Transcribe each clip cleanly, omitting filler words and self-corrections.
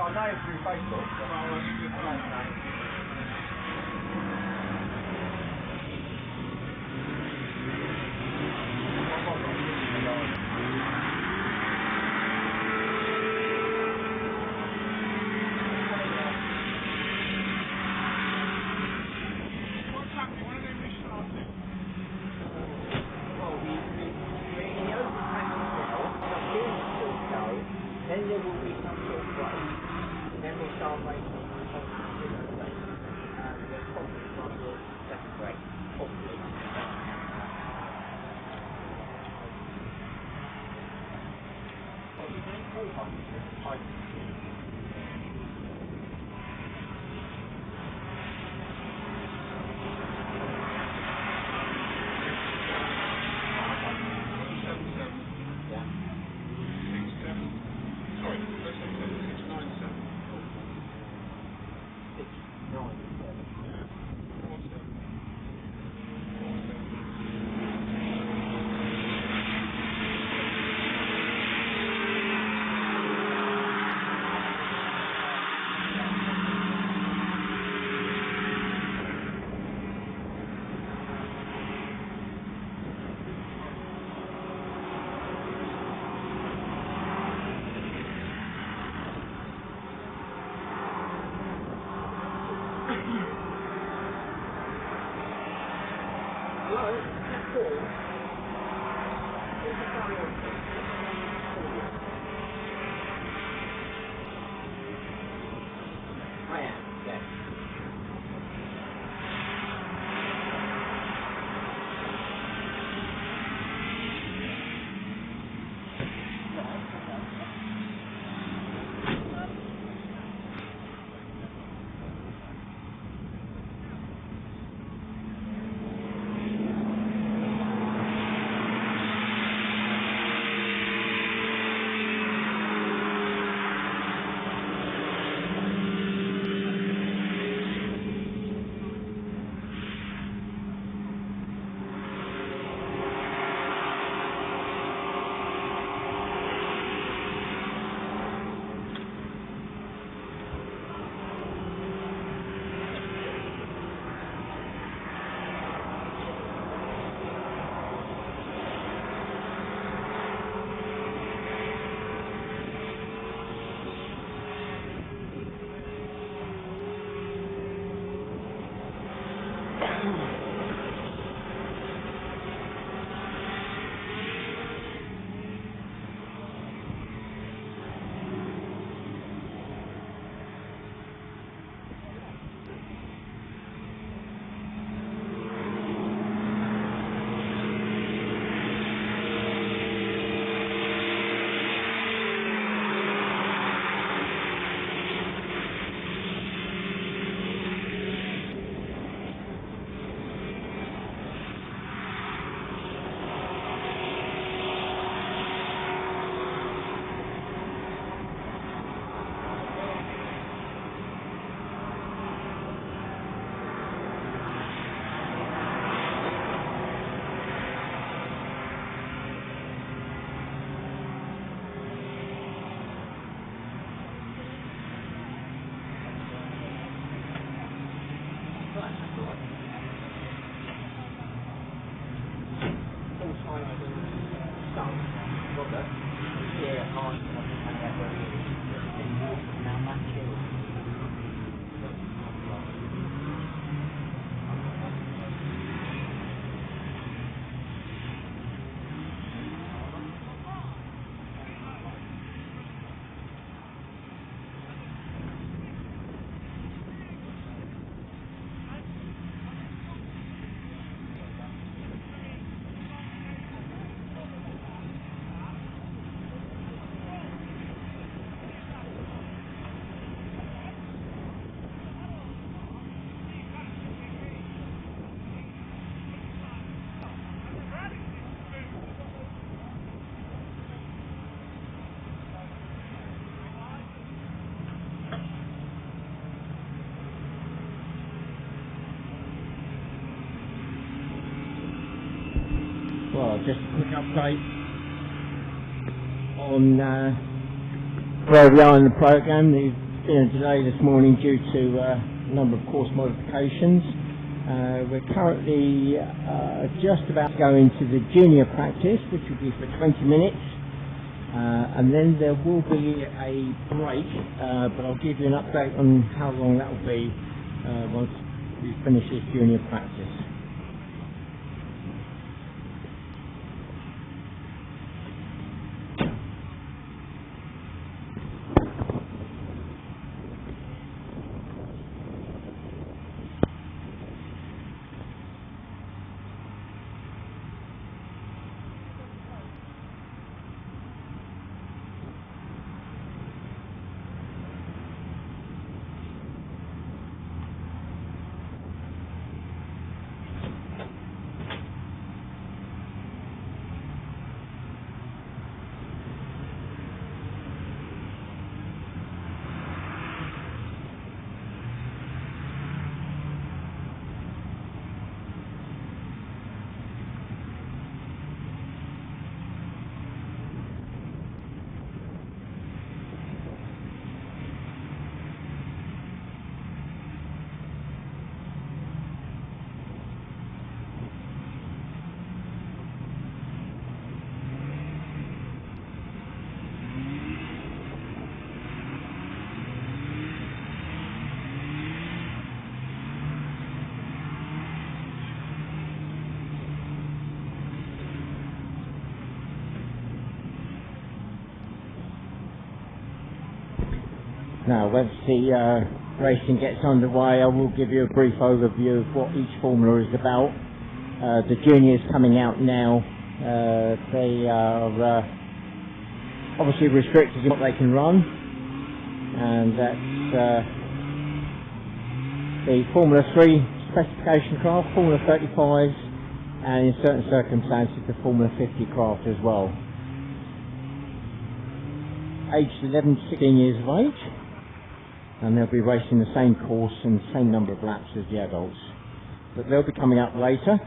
I know through Facebook. Then there will be some sort of break. Then we'll start making concentrated things. We'll probably run the second break. Probably. What are you doing? 400. Hello, that's Paul. I am, yes. Well, just a quick update on where we are in the programme. The been a delay this morning due to a number of course modifications. We're currently just about to go into the junior practice, which will be for 20 minutes, and then there will be a break, but I'll give you an update on how long that will be once we finish this junior practice. Now, once the racing gets underway, I will give you a brief overview of what each formula is about. The juniors coming out now, they are obviously restricted in what they can run, and that's the Formula 3 specification craft, Formula 35s, and in certain circumstances the Formula 50 craft as well. Aged 11 to 16 years of age, and they'll be racing the same course and the same number of laps as the adults, but they'll be coming up later.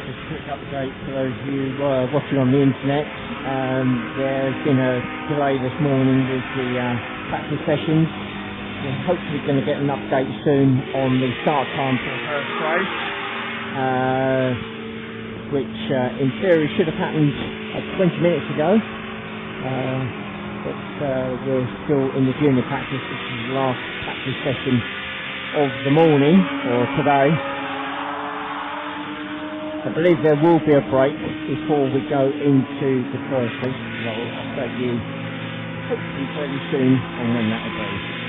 just a quick update for those of you watching on the internet. There's been a delay this morning with the practice sessions. We're hopefully going to get an update soon on the start time for the first race, which in theory should have happened 20 minutes ago. But we're still in the junior practice. This is the last practice session of the morning, or today. I believe there will be a break before we go into the first race. I'll update you hopefully very soon on when that will be.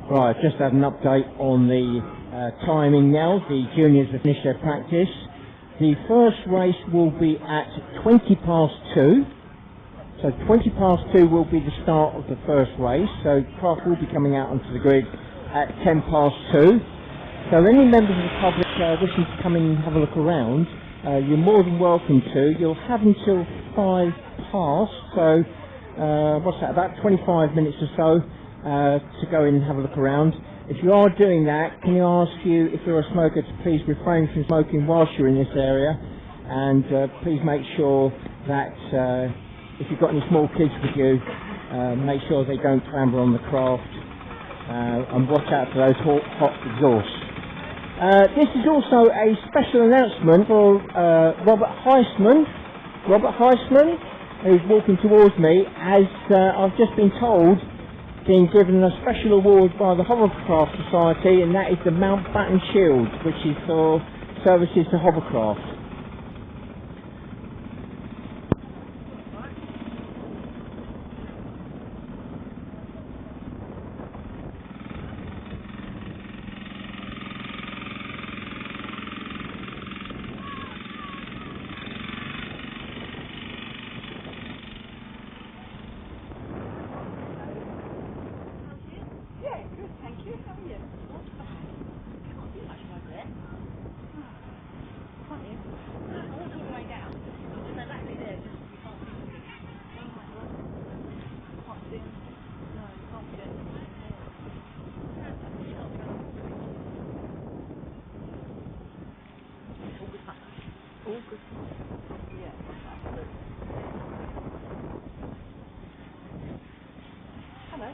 Right, just had an update on the timing now. The juniors have finished their practice. The first race will be at 2:20. So 2:20 will be the start of the first race. So craft will be coming out onto the grid at 2:10. So any members of the public wishing to come in and have a look around, you're more than welcome to. You'll have until 5 past. So what's that? About 25 minutes or so. To go in and have a look around. If you are doing that, can I ask you, if you're a smoker, to please refrain from smoking whilst you're in this area, and please make sure that if you've got any small kids with you, make sure they don't clamber on the craft, and watch out for those hot exhausts. This is also a special announcement for Robert Heisman, who's walking towards me, as I've just been told, being given a special award by the Hovercraft Society, and that is the Mountbatten Shield, which is for services to Hovercraft.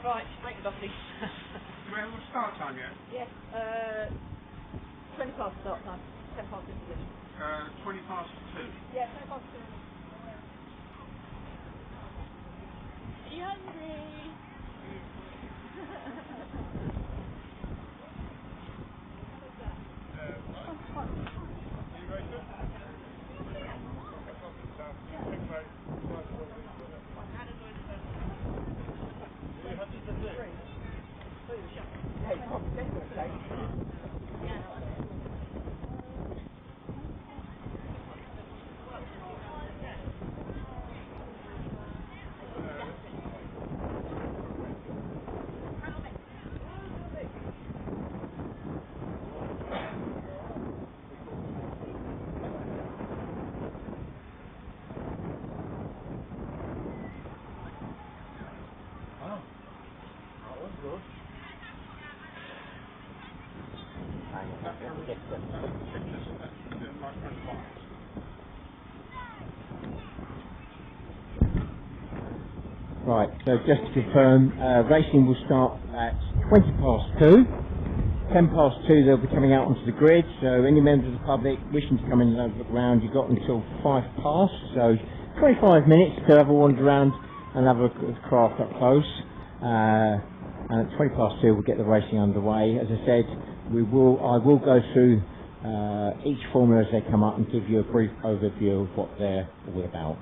Right, lovely. Do we have a start time yet? Yes, 20 past start time, 10 past position. 20 past 2. Yeah, 10 past 2. Are you hungry? Right, so just to confirm, racing will start at 20 past 2. 10 past 2 they'll be coming out onto the grid, so any members of the public wishing to come in and have a look around, you've got until 5 past, so 25 minutes to have a wander around and have a look at the craft up close. And at 20 past 2 we'll get the racing underway. As I said, I will go through each formula as they come up and give you a brief overview of what they're all about.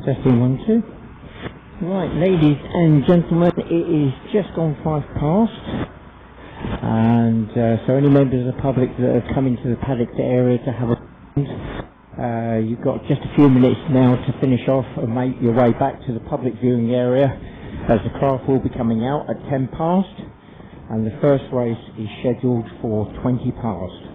Testing 1, 2. Right, ladies and gentlemen, it is just gone 5 past, and so any members of the public that have come into the paddock area to have a you've got just a few minutes now to finish off and make your way back to the public viewing area, as the craft will be coming out at 10 past, and the first race is scheduled for 20 past.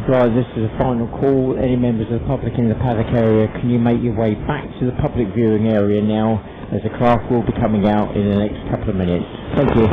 Right, this is a final call. Any members of the public in the paddock area, can you make your way back to the public viewing area now, as the craft will be coming out in the next couple of minutes. Thank you.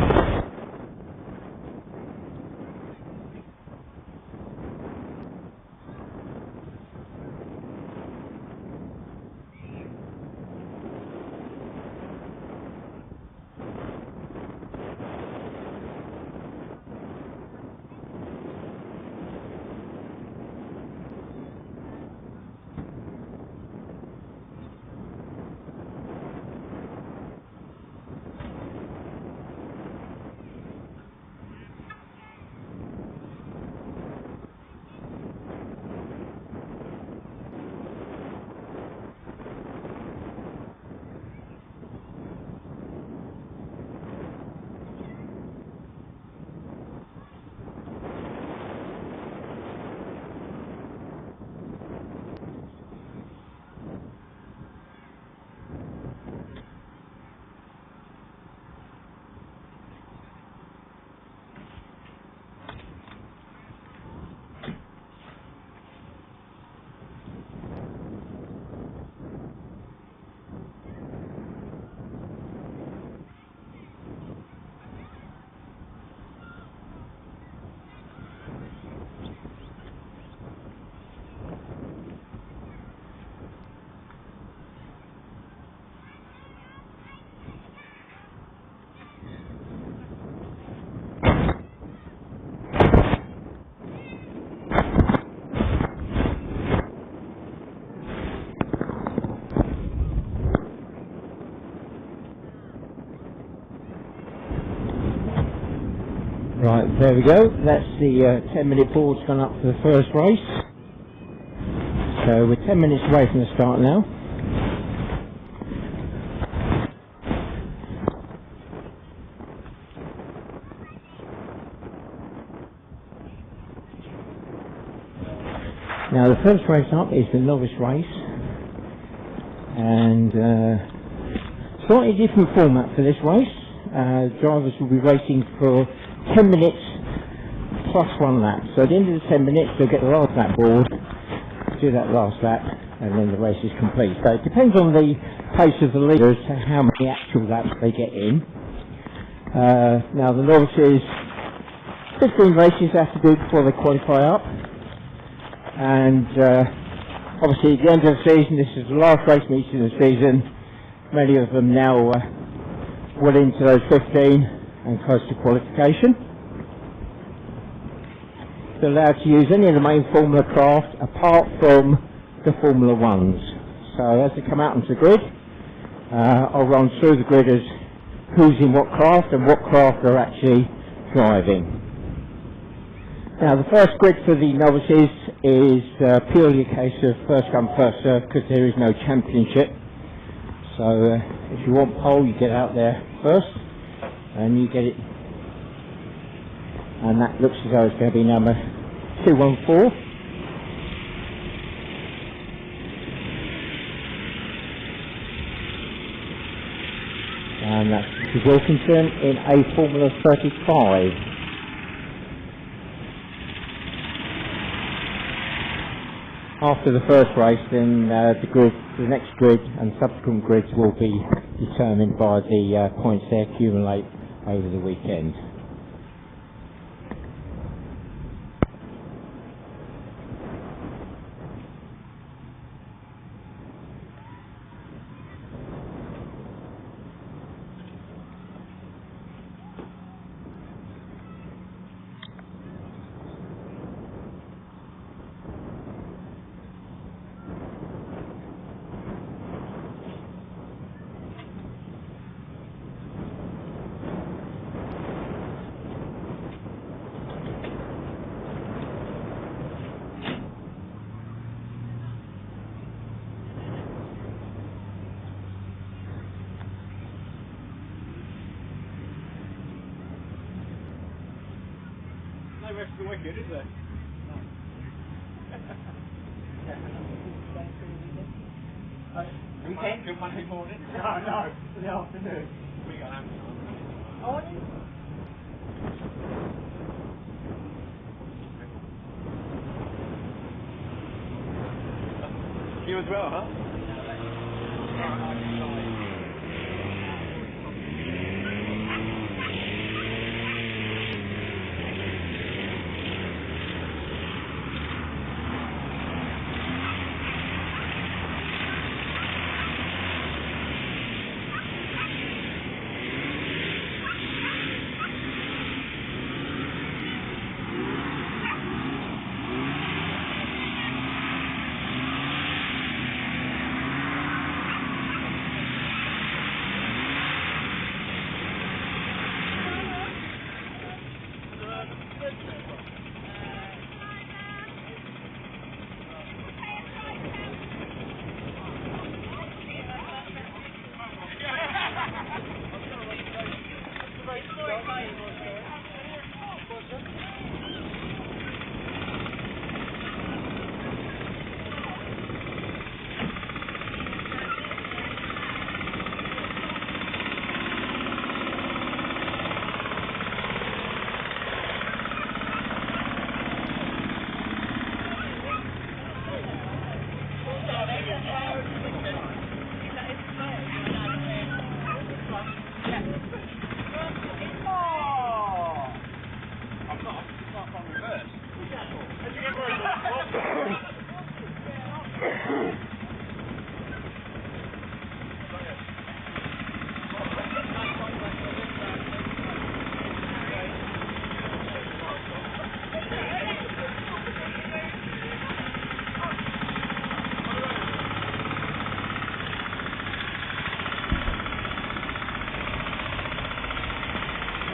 Right, there we go. That's the 10-minute board's gone up for the first race. So we're 10 minutes away from the start now. Now the first race up is the novice race, and slightly different format for this race. Drivers will be racing for 10 minutes plus one lap. So at the end of the 10 minutes they'll get the last lap board, do that last lap, and then the race is complete. So it depends on the pace of the leaders to how many actual laps they get in. Now the novices, 15 races they have to do before they qualify up. And obviously at the end of the season, this is the last race meet of the season. Many of them now well into those 15 and close to qualification. They're allowed to use any of the main Formula craft apart from the Formula Ones. So as they come out onto the grid, I'll run through the grid as who's in what craft and what craft they're actually driving. Now the first grid for the novices is purely a case of first come first serve because there is no championship. So if you want pole you get out there first and you get it, and that looks as though it's going to be number 214. And that's Wilkinson in a Formula 35. After the first race, then the next grid and subsequent grids will be determined by the points they accumulate over the weekend. No rest of the wicked, is there? Weekend? Good Monday morning. No, in the afternoon. We got Amazon. Morning? You as well, huh?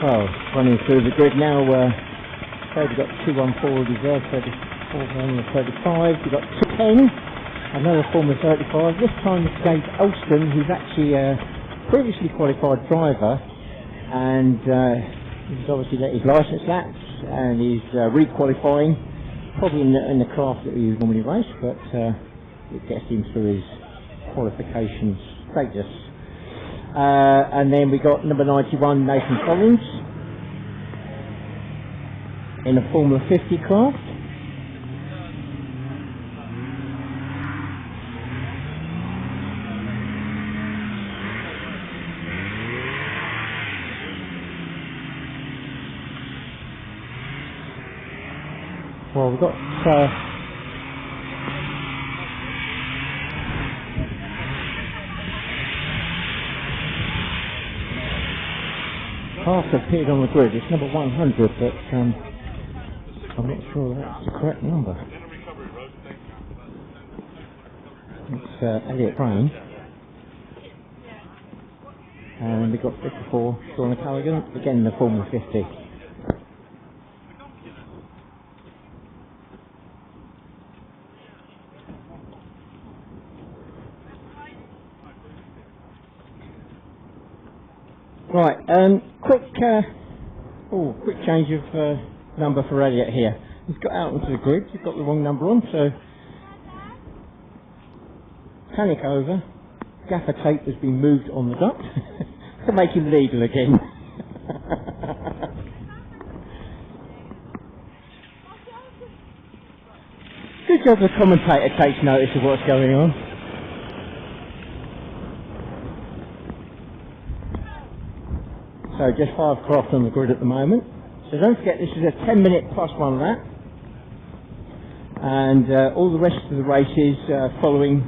Well, running through the grid now, so we've got 214 reserve, 34 on the 35, we've got 210, another Formula 35, this time it's Dave Elston, who's actually a previously qualified driver, and he's obviously let his licence lapse, and he's re-qualifying, probably in the class that he would normally race, but it gets him through his qualifications status. And then we got number 91, Nathan Collins, in a Formula 50 craft. Well, we've got half appeared on the grid. It's number 100, but I'm not sure that's the correct number. It's Elliot Brown. And we've got 54, Sean Callaghan, again in the Formula 50. Right, quick change of number for Elliot here. He's got out onto the grid, he's got the wrong number on, so panic over. Gaffer tape has been moved on the duct to make him legal again. Good job the commentator takes notice of what's going on. So just 5 craft on the grid at the moment. So don't forget this is a 10-minute plus 1 lap. And all the rest of the races following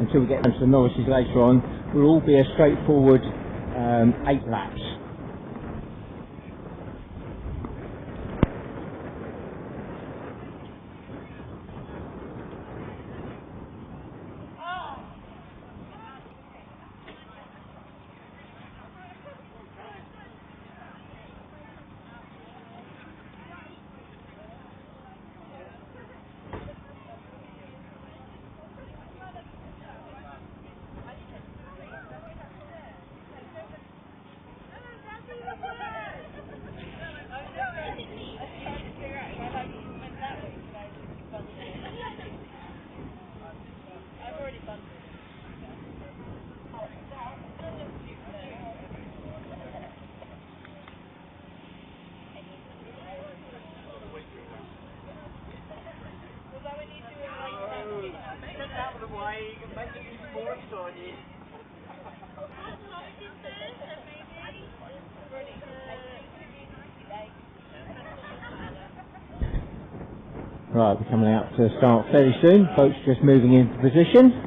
until we get onto the novices later on will all be a straightforward 8 laps. Right, we're coming out to start fairly soon. Folks just moving into position.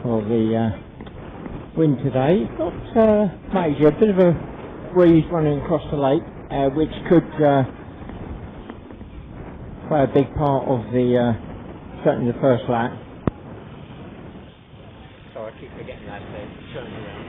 Well, the wind today, it's not major, a bit of a breeze running across the lake, which could play a big part of the, certainly the first lap. Sorry, I keep forgetting that, turning around.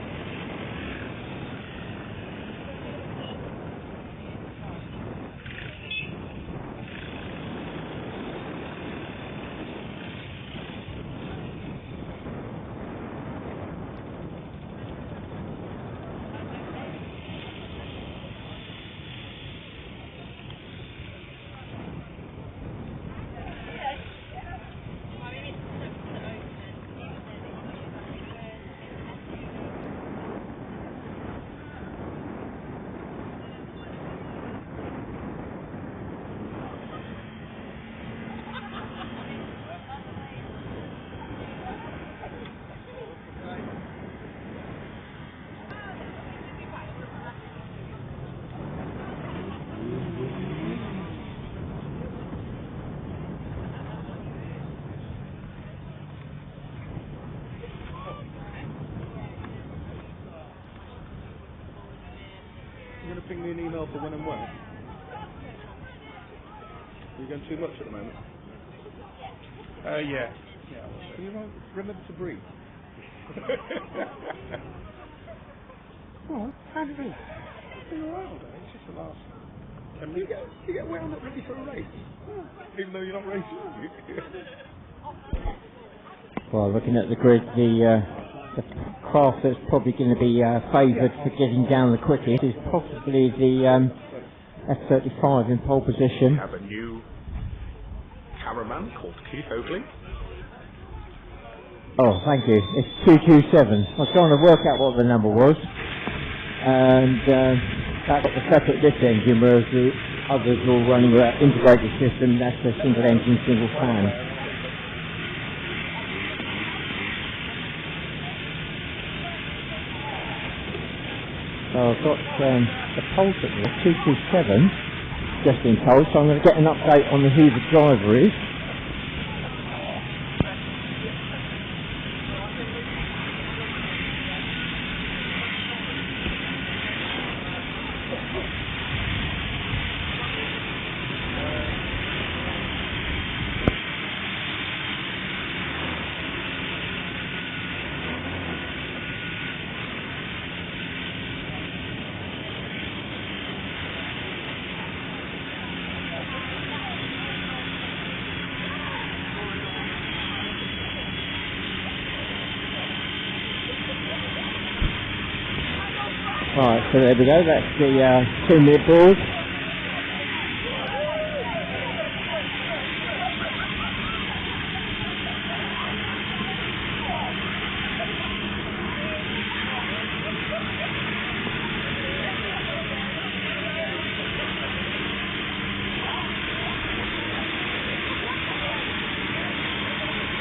You're going to ping me an email for when and where? Are you going too much at the moment? Yeah. Can you remember to breathe? Well, how do you feel? It's been a while, though. It's just the last 10 minutes. You get wound up ready for a race, even though you're not racing. Well, looking at the grid, the craft that's probably going to be favoured for getting down the quickest is possibly the F-35 in pole position. We have a new cameraman called Keith Oakley. Oh, thank you. It's 227. I was trying to work out what the number was, and that's a separate lift engine, whereas the others are all running an integrated system. That's a single engine, single fan. So I've got the pulse at the 227, just been told, so I'm going to get an update on who the driver is. Right, so there we go, that's the 2-minute board.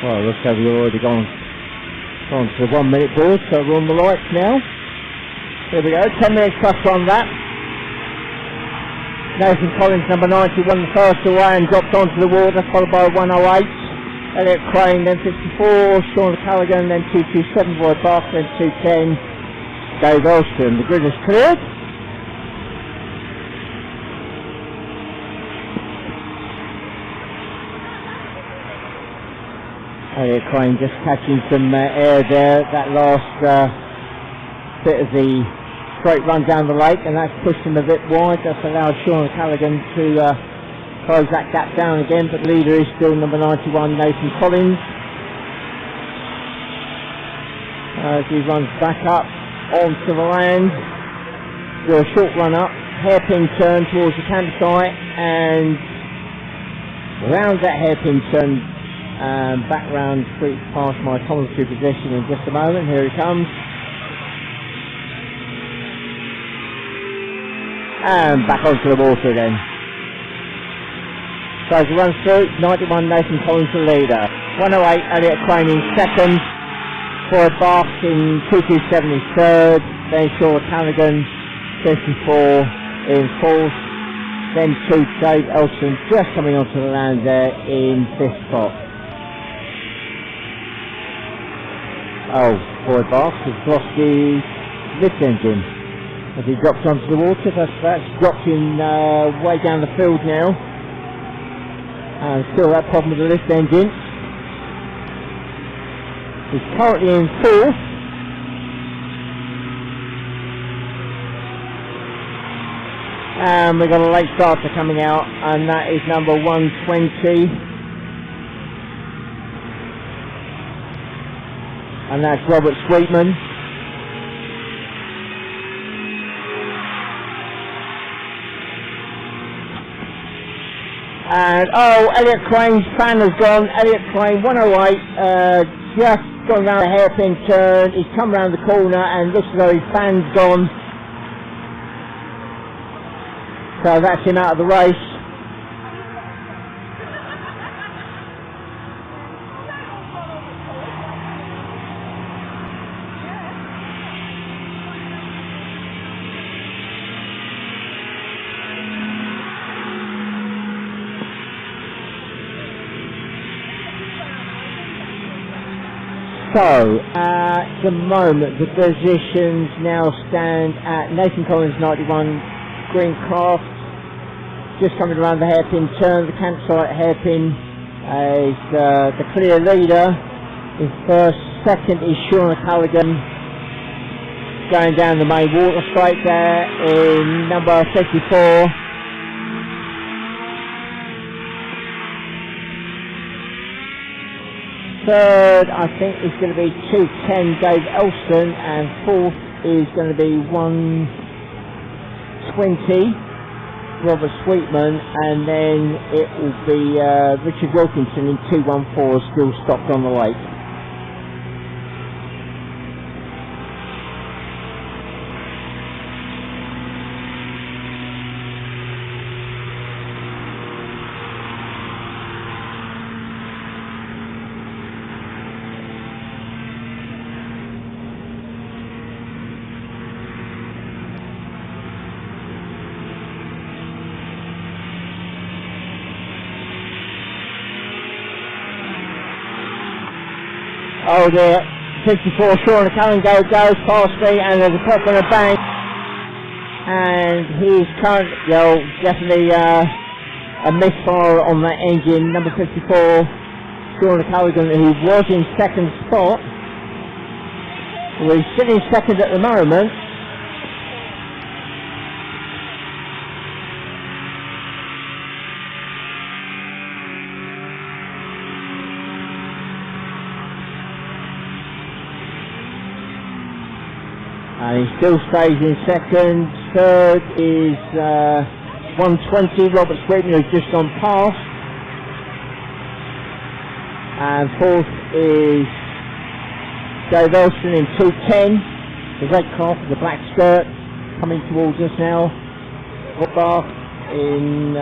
Well, looks like we've already gone to the 1-minute board, so we're on the lights now. There we go, 10 minutes plus on that. Nathan Collins, number 90, won the first away and dropped onto the water, followed by 108. Elliot Crane, then 54. Sean Callaghan, then 227. Boyd Bach, then 210. Dave Elston. The grid is cleared. Elliot Crane just catching some air there. That last bit of the straight run down the lake, and that's pushed him a bit wide. That's allowed Sean Callaghan to close that gap down again, but the leader is still number 91, Nathan Collins. As he runs back up onto the land, do a short run up, hairpin turn towards the campsite, and around that hairpin turn, back round past my commentary position in just a moment. Here he comes. And back onto the water again. So as he runs through, 91 Nathan Collins the leader. 108 Elliot Crane in second. Boyd Bach in 227 in third. Then Sean Callaghan 54 in fourth. Then Dave Elston just coming onto the land there in fifth spot. Oh, Boyd Bach has lost his lift engine. As he drops onto the water, that's dropped in way down the field now. And still that problem with the lift engine. He's currently in fourth. And we've got a late starter coming out, and that is number 120. And that's Robert Sweetman. And Elliot Crane's fan has gone. Elliot Crane 108, just gone around a hairpin turn. He's come round the corner and looks as though his fan's gone. So that's him out of the race. So, at the moment, the positions now stand at Nathan Collins 91, Greencraft, just coming around the hairpin turn, the campsite hairpin is the clear leader. In first, second is Sean Callaghan, going down the main water straight there in number 54. Third, I think, is going to be 210 Dave Elston, and fourth is going to be 120 Robert Sweetman, and then it will be Richard Wilkinson in 214, still stopped on the lake. Oh dear, 54 Sean Cullen goes past me, and there's a pop on the bank, and he's currently, definitely a misfire on that engine. Number 54 Sean Cullen, who was in second spot, well, he's still in second at the moment. And he still stays in second. Third is 120 Robert Sweetman, who's just gone past. And fourth is Dave Elston in 210. The red car with the black skirt coming towards us now. Bar in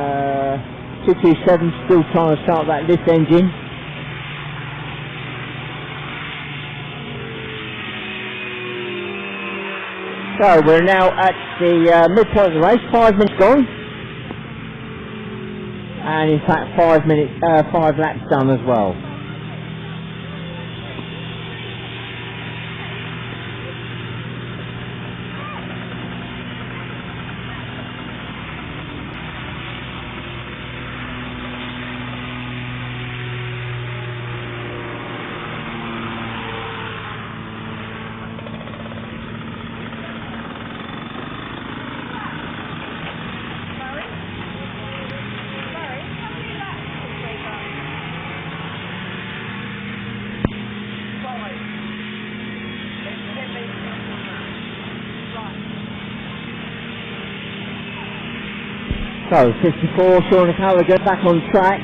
227, still trying to start that lift engine. So we're now at the midpoint of the race, 5 minutes gone, and in fact 5 laps done as well. So 54 Sean Callaghan back on track.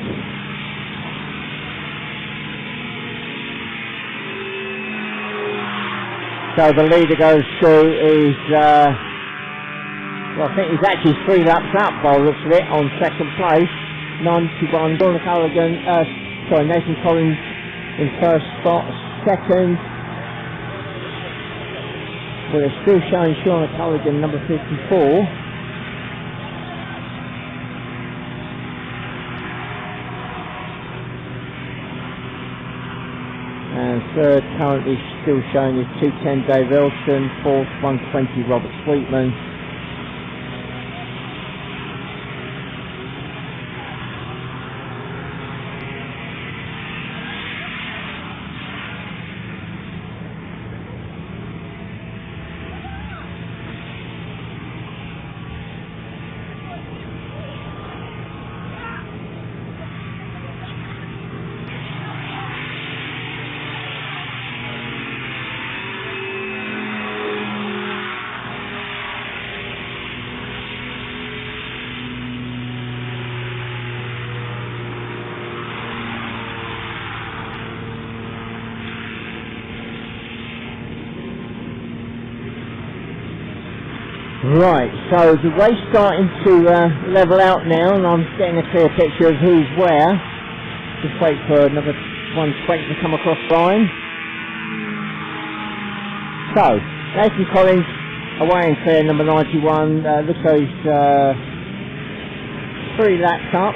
So the leader goes through is well, I think he's actually 3 laps up by the looks of it on second place. 91 Sean Callaghan, Nathan Collins in first spot, second. Well, it's still showing Sean Callaghan number 54. And third currently still showing is 210 Dave Elston, fourth 120 Robert Sweetman. Right, so the race starting to level out now, and I'm getting a clear picture of who's where. Just wait for another 120 to come across the line. So, Nathan Collins away and clear, number 91. Looks like he's 3 laps up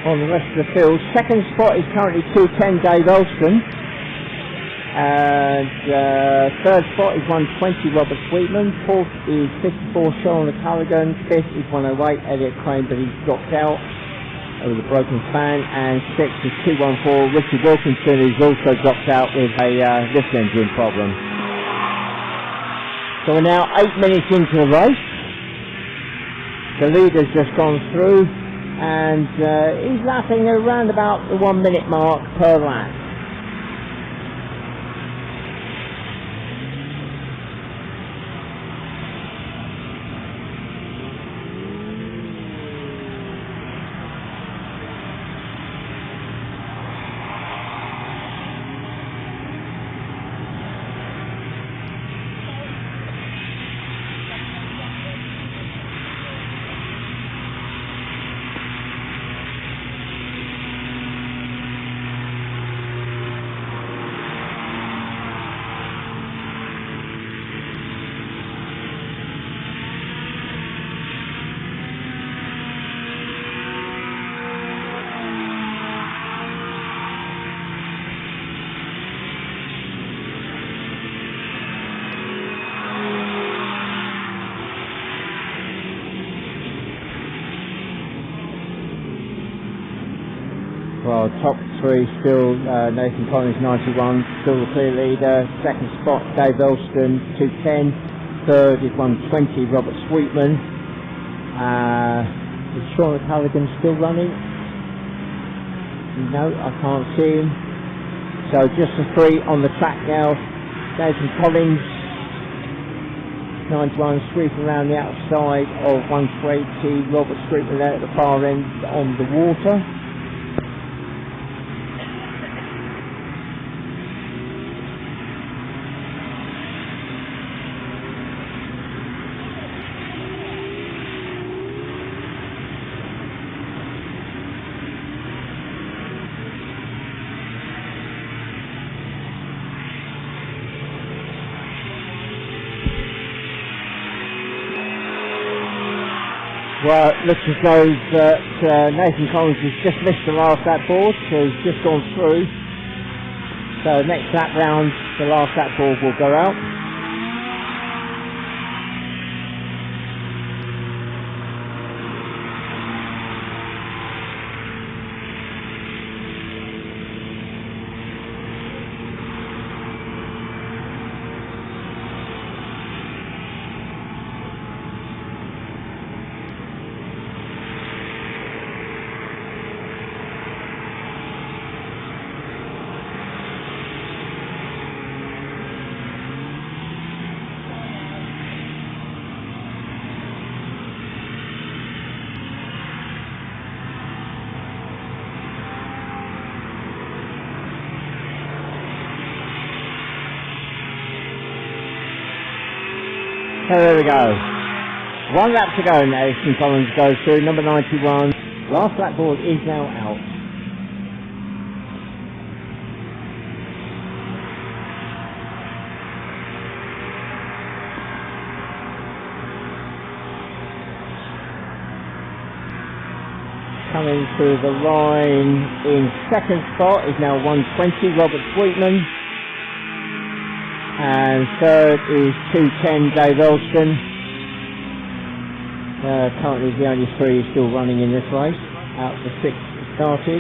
on the rest of the field. Second spot is currently 210 Dave Elston. And third spot is 120, Robert Sweetman. Fourth is 54, Sean O'Callaghan. Fifth is 108, Elliot Crane, but he's dropped out with a broken fan. And sixth is 214, Richard Wilkinson, who's also dropped out with a lift engine problem. So we're now 8 minutes into the race. The leader's just gone through, and he's lapping around about the 1 minute mark per lap. Well, top three still Nathan Collins 91, still the clear leader. Second spot Dave Elston 210. Third is 120 Robert Sweetman. Is Sean O'Callaghan still running? No, I can't see him. So just the three on the track now. Nathan Collins 91 sweeping around the outside of 120. Robert Sweetman there at the far end on the water. Well, it looks as though that Nathan Collins has just missed the last lap board, so he's just gone through. So next lap round, the last lap board will go out. So there we go. One lap to go now. Nathan Collins goes through. Number 91. Last lap board is now out. Coming through the line in second spot is now 120 Robert Sweetman. And third is 210 Dave Elston. Currently the only three still running in this race. Out the sixth started.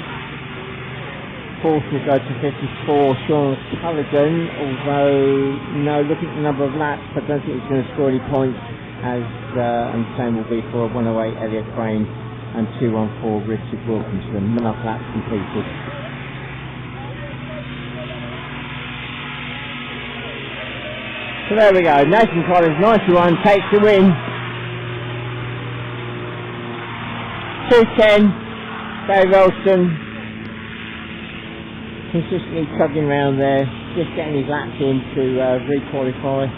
Fourth will go to 54 Sean O'Callaghan, although no, looking at the number of laps, I don't think he's going to score any points, as and the same will be for 108 Elliot Crane and 214 Richard Wilkinson. Enough laps completed. So there we go, Nathan Collins 91 takes the win. 210 Dave Elston consistently chugging around there, just getting his laps in to re-qualify.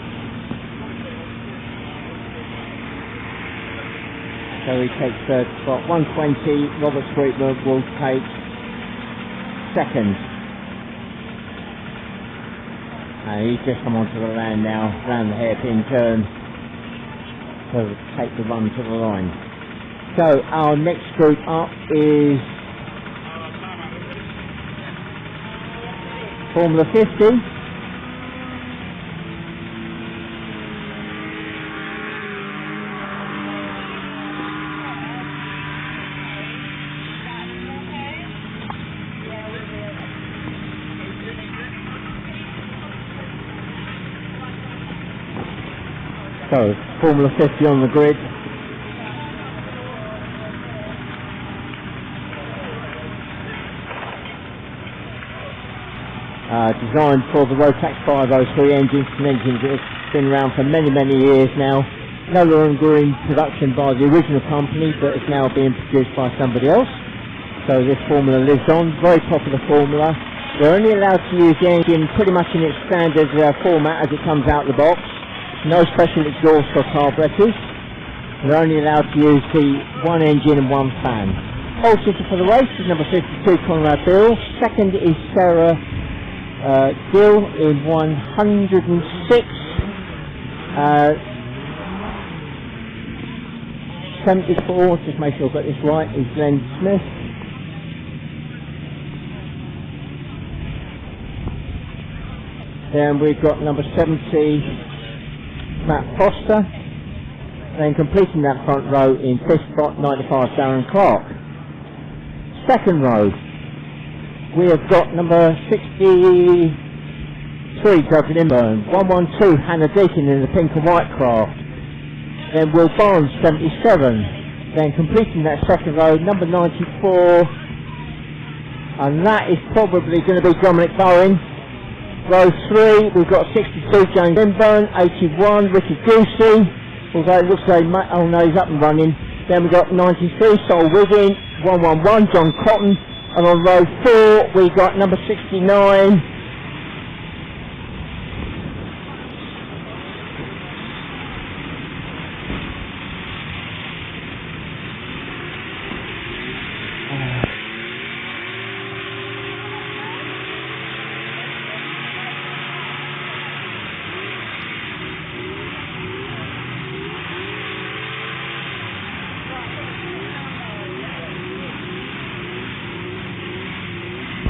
So he takes third spot. 120 Robert Sweetman will take second. And he's just come onto the land now, round the hairpin turn, to take the run to the line. So our next group up is Formula 50. So, Formula 50 on the grid. Designed for the Rotax 503 engines, an engine that's been around for many, many years now. No longer in production by the original company, but is now being produced by somebody else. So this formula lives on, very popular formula. We're only allowed to use the engine pretty much in its standard format as it comes out of the box. No special exhaust or carburetors. We're only allowed to use the one engine and one fan. Pole sitter for the race is number 52, Conrad Bill. Second is Sarah Gill in 106. 74, just make sure I've got this right, is Glenn Smith. Then we've got number 70, Matt Foster. Then completing that front row in 5th spot, 95, Darren Clark. Second row, we have got number 63, Doug Lindburn. 112, Hannah Deakin in the pink and white craft. Then Will Barnes, 77. Then completing that second row, number 94. And that is probably going to be Dominic Bowen. Row 3, we've got 62, James Lindburn. 81, Ricky Goosey. Although it looks like, oh no, he's up and running. Then we've got 93, Sol Wiggin. 111, John Cotton. And on row 4, we've got number 69.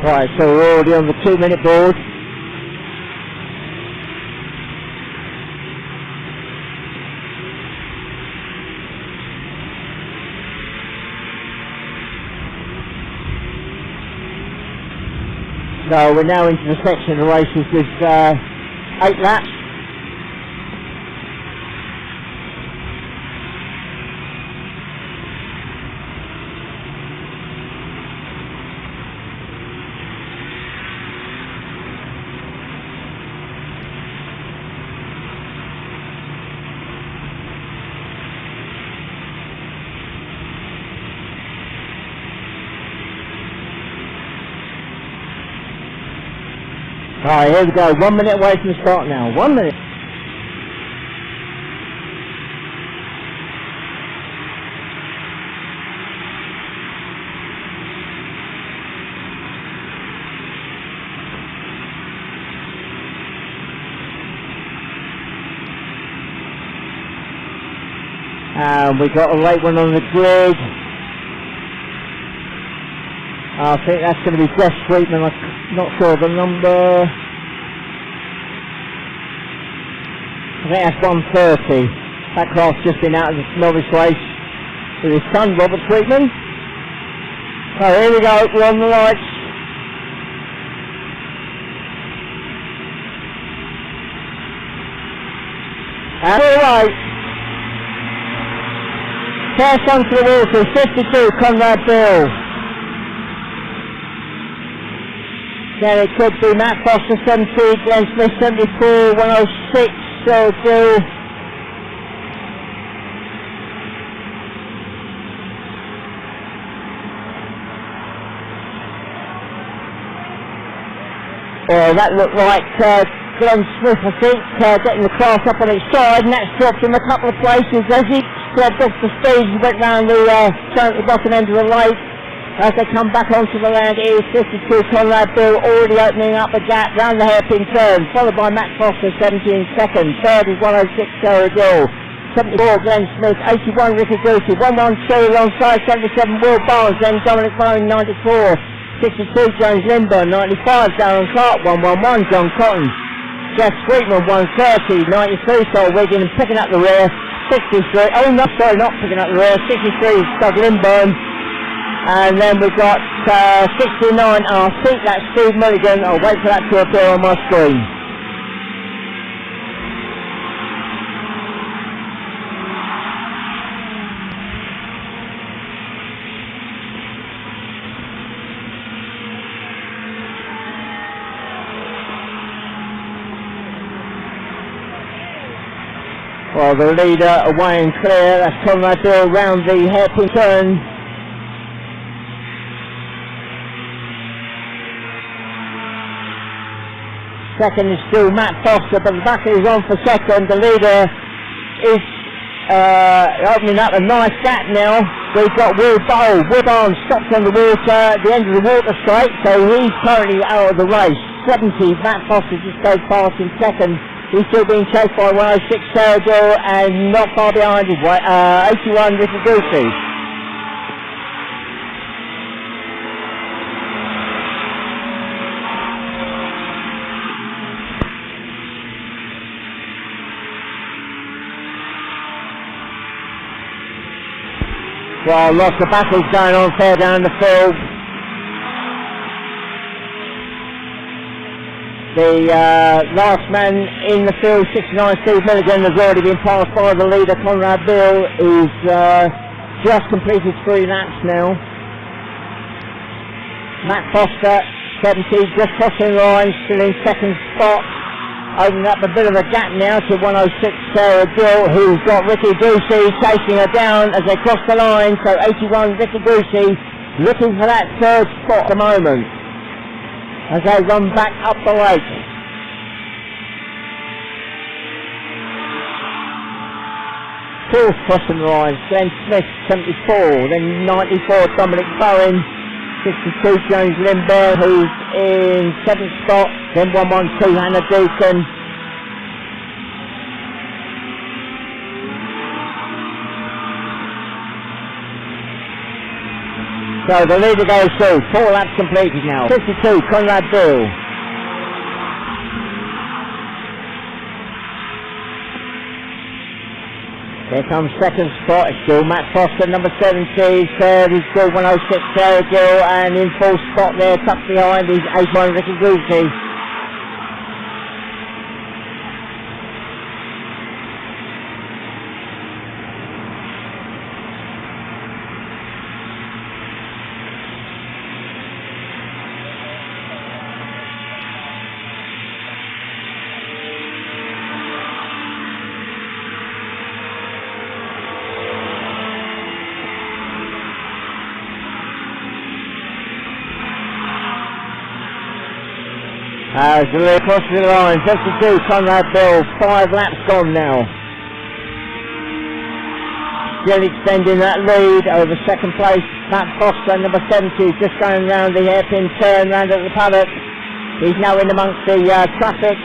Right, so we're already on the 2-minute board. So we're now into the section of the races with 8 laps. Alright, here we go. 1 minute away from the start now. 1 minute. And we got a late one on the grid. I think that's going to be Jeff Sweetman. I'm not sure of the number. I think that's 130. That class just been out of the novice race with his son, Robert Sweetman. So here we go, we're on the lights. And all right. First one to the water, 52, Conrad Bill. Then it could be Matt Foster, 70, Glenn Smith, 74, 106, Bill. Well, that looked like Glenn Smith, I think, getting the class up on its side, and that's dropped him a couple of places as he grabbed off the speed and went round the bottom end of the lake. As they come back onto the land, it is 52 Conrad Bill already opening up a gap round the hairpin turn, followed by Matt Foster, 17 second. Third is 106 Sarah Gill. 74 Glenn Smith, 81 Ricky Goosey, 112 alongside 77 Will Barnes, then Dominic Bowen, 94. 62 James Lindburn, 95 Darren Clark, 111 John Cotton. Jeff Sweetman, 130, 93 Sol Wiggin, and picking up the rear, 63, oh no, sorry, not picking up the rear, 63 Doug Lindburn. And then we've got 69, and I think that's Steve Mulligan. I'll wait for that to appear on my screen. Well, the leader away and clear. That's Conrad Bill round the hairpin turn. Second is still Matt Foster, but the battle is on for second. The leader is opening up a nice gap now. We've got Will Bowl. Will Bowl stopped on the water at the end of the water straight, so he's currently out of the race. 70, Matt Foster just goes past in second. He's still being chased by 106 Sergio and not far behind is 81 Ricky Goosey. Well, lots of battles going on fair down the field. The last man in the field, 69 Steve Milligan, has already been passed by the leader, Conrad Bill, who's just completed 3 laps now. Matt Foster, 70, just crossing the line, still in second spot. Opening up a bit of a gap now to 106 Sarah Gill, who's got Ricky Goosey chasing her down as they cross the line. So 81 Ricky Goosey looking for that third spot at the moment as they run back up the lake. Fourth crossing the line, Glenn Smith 74, then 94 Dominic Bowen, 62 James Lindbergh, who's in 7th spot, then 112 Hannah Deacon. So the leader goes through, 4 laps completed now. 52 Conrad Bill. Here comes second spot, it's still Matt Foster, number 70, third is still 106 Sarah Gill, and in fourth spot there, tucked behind is 81 Ricky Goosey. As the lead crosses the line, 52 Conrad Bill, 5 laps gone now. Still extending that lead over second place, Matt Foster, number 70, just going round the hairpin turn, round at the paddock. He's now in amongst the traffic.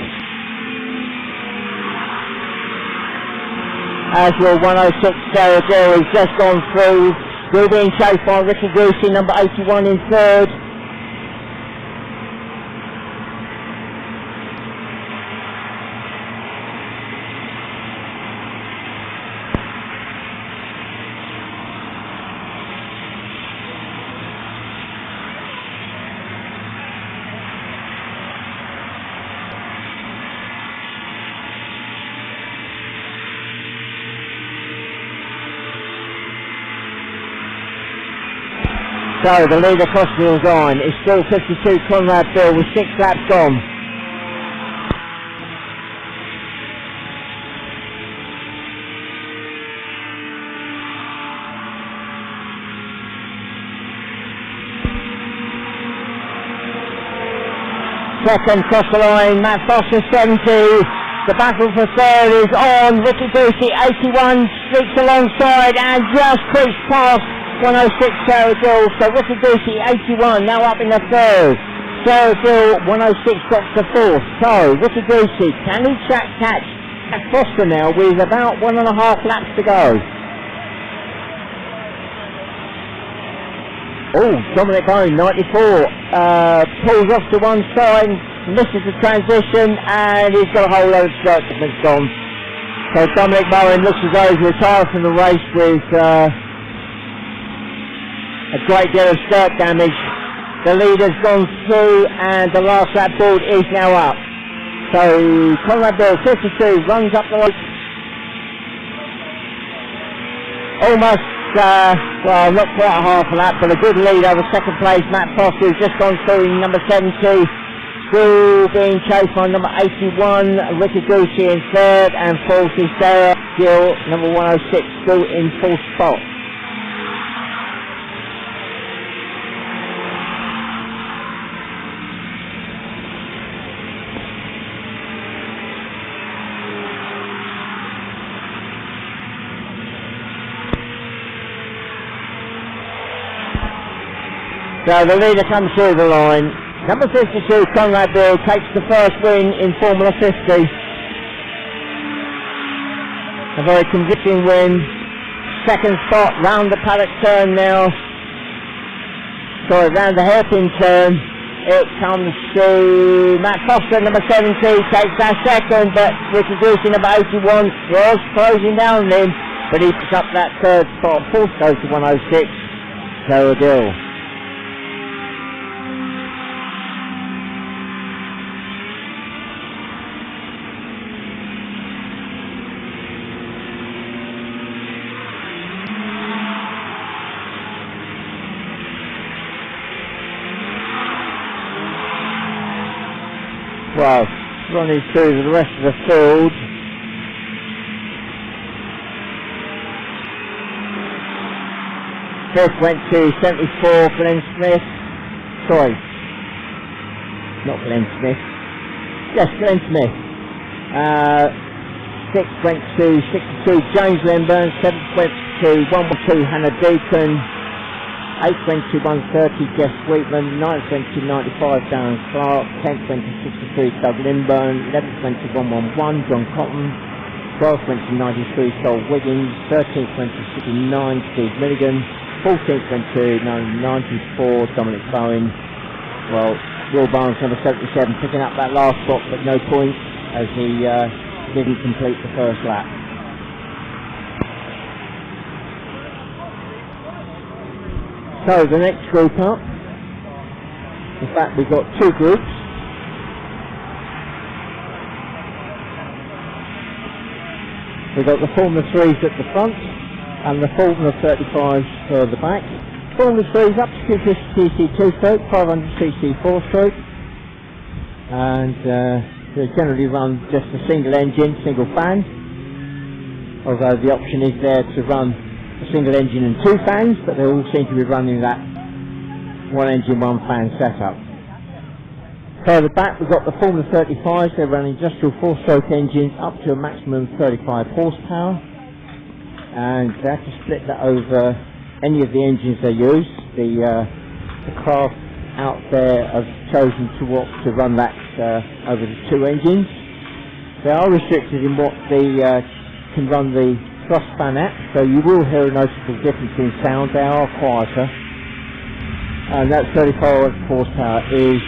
As your 106 Sarah Gill has just gone through, still being chased by Ricky Goosey, number 81 in third. So the leader crossing the line is still 52 Conrad Bill with 6 laps gone. Second cross the line, Matt Foster 70. The battle for third is on. Ricky Goosey 81 streaks alongside and just creeps past 106 Sarah Gill, so Ricky Goosey 81 now up in the third. Sarah Gill 106 drops to fourth. So Ricky Goosey, can he catch Matt Foster now with about 1.5 laps to go? Oh, Dominic Bowen 94 pulls off to one side, misses the transition, and he's got a whole load of circumstance gone. So Dominic Bowen looks as though he's retired from the race with a great deal of skirt damage. The leader's gone through and the last lap board is now up. So Conrad Bill 52 runs up the race. Almost, well, not quite a half a lap, but a good lead over second place. Matt Foster has just gone through in number 70. through, being chased by number 81, Ricky Goosey in third, and fourth is Sarah Gill, number 106, through in fourth spot. So the leader comes through the line. Number 52, Conrad Bill, takes the first win in Formula 50. A very convincing win. Second spot, round the paddock turn now. Sorry, round the hairpin turn. It comes to Matt Foster, number 70, takes that second, but Ricky Goosey, number 81, was closing down on him, but he picks up that third spot. Fourth goes to 106, Sarah Gill. Well, running through the rest of the field. Fifth went to 74, Glenn Smith. Sorry, not Glenn Smith. Yes, Glenn Smith. Sixth went to 62, James Limburn. Seventh went to 112, Hannah Deacon. 8th went to 130, Jeff Sweetman. 9th went to 95, Darren Clark. 10th went to 63, Doug Lindburn. 11th went to 111, John Cotton. 12th went to 93, Sol Wiggins. 13th went to 69, Steve Milligan. 14th went to 94, Dominic Bowen. Well, Will Barnes, number 77, picking up that last spot, but no points as he didn't complete the first lap. So the next group up, in fact we've got two groups. We've got the Formula 3s at the front and the Formula 35s further back. Formula 3s up to 250cc 2-stroke, 500cc 4-stroke, and they generally run just a single engine, single fan, although the option is there to run a single engine and two fans, but they all seem to be running that one engine, one fan setup. Further back we've got the Formula 35s, they're running industrial 4-stroke engines up to a maximum 35 horsepower, and they have to split that over any of the engines they use. The craft out there have chosen to run that over the two engines. They are restricted in what they can run the thrust fan at, so you will hear a noticeable difference in sound. They are quieter, and that 35 horsepower is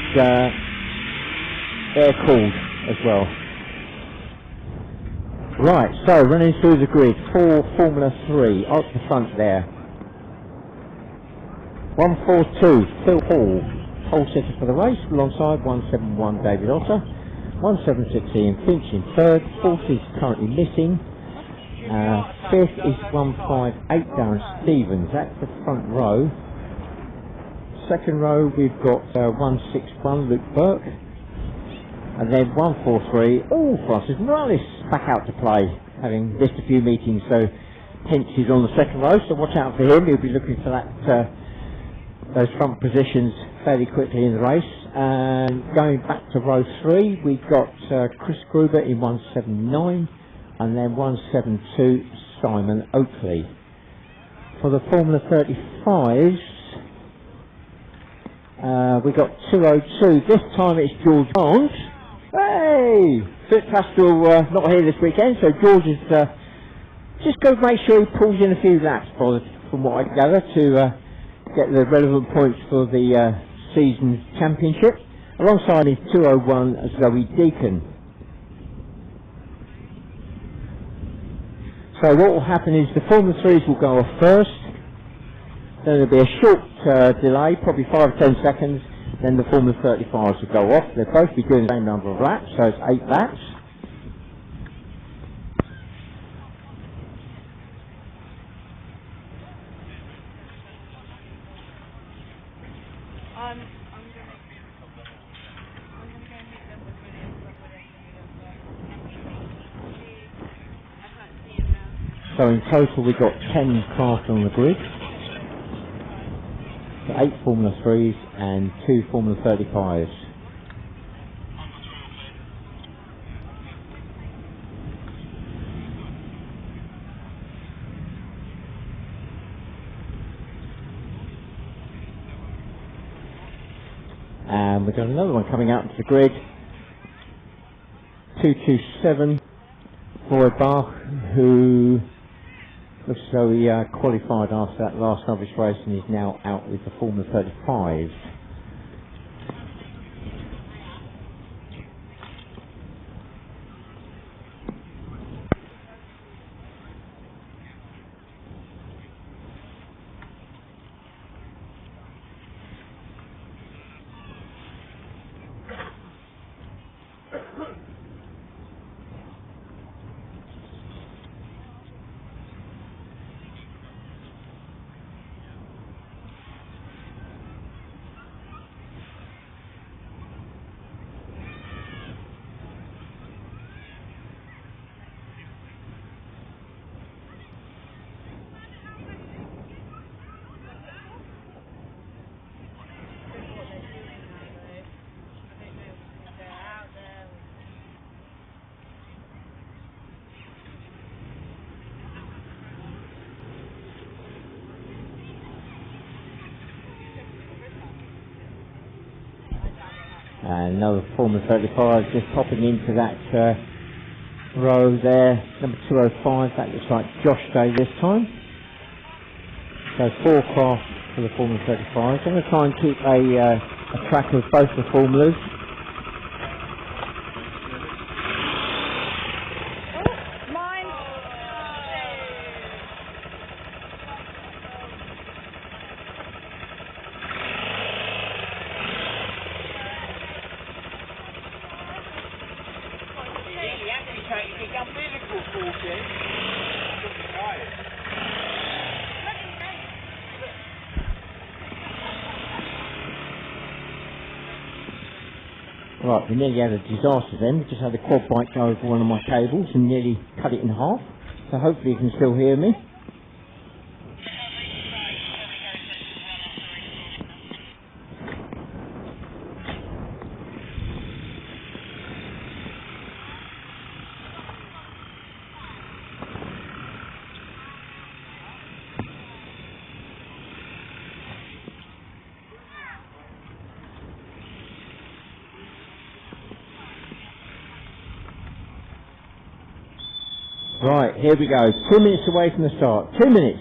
air cooled as well. Right, so running through the grid for Formula 3 at the front there. 142 Phil Hall, pole sitter for the race, alongside 171 David Otter. 176 Ian Finch in third. Fourth is currently missing. Fifth is 158 Darren Stevens. That's the front row. Second row we've got 161 Luke Burke, and then 143 Francis Morales back out to play, having missed a few meetings, so hence he's on the second row, so watch out for him. He'll be looking for that those front positions fairly quickly in the race. And going back to row 3, we've got Chris Gruber in 179, and then 172 Simon Oakley. For the Formula 35s, we've got 202. This time it's George Barnes. Hey! Fitzpatrick not here this weekend, so George is just going to make sure he pulls in a few laps, from what I gather, to get the relevant points for the season championship. Alongside is 201 Zoe Deacon. So what will happen is the Formula 3s will go off first, then there'll be a short delay, probably 5 or 10 seconds, then the Formula 35s will go off. They'll both be doing the same number of laps, so it's 8 laps. I'm going to go So in total we've got 10 craft on the grid. So 8 Formula 3s and 2 Formula 35s. And we've got another one coming out into the grid. 227 Bach, who looks as though he qualified after that last novice race and is now out with the Formula 35s. And another Formula 35 just popping into that row there, number 205, that looks like Josh Day this time. So 4 craft for the Formula 35s. I'm going to try and keep a track of both the formulas. Right, we nearly had a disaster then. We just had a quad bike go over one of my cables and nearly cut it in half. So hopefully you can still hear me. Right, here we go. 2 minutes away from the start. 2 minutes.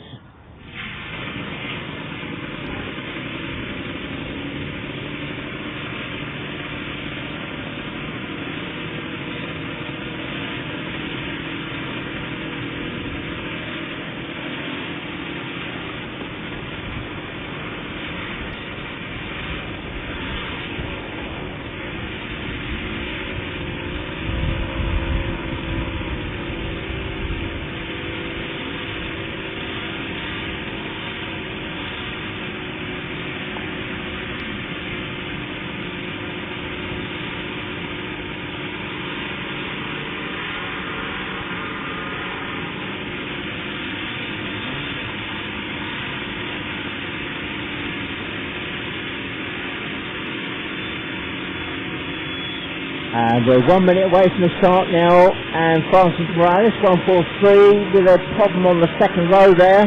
And we're 1 minute away from the start now, and Francis Morales, 143, with a problem on the second row there.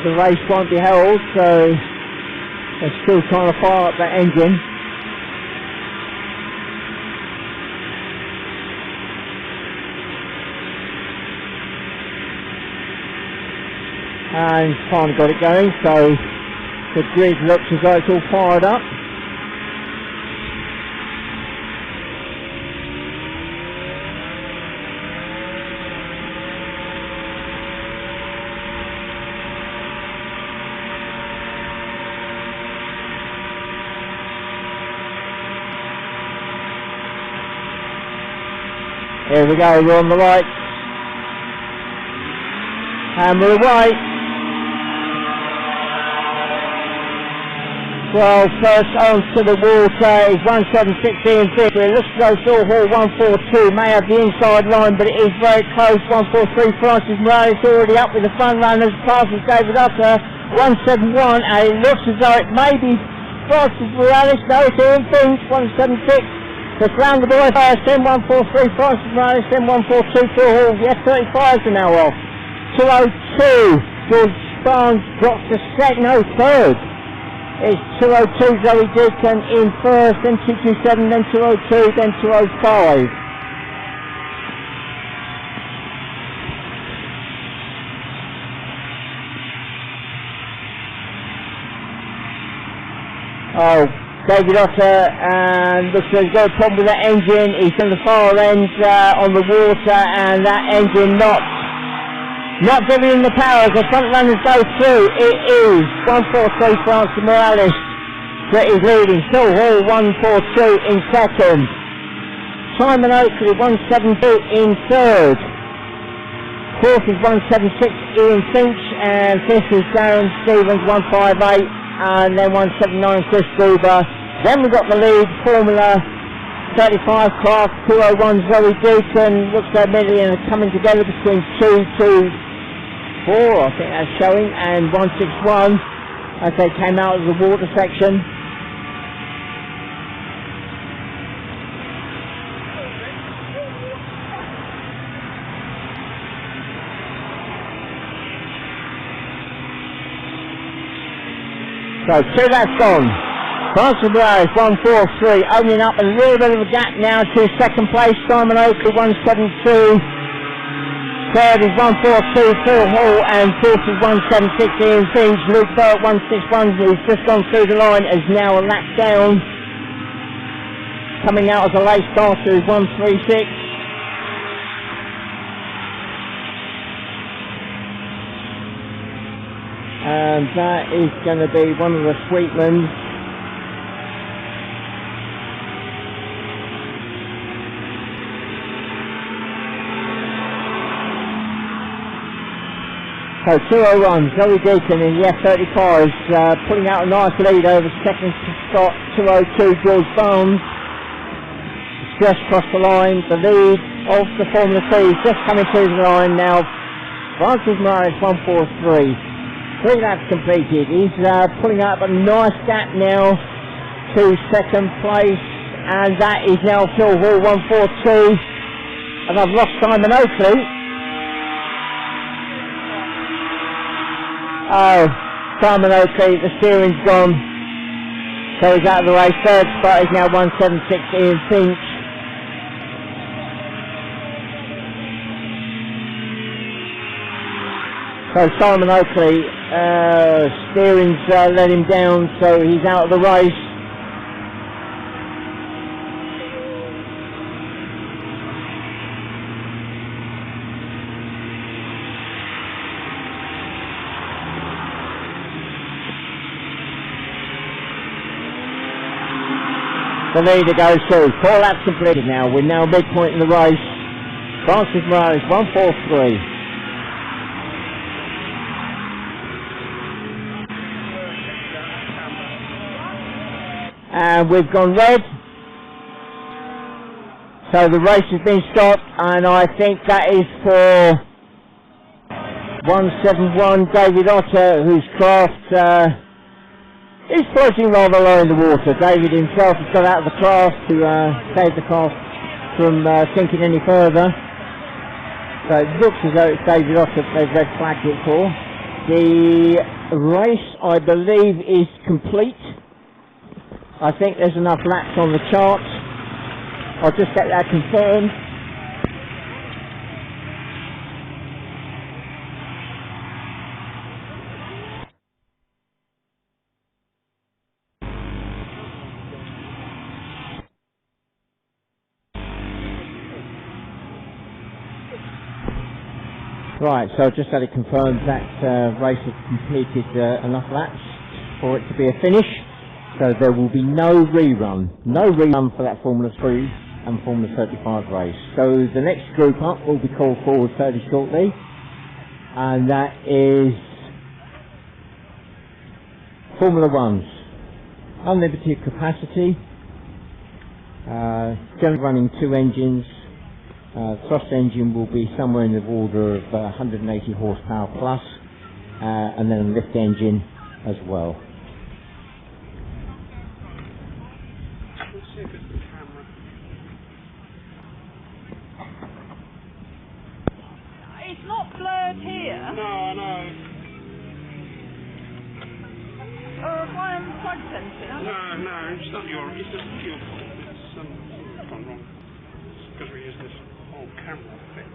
The race won't be held, so they're still trying to fire up that engine. And finally got it going, so the grid looks as though it's all fired up. Here we go, we're on the right. And we're away. Well, first onto the water is 176 Victory. Looks to go Phil Hall 142. May have the inside line, but it is very close. 143 Francis Morales already up with the front runners. Passes David Utter 171, and it looks as though it may be Francis Morales. No, it's Ian Finch 176. It's round the boy first. Then 143 Francis Morales. Then 142 Phil Hall. The F35s are now off. 202 George Barnes drops to second. No, third. It's 202 Zoe Deacon in first, then 227, then 202, then 205. Oh, David Otter, and looks like he's got a problem with that engine. He's on the far end on the water, and that engine not giving him the power as the front runners go through. It is 143 Francis Morales that is leading. Phil Hall 142 in second. Simon Oakley 172 in third. Fourth is 176 Ian Finch, and fifth is Darren Stevens 158, and then 179 Chris Gruber. Then we've got the lead Formula 35 class 201 Zoe Deacon. Looks like Millie are coming together between 224, I think that's showing, and 161 as they came out of the water section. So 2 laps gone. Francis Morales 143, opening up a little bit of a gap now to second place. Simon Oakley 172. Third is 142 Phil Hall, and fourth is 176 Ian Finch. Luke Burt 161, who's just gone through the line, is now a lap down. Coming out as a late starter is 136. And that is going to be one of the Sweetmans. So 201, Zoe Deacon in the F35s, putting out a nice lead over second spot. 202, George Barnes. It's just crossed the line. The lead of the Formula 3 is just coming through the line now. Francis Morales 143. 3 laps completed. He's pulling up a nice gap now to second place, and that is now Phil Hall 142. And I've lost Simon Oakley. Oh, Simon Oakley, the steering's gone, so he's out of the race. Third spot is now 176 Ian Finch. So Simon Oakley, steering's let him down, so he's out of the race. The leader goes through. 4 laps completed now. We're now midpoint in the race. Francis Morales 143. And we've gone red. So the race has been stopped, and I think that is for 171 David Otter, whose craft is floating rather low in the water. David himself has got out of the craft to save the craft from sinking any further. So it looks as though it's David Otter they've red flagged it for. The race, I believe, is complete. I think there's enough laps on the chart. I'll just get that confirmed. Right, so I've just had it confirmed that race has completed enough laps for it to be a finish. So there will be no rerun for that Formula 3 and Formula 35 race. So the next group up will be called forward fairly shortly, and that is Formula 1s. unlimited capacity, generally running 2 engines. Thrust engine will be somewhere in the order of 180 horsepower plus, and then a lift engine as well. Let's see if it's the camera. It's not blurred here. No, no. Why am I plug sensing? No, it's not your, it's the fuel fault. It's something's gone wrong. It's because we use this old camera thing.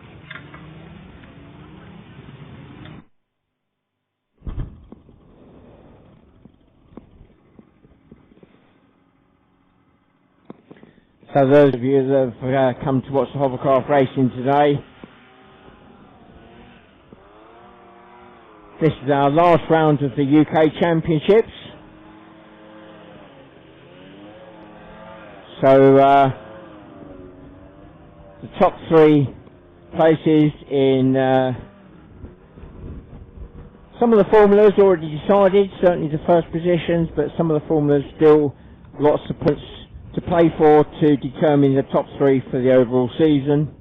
So those of you that have come to watch the Hovercraft racing today, this is our last round of the UK Championships. So the top 3 places in some of the formulas already decided, certainly the first positions, but some of the formulas still lots of points to play for to determine the top 3 for the overall season.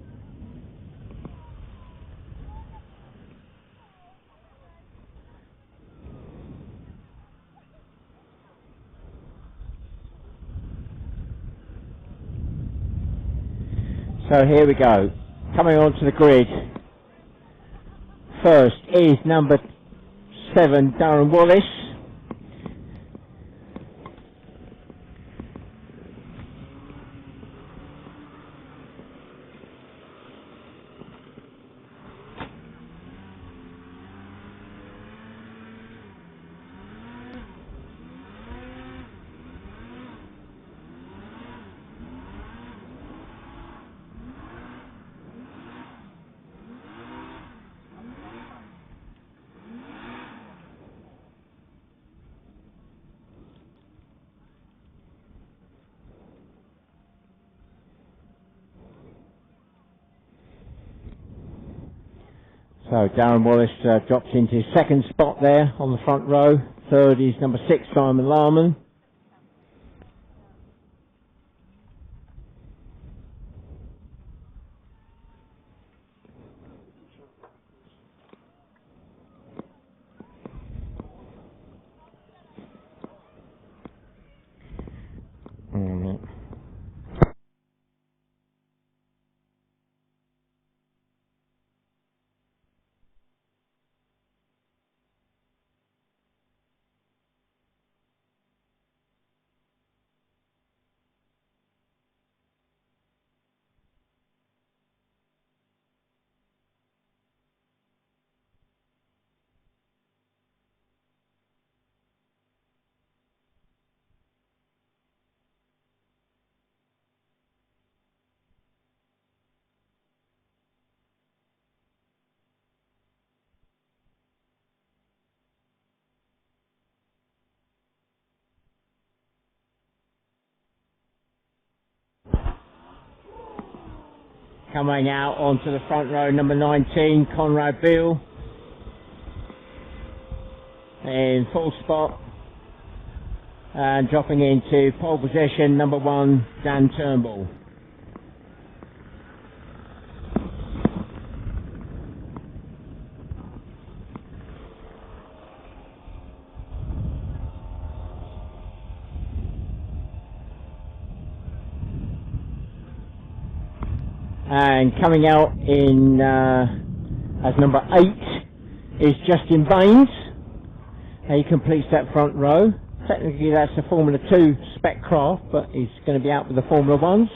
So here we go, coming onto the grid. First is number 7, Darren Wallace. So Darren Wallace drops into his 2nd spot there on the front row. 3rd is number 6, Simon Larman. Coming out onto the front row, number 19, Conrad Beale. In full spot. And dropping into pole position, number 1, Dan Turnbull. And coming out in as number 8 is Justin Baines. He completes that front row. Technically that's a Formula 2 spec craft, but he's going to be out with the Formula 1s.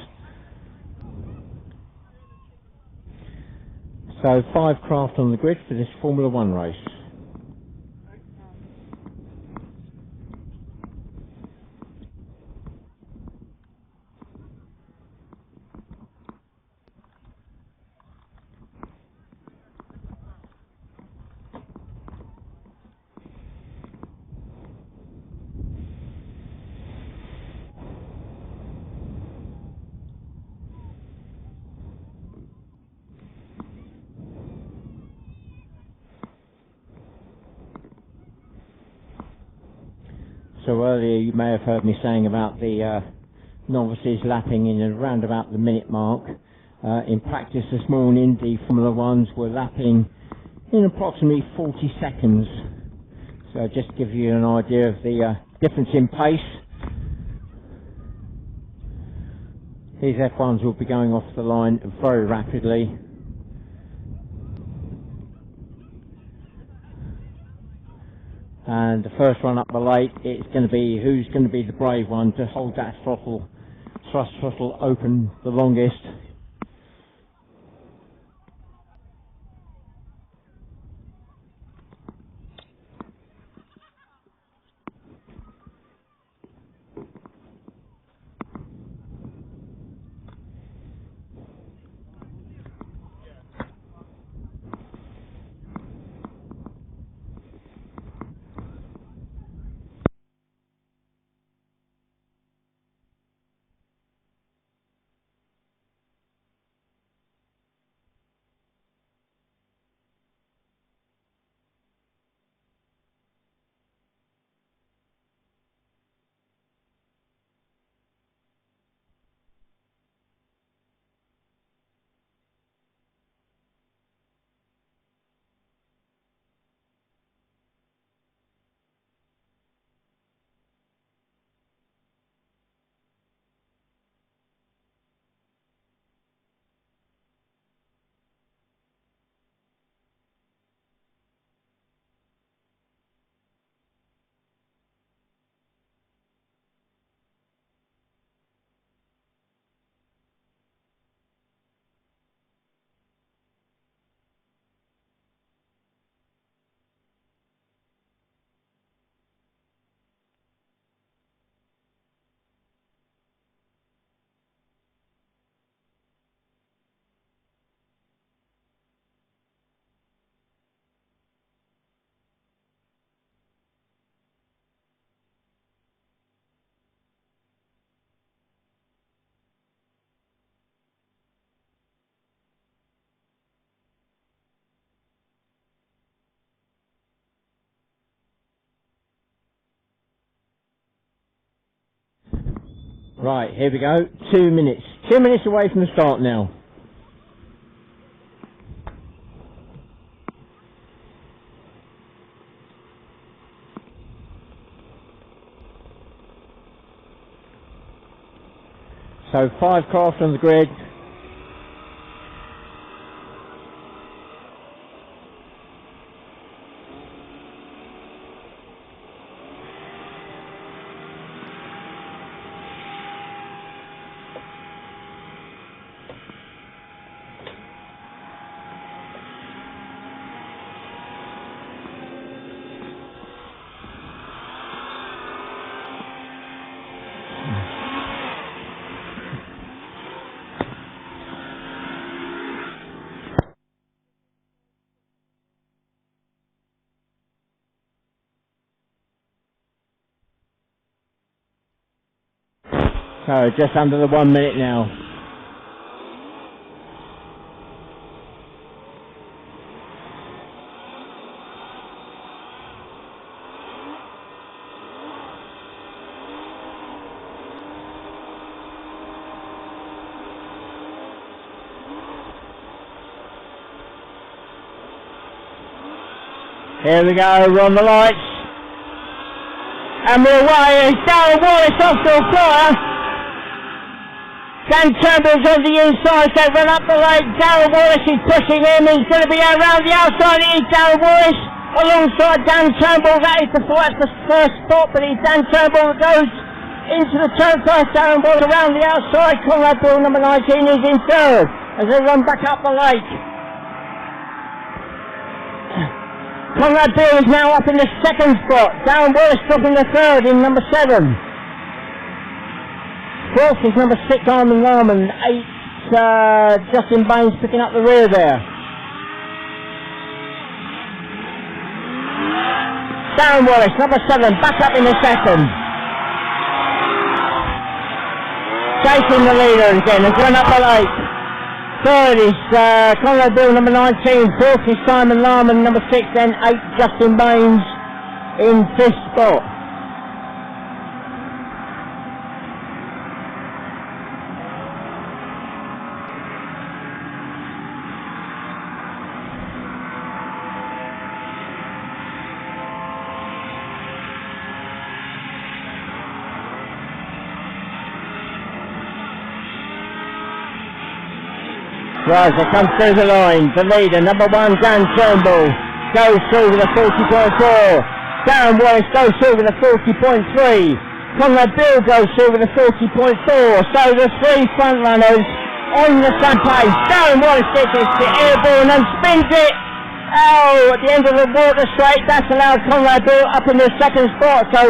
So 5 craft on the grid for this Formula 1 race. So earlier you may have heard me saying about the novices lapping in around about the minute mark. In practice this morning, the Formula Ones were lapping in approximately 40 seconds. So just to give you an idea of the difference in pace. These F1s will be going off the line very rapidly. And the first one up the lake, it's going to be who's going to be the brave one to hold that thrust throttle open the longest. Right, here we go. 2 minutes. 2 minutes away from the start now. So 5 cars on the grid. So just under the 1 minute now. Here we go, we're on the lights. And we're away, it's Darren Wallace off to a flyer. Dan Turnbull's on the inside, so run up the lake. Darren Wallace is pushing him, he's going to be around the outside. It is Darren Wallace alongside Dan Turnbull. That is the first spot, but it's Dan Turnbull that goes into the turn first. Darren Wallace around the outside. Conrad Bill, number 19, is in third as they run back up the lake. Conrad Bill is now up in the second spot. Darren Wallace dropping the third in number 7. Fourth is number 6, Armin Rahman. 8, Justin Baines picking up the rear there. Darren Wallace, number 7, back up in the second. Chasing the leader again, has run up the lake. Third is Conrad Bill, number 19. Fourth is Simon Rahman, number 6. Then 8, Justin Baines in 5th spot. Right, they come through the line. The leader, number 1, Dan Turnbull, goes through with a 40.4. Darren Wallace goes through with a 40.3. Conrad Bill goes through with a 40.4. So the 3 front runners on the same pace. Darren Wallace gets it to airborne and spins it. Oh, at the end of the water straight, that's allowed Conrad Bill up in the second spot. So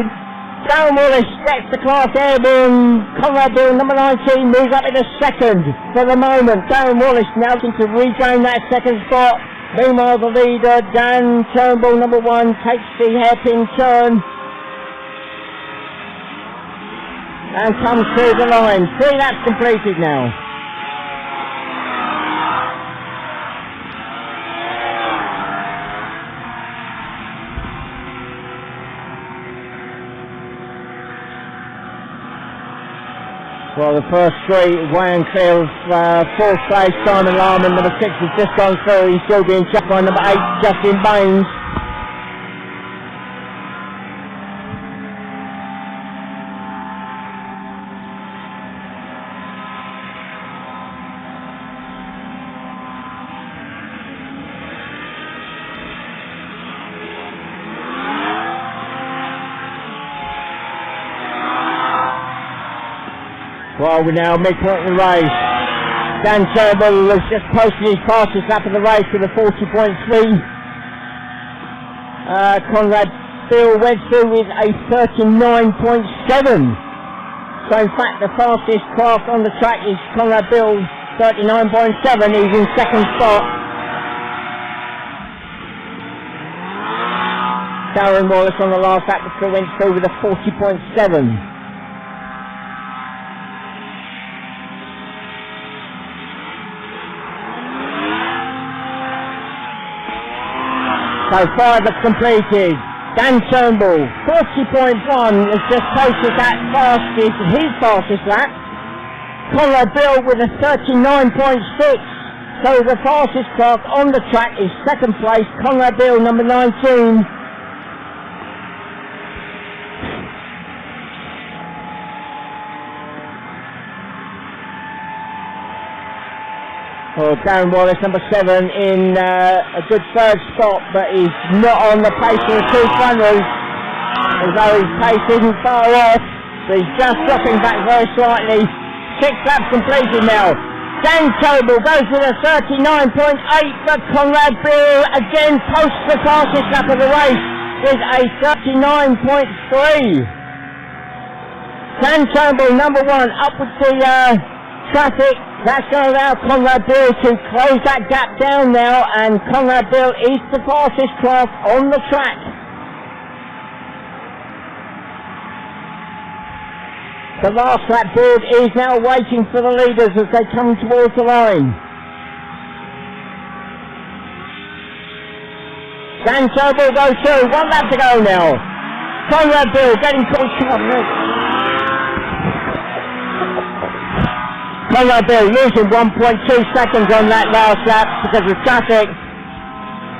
Darren Wallace gets the class airborne. Conrad Bill, number 19, moves up in the second for the moment. Darren Wallace now looking to regain that second spot. Meanwhile, the leader, Dan Turnbull, number 1, takes the hairpin turn and comes through the line. 3 laps completed now. Well, the first 3, Wayne Clear, 4th place, Simon Larman, number 6 has just gone through. He's still being checked by number 8, Justin Baines. Well, we're now midpoint of the race. Dan Turnbull has just posted his fastest lap of the race with a 40.3. Conrad Bill went through with a 39.7. So in fact the fastest craft on the track is Conrad Bill, 39.7. He's in second spot. Darren Wallace on the last lap went through with a 40.7. So 5 laps completed. Dan Turnbull, 40.1, has just posted that his fastest lap. Conrad Bill with a 39.6. So the fastest craft on the track is second place, Conrad Bill, number 19. Oh, Darren Wallace, number 7, in a good third spot, but he's not on the pace of the 2 runners, although his pace isn't far off, so he's just dropping back very slightly. 6 laps completed now. Dan Turnbull goes with a 39.8, but Conrad Bill again posts the fastest lap of the race with a 39.3. Dan Turnbull, number 1, up with the traffic. That's going to allow Conrad Bill to close that gap down now, and Conrad Bill is the fastest craft on the track. The last lap board is now waiting for the leaders as they come towards the line. Dan Turnbull goes through, 1 lap to go now. Conrad Bill getting close to 1 minute. Conrad Bill losing 1.2 seconds on that last lap because of traffic.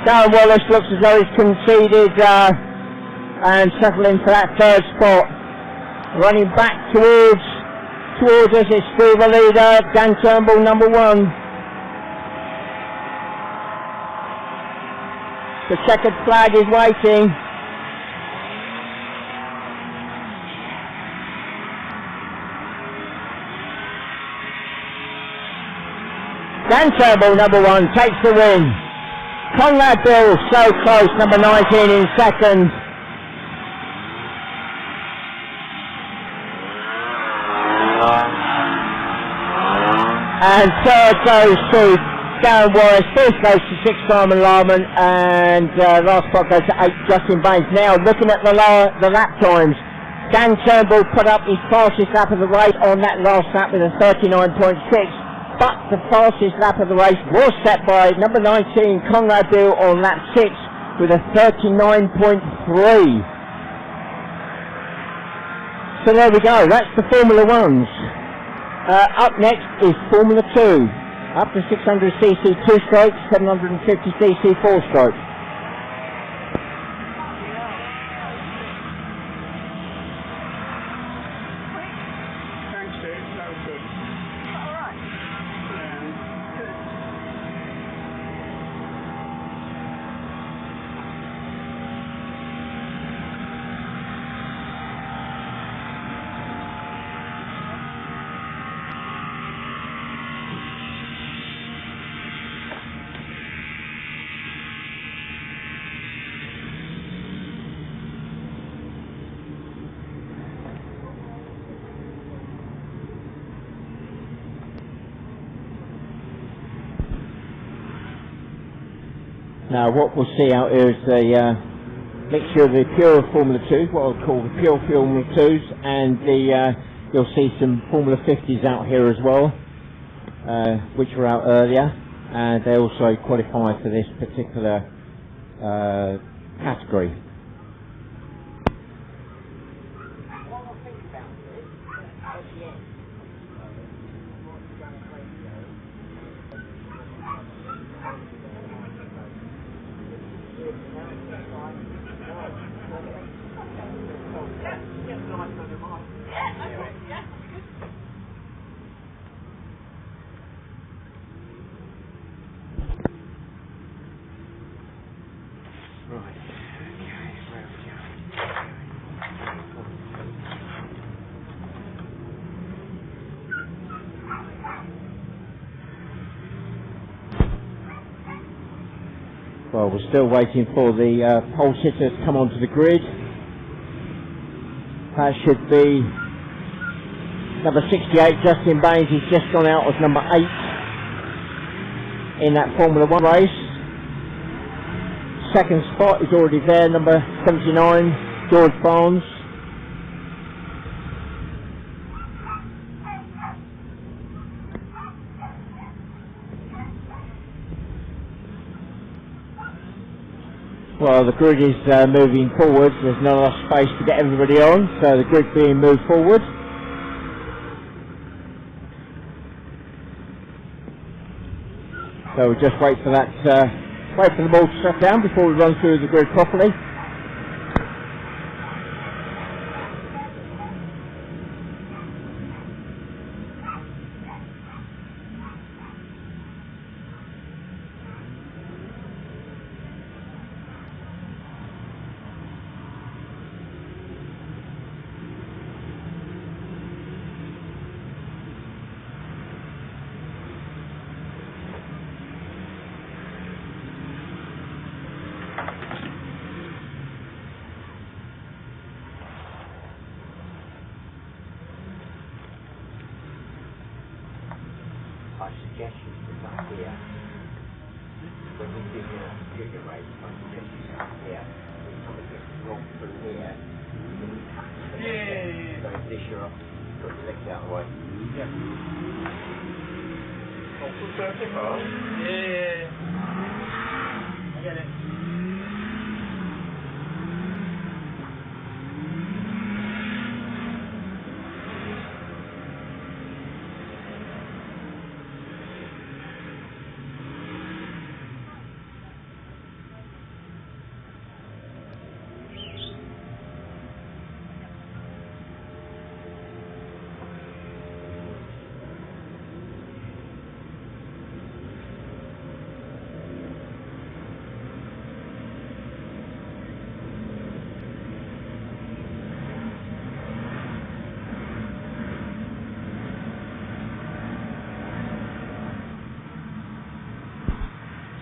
Darren Wallace looks as though he's conceded and settling for that 3rd spot. Running back towards us is still the leader, Dan Turnbull, number 1. The checkered flag is waiting. Dan Turnbull, number 1, takes the win. Conrad Bill, so close, number 19 in second. And 3rd goes to Darren Wallace, 4th goes to 6 Simon Larman, and last spot goes to 8 Justin Baines. Now looking at the lap times, Dan Turnbull put up his fastest lap of the race on that last lap with a 39.6. But the fastest lap of the race was set by number 19, Conrad Bill, on lap 6 with a 39.3. So there we go, that's the Formula 1s. Up next is Formula 2, up to 600cc 2-stroke, 750cc 4-stroke. Now what we'll see out here is the mixture of the pure Formula 2s, what I'll call the pure Formula 2s, and the you'll see some Formula 50s out here as well, which were out earlier, and they also qualify for this particular category. Well, we're still waiting for the pole sitter to come onto the grid. That should be number 68, Justin Baines. He's just gone out as number 8 in that Formula 1 race. Second spot is already there, number 79, George Barnes. Well, the grid is moving forward. There's not enough space to get everybody on, so the grid being moved forward. So we'll just wait for that, wait for the ball to settle down before we run through the grid properly. I suggest you sit up here. When we do your junior race, I suggest you sit up here. When somebody gets wrong through here, then you tap them. So this you're up, put your legs out of the way. Yeah. Oh, full circuit, huh? Yeah. I get it.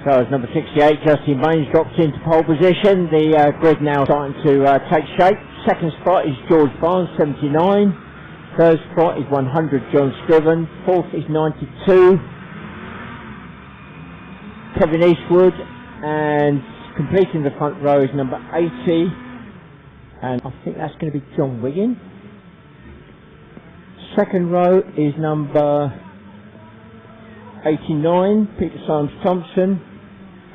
So as number 68, Justin Baines drops into pole position. The grid now starting to take shape. Second spot is George Barnes, 79. Third spot is 100, John Scriven. Fourth is 92, Kevin Eastwood. And completing the front row is number 80. And I think that's going to be John Wiggin. Second row is number 89, Peter Symes Thompson.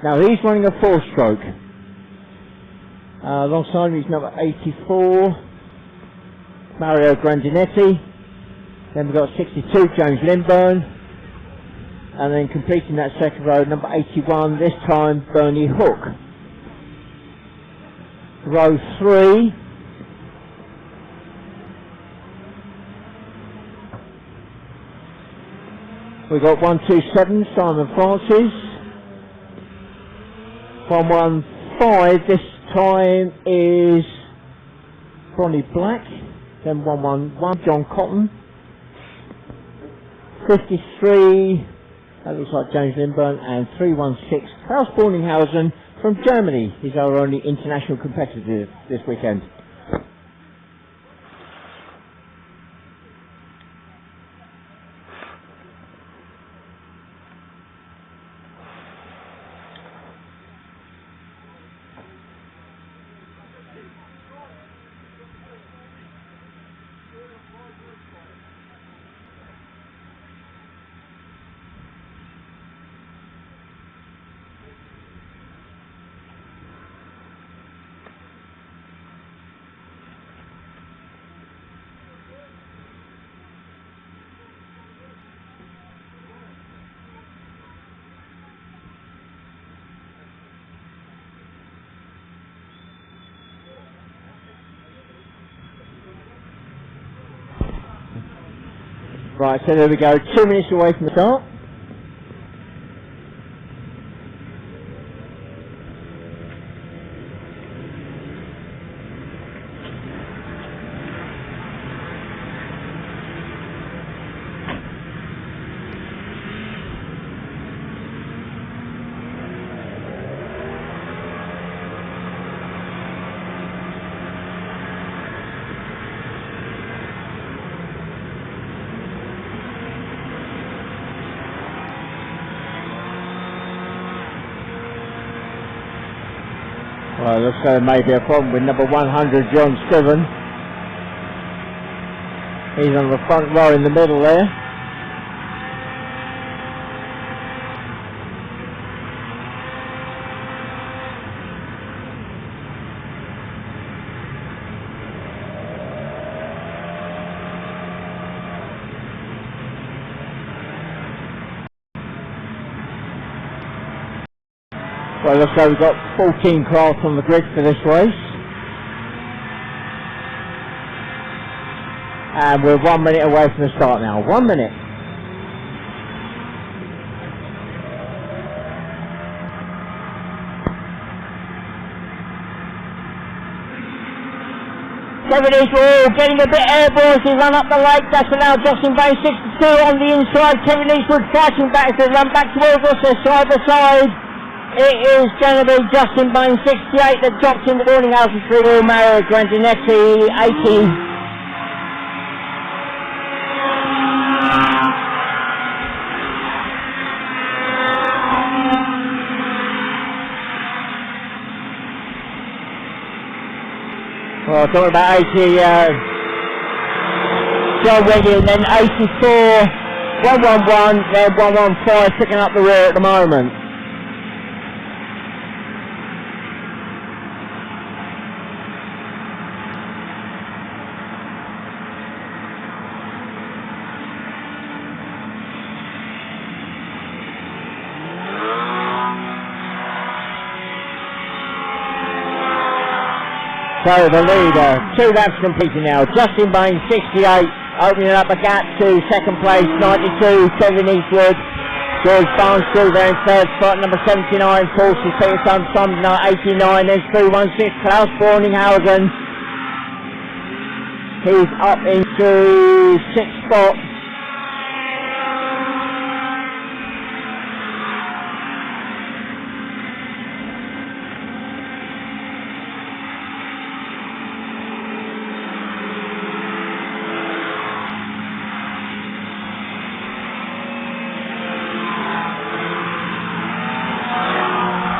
Now he's running a 4-stroke. Alongside him is number 84, Mario Grandinetti. Then we've got 62, James Lindburn. And then completing that second row, number 81, this time Bernie Hook. Row 3. We've got 127, Simon Francis. 115, this time is Ronnie Black. Then 111, John Cotton. 53, that looks like James Lindburn. And 316, Klaus Borninghausen from Germany. He's our only international competitor this weekend. Right, so there we go, 2 minutes away from the start. Well, looks like there may be a problem with number 100, John Scriven. He's on the front row in the middle there. Well, looks like we've got 14 cars on the grid for this race. And we're 1 minute away from the start now. 1 minute. Kevin Eastwood getting a bit airborne as he run up the lake. That's allowed Justin Bain 62 on the inside. Kevin Eastwood fighting back as they run back towards us. They're side by side. It is going to be Justin Bain 68 that drops in the warning houses through Mario Grandinetti 80. Well, talking about 80, Joe Wiggy, and then 84, 111, then 115 picking up the rear at the moment. So the leader, 2 laps completed now. Justin Bain, 68, opening up a gap to second place, 92, Kevin Eastwood. George Barnes still there in third spot, number 79, Paulson Peterson, Sumner, 89, then 316, Klaus Borninghausen. He's up into 6th spot.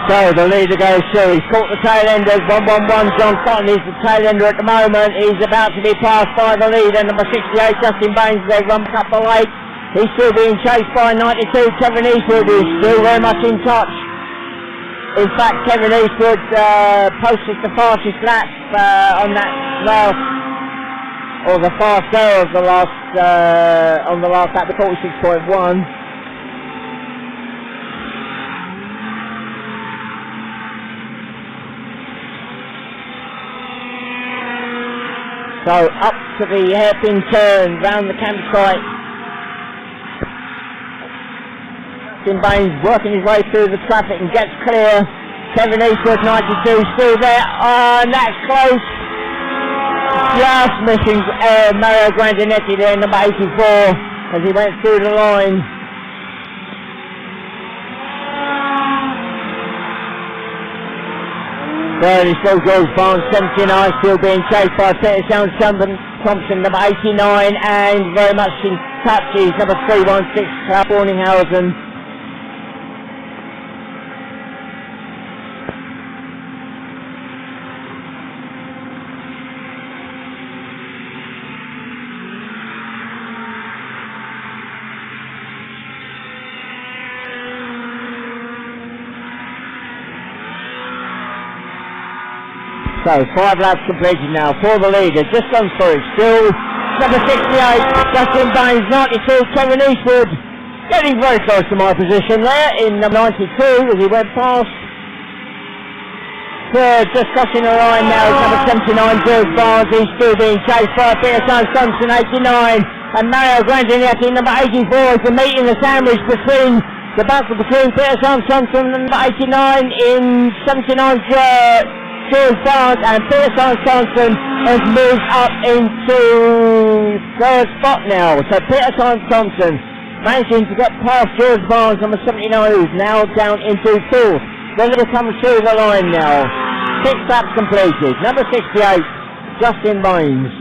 So the leader goes through, he's caught the tail enders, 111, John Cotton is the tail ender at the moment, he's about to be passed by the leader, number 68, Justin Baines, they run up the lake, he's still being chased by 92, Kevin Eastwood is still very much in touch. In fact, Kevin Eastwood posted the fastest lap on that last, or the faster of the last, on the last lap, 46.1. So up to the hairpin turn, round the campsite. Justin Baines working his way through the traffic and gets clear. Kevin Eastwood, 92, still there. And that's close. Just missing Mario Grandinetti there, number 84, as he went through the line. There he still goes, Barnes 79, still being chased by Peter Thompson, number 89, and very much in touch is number 316, Klaus Borninghausen. So 5 laps completed now for the leader, just gone through, still number 68, Justin Baines, 92, Kevin Eastwood, getting very close to my position there in number 92 as he went past. Third, just crossing the line now is number 79, George Barnes, he's still being chased by Peter Thompson, 89, and Mario Grandinetti, number 84, is the meet in the sandwich between the battle between Peter Thompson and number 89 in 79 George Barnes, and Peter Thompson has moved up into third spot now. So Peter Thompson managing to get past George Barnes, number 79, who's now down into fourth. Ready to come through the line now. 6 laps completed. Number 68, Justin Baines.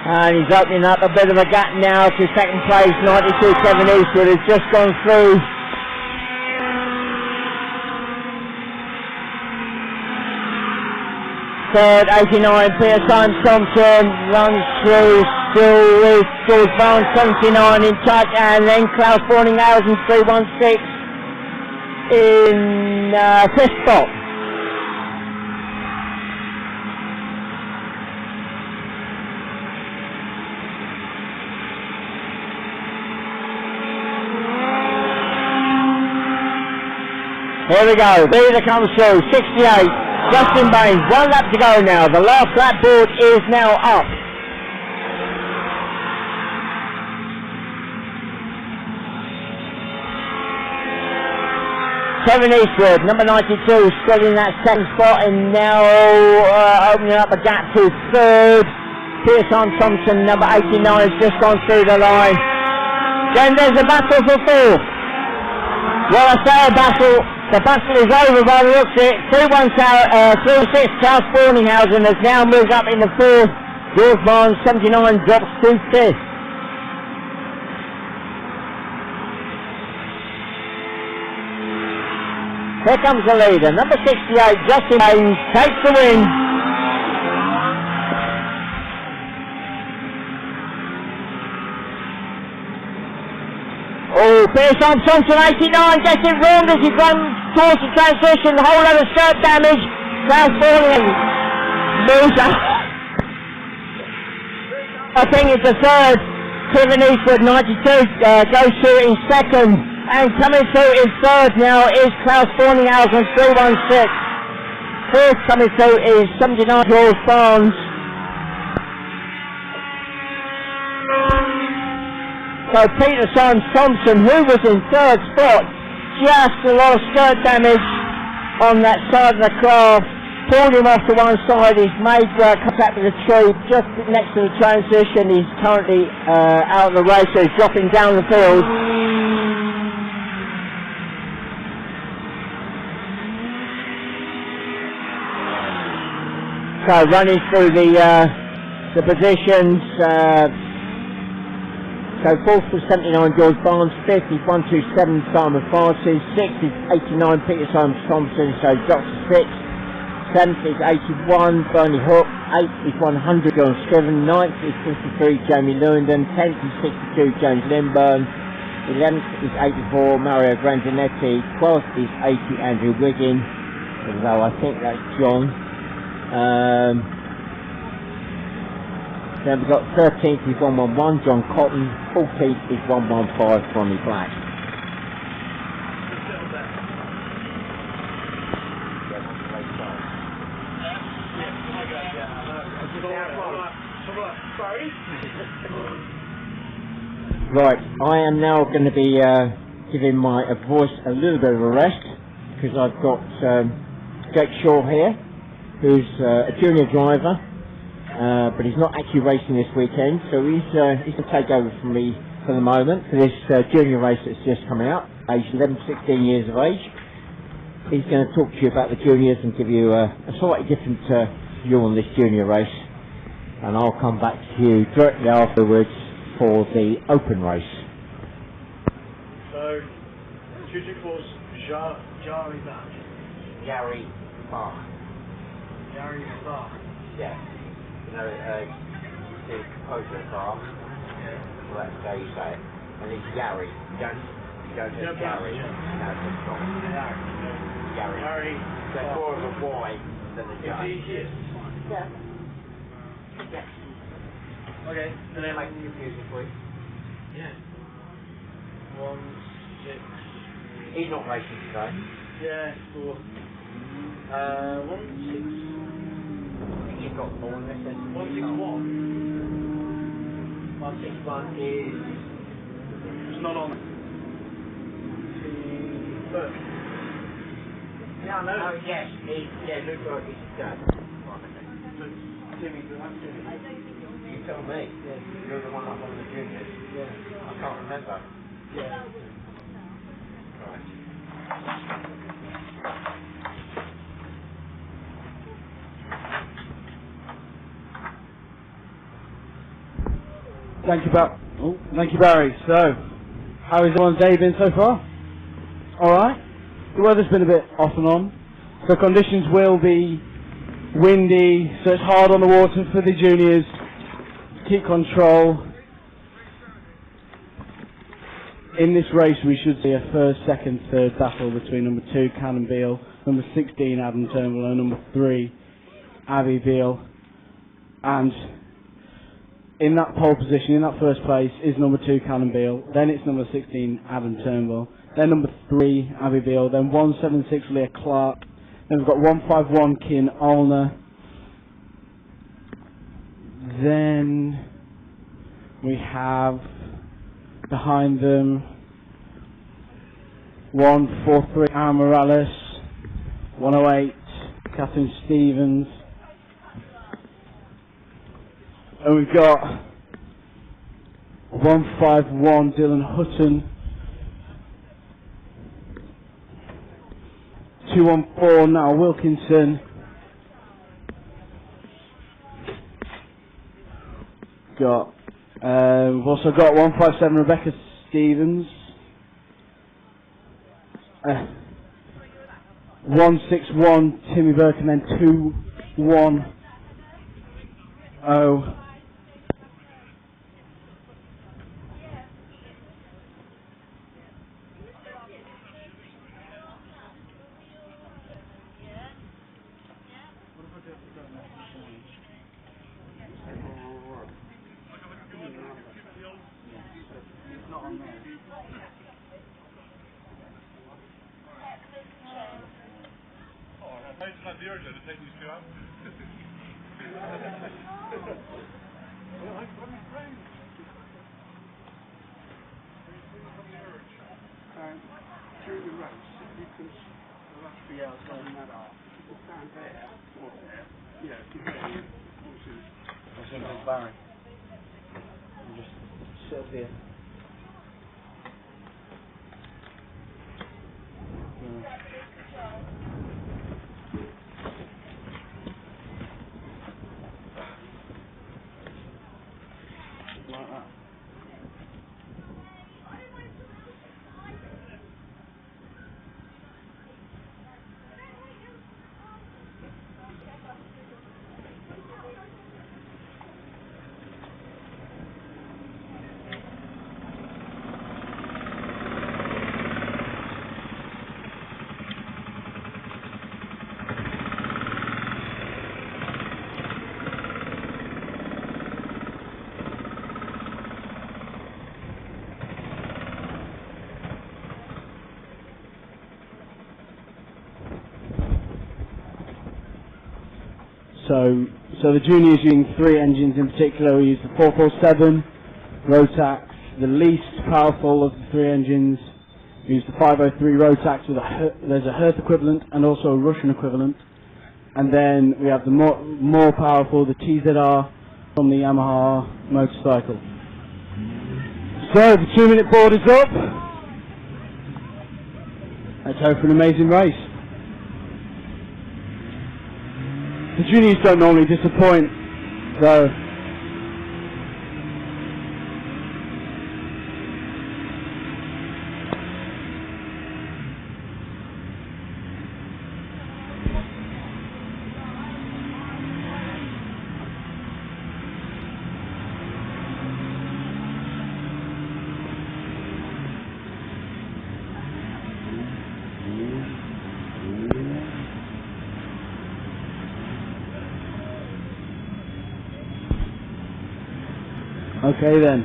And he's opening up a bit of a gap now to second place. 92 Kevin Eastwood has just gone through. Third, 89 Peter Thompson runs through. Still with George Barnes, 79 in touch, and then Klaus Borninghausen 316 in fifth spot. Here we go, Peter comes through, 68, Justin Baines, 1 lap to go now, the last lap board is now up. Kevin Eastwood, number 92, still in that second spot, and now opening up a gap to third. Peter Thompson, number 89, has just gone through the line. Then there's a battle for fourth. Well, I say a battle, the battle is over by the looks of it. 316 Klaus Borninghausen has now moved up in the fourth. George Barnes, 79, drops to fifth. Here comes the leader, number 68, Justin Baines, takes the win. Oh, Peter Thompson, 89, gets it wrong as he runs towards the transition, a whole lot of skirt damage. Klaus Borninghausen moves up. I think it's the third. Kevin Eastwood, 92, goes through in second. And coming through in third now is Klaus Borninghausen, 316. Fourth coming through is 79 George Barnes. So Peter Thompson, who was in third spot, just a lot of skirt damage on that side of the craft, pulled him off to one side. He's made contact with the tree just next to the transition. He's currently out of the race, so he's dropping down the field. So running through the positions, so fourth was 79 George Barnes, fifth is 127 Simon Francis, sixth is 89 Peter Thompson, so drops to sixth, seventh is 81 Bernie Hook, eighth is 100 John Scriven, ninth is 53 Jamie Lewington, 10th is 62 James Lindburn, 11th is 84 Mario Grandinetti, 12th is 80 Andrew Wiggin, although I think that's John. Then we've got 13th is 111 John Cotton, 14th is 115 Ronnie Black. Right, I am now going to be giving my voice a little bit of a rest because I've got Jake Shaw here, who's a junior driver, but he's not actually racing this weekend, so he's going to take over from me for the moment for this junior race that's just coming up, aged 11 to 16 years of age. He's going to talk to you about the juniors and give you a slightly different view on this junior race, and I'll come back to you directly afterwards for the open race. So, junior course, Gary Bach. Gary Bach. Gary Bach. Yeah. You know, the composer of Bach. Yeah. Well, that's how you say it. And it's Gary. You don't say Gary. Yeah. No, it's not. Gary. Gary. There's more of a Y than a J. Yes. Yeah. Yeah. Okay. Can I make it confusing for you? Yeah. 1, 6. He's not racing today. Yeah, 4. 1, 6. I think you've got more than this. 1, 6, 1. 161 is... It's not on. Yeah, I know. Oh, yes, Luke Roy is dead. Timmy, you tell me. You're the one up on the juniors. Yeah. I can't remember. Yeah. Right. Thank you, Barry. So, how has everyone's day been so far? Alright. The weather's been a bit off and on. So conditions will be windy, so it's hard on the water for the juniors to keep control. In this race we should see a first, second, third battle between number 2 Cannon Beale, number 16 Adam Turnbull and number 3 Abby Beale. And in that pole position, in that first place, is number 2 Cannon Beale, then it's number 16 Adam Turnbull, then number 3 Abby Beale, then 176 Leah Clark, then we've got 151 Kin Alner, then we have behind them 143 Anna Morales, 108 Catherine Stevens, and we've got 151 Dylan Hutton, 214 Now Wilkinson, we've also got 157 Rebecca Stevens, 161 Timmy Burke, and then 210 During the race, because the last few hours going that off, people stand there, or there, keep going, which is... That's going to be Barry. And just sit up here. Like that. So the juniors using 3 engines in particular. We use the 447 Rotax, the least powerful of the 3 engines. We use the 503 Rotax with there's a Hertz equivalent and also a Russian equivalent. And then we have the more powerful, the TZR from the Yamaha motorcycle. So the 2-minute board is up. Let's hope for an amazing race. The juniors don't normally disappoint, so okay then.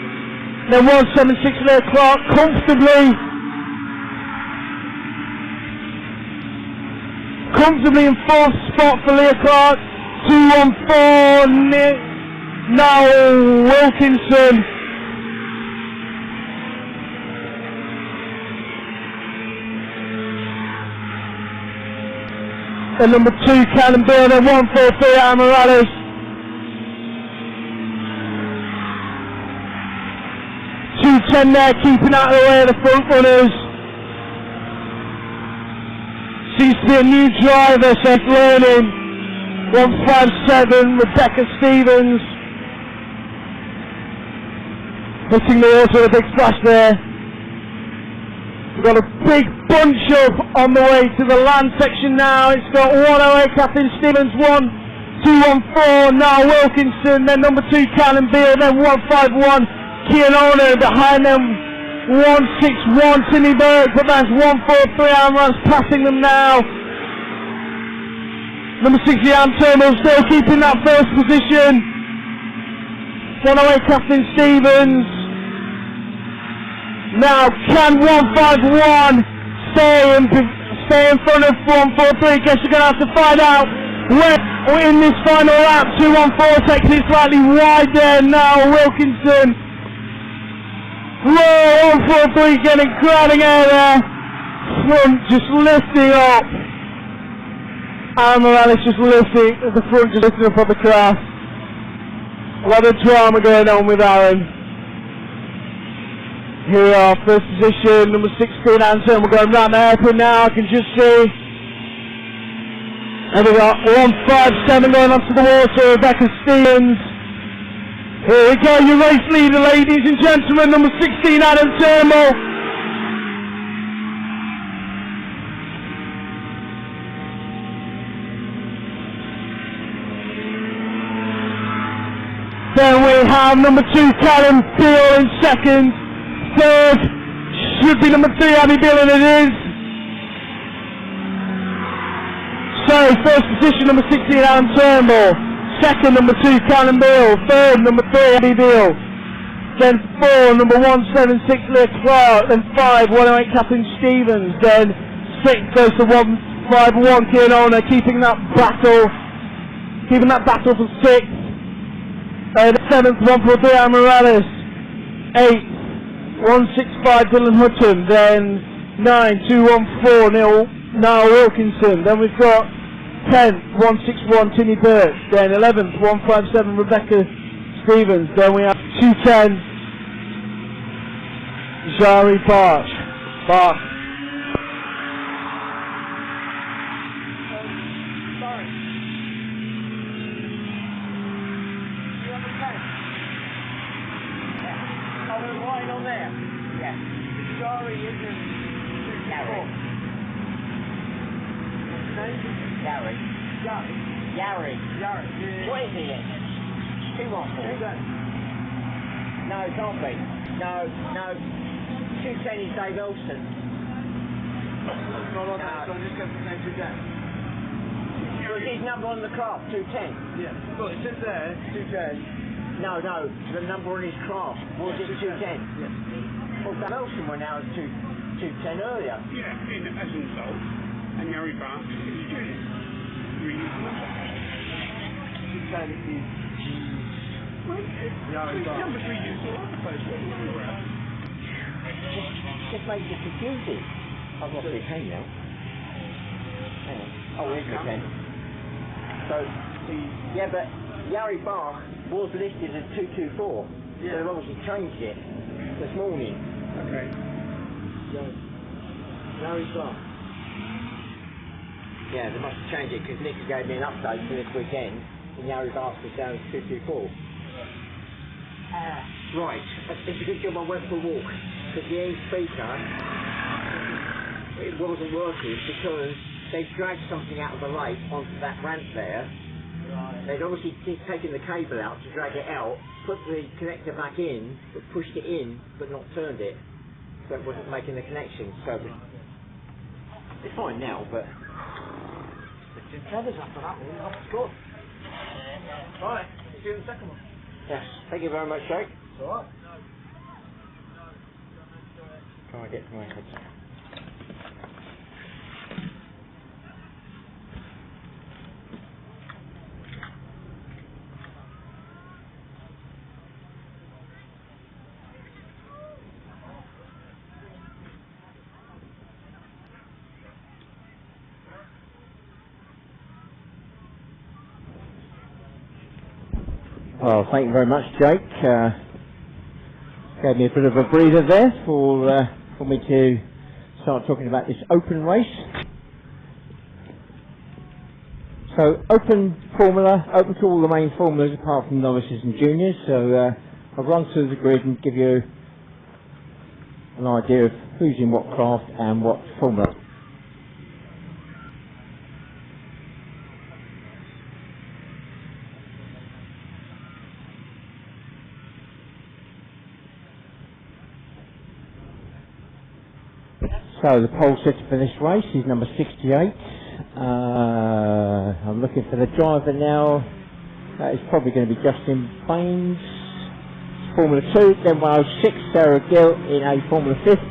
then 176 Leah Clark comfortably in fourth spot for Leah Clark. 214 now Wilkinson. And number 2 Cannon Bill, then 143 Morales. 210 there, keeping out of the way of the front runners. Seems to be a new driver, so it's learning. 157 Rebecca Stevens. Hitting the water with a big splash there. We've got a big bunch up on the way to the land section now. It's got 108 Kathleen Stevens, 1214 now Wilkinson, then number 2 Cannon Beale, then 151 Kianona, behind them 161 Timmy Burke, but that's 143 Amran's passing them now. Number 60 Ann Turnbull still keeping that first position. 108 Kathleen Stevens. Now can 151 stay in front of 143? Guess you're going to have to find out where in this final lap. 214 takes it slightly wide there now. Wilkinson. Whoa, 143 getting crowding out there. Front just lifting up. Aaron Morales just lifting, the front just lifting up on the craft. A lot of drama going on with Aaron. Here we are, first position, number 16 Anson. We're going round the hairpin now, I can just see. And we got 157 going onto the water, Rebecca Stevens. Here we go, your race leader, ladies and gentlemen, number 16 Adam Turnbull. Then we have number 2 Karen Beale in second. Third should be number 3 Abby Beale, and it is. So first position number 16 Adam Turnbull. Second number 2 Karen Beale. Third number 3 Abby Beale. Then 4 number 176 Leah Clark. Then 5 108 Kathleen Stevens. Then 6 goes to 151 Kianona, keeping that battle for 6th. 7th 143 Ann Morales. 8th 165 Dylan Hutton. Then 9 214 Neil Wilkinson. Then we've got 10th 161 Timmy Burke. Then 11th 157 Rebecca Stevens. Then we have 210 Zari Bach. Yarry. What is he in? 214. No, it can't be. No. 210 is Dave Olsen. No, so just go from there to that. Was his number on the craft 210? Yeah. Well, it says there, 210. No, the number on his craft was it 210? Yes. Well, Dave Olsen went out as 210 earlier. Yeah, in Essensol and Yarry Bath. Really good. 210 is... Yarry Bath. Number 3 you saw, I suppose. Just makes it confusing. I've lost the pen now. Hang on. Oh, here's the pen. So, yeah, but Yarry Bach was listed as 224. So they've obviously changed it this morning. Okay. Yarry Bach. Yeah, they must have changed it because Nick gave me an update for this weekend and Yarry Bach was down as 224. Right, it's a good job I went for a walk because the air speaker, it wasn't working because they dragged something out of the lake onto that ramp there. Right. They'd obviously taken the cable out to drag it out, put the connector back in, but pushed it in, but not turned it. So it wasn't making the connection. So it's fine now, but the feathers up on that one, that's good. Right, see you in the second one. Yes, thank you very much, Jake. It's alright. Try to get to my head. Well, thank you very much, Jake. Gave me a bit of a breather there for me to start talking about this open race. So, open formula, open to all the main formulas apart from novices and juniors. So, I'll run through the grid and give you an idea of who's in what craft and what formula. So the pole sitter for this race is number 68. I'm looking for the driver now. That is probably going to be Justin Baines. Formula 2, then 106, Sarah Gill in a Formula 50.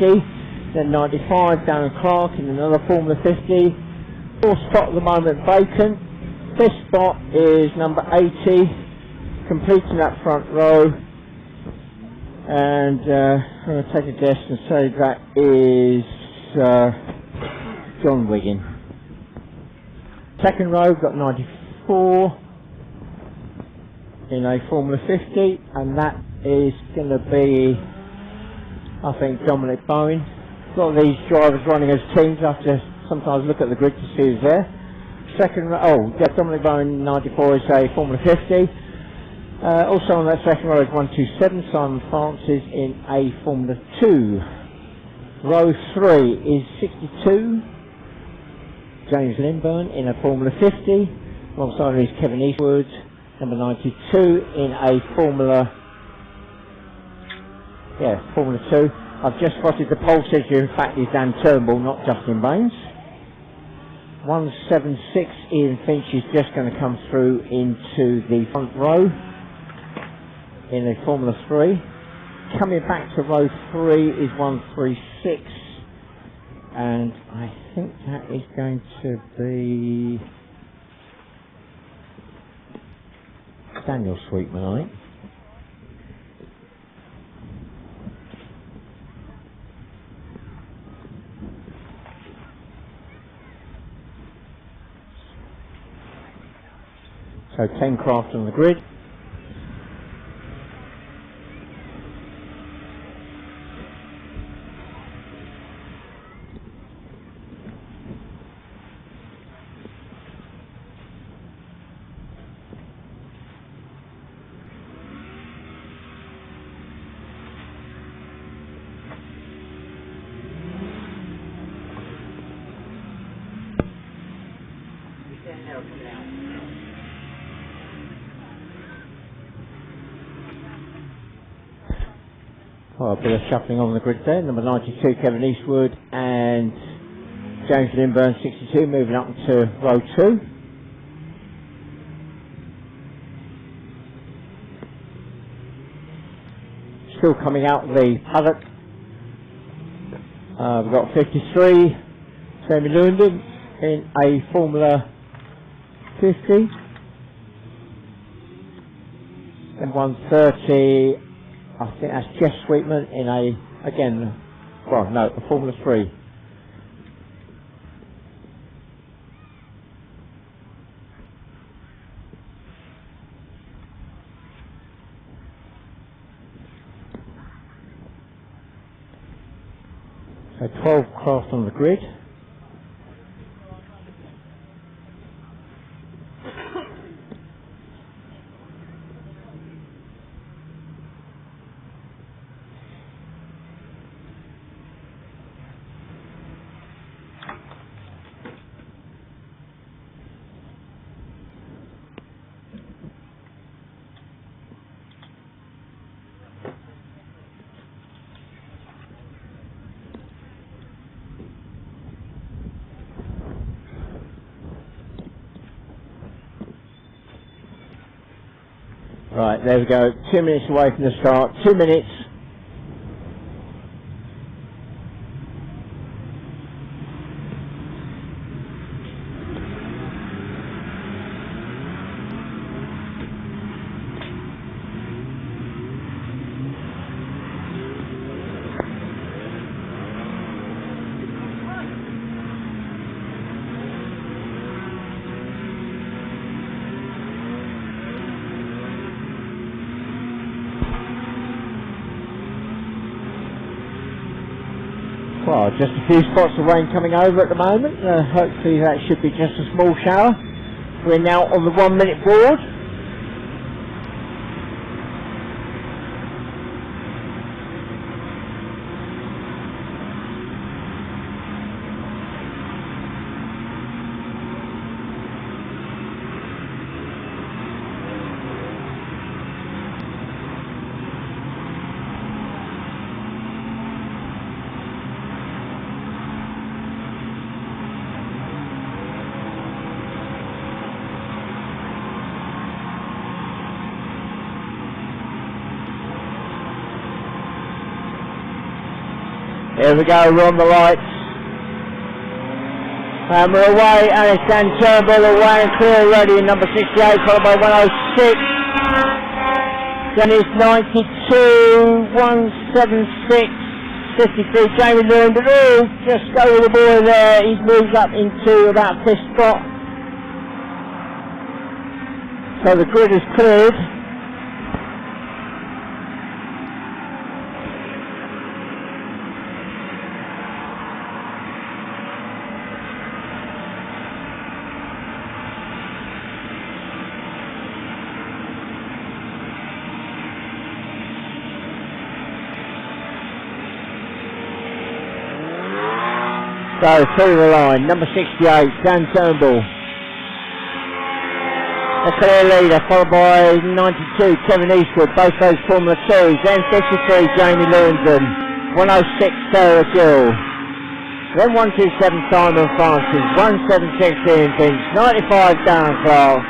Then 95, Darren Clark in another Formula 50. Fourth spot at the moment vacant. Fifth spot is number 80, completing that front row. And I'm going to take a guess and say that is John Wiggin. Second row, we've got 94 in a Formula 50, and that is going to be, I think, Dominic Bowen. A lot of these drivers running as teams. I have to sometimes look at the grid to see who's there. Second row, Dominic Bowen 94 is a Formula 50. Also on that second row is 127, Simon Francis in a Formula 2. Row 3 is 62, James Lindburn in a Formula 50. Alongside him is Kevin Eastwood, number 92, in a Formula 2. I've just spotted the pole sitter, in fact, is Dan Turnbull, not Justin Baines. 176, Ian Finch is just going to come through into the front row in a Formula 3. Coming back to row 3 is 136, and I think that is going to be Daniel Sweetman, I think. So 10 craft on the grid. Oh, a bit of shuffling on the grid there. Number 92, Kevin Eastwood, and James Lindburn, 62, moving up to row 2. Still coming out of the paddock. We've got 53, Sammy Lewandon in a Formula 50. And 130, I think that's Jeff Sweetman in a Formula 3. So 12 craft on the grid. Right, there we go. 2 minutes away from the start. 2 minutes. Just a few spots of rain coming over at the moment. Hopefully that should be just a small shower. We're now on the 1 minute board. Here we go, we're on the lights. And we're away, and it's Dan Turnbull away and clear already in number 68, followed by 106. Then it's 92, 176, 53, Jamie Lewin, but just go with the boy there. He's moved up into about 5th spot. So the grid is cleared. So through the line, number 68, Dan Turnbull. A clear leader, followed by 92, Kevin Eastwood, both those Formula 2s. Then 53, Jamie Lewington. 106, Sarah Gill. Then 127, Simon Francis. 176, Ian Finch. 95, Darren Clark.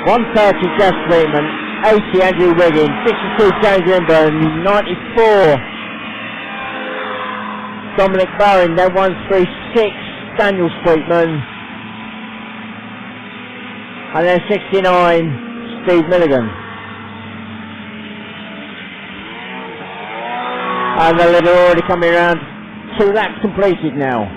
130, Jess Freeman. 80, Andrew Wiggins. 62, James Limburn. 94, Dominic Bowen. Then 136, Daniel Sweetman. And then 69, Steve Milligan. And the leader already coming around. 2 laps completed now.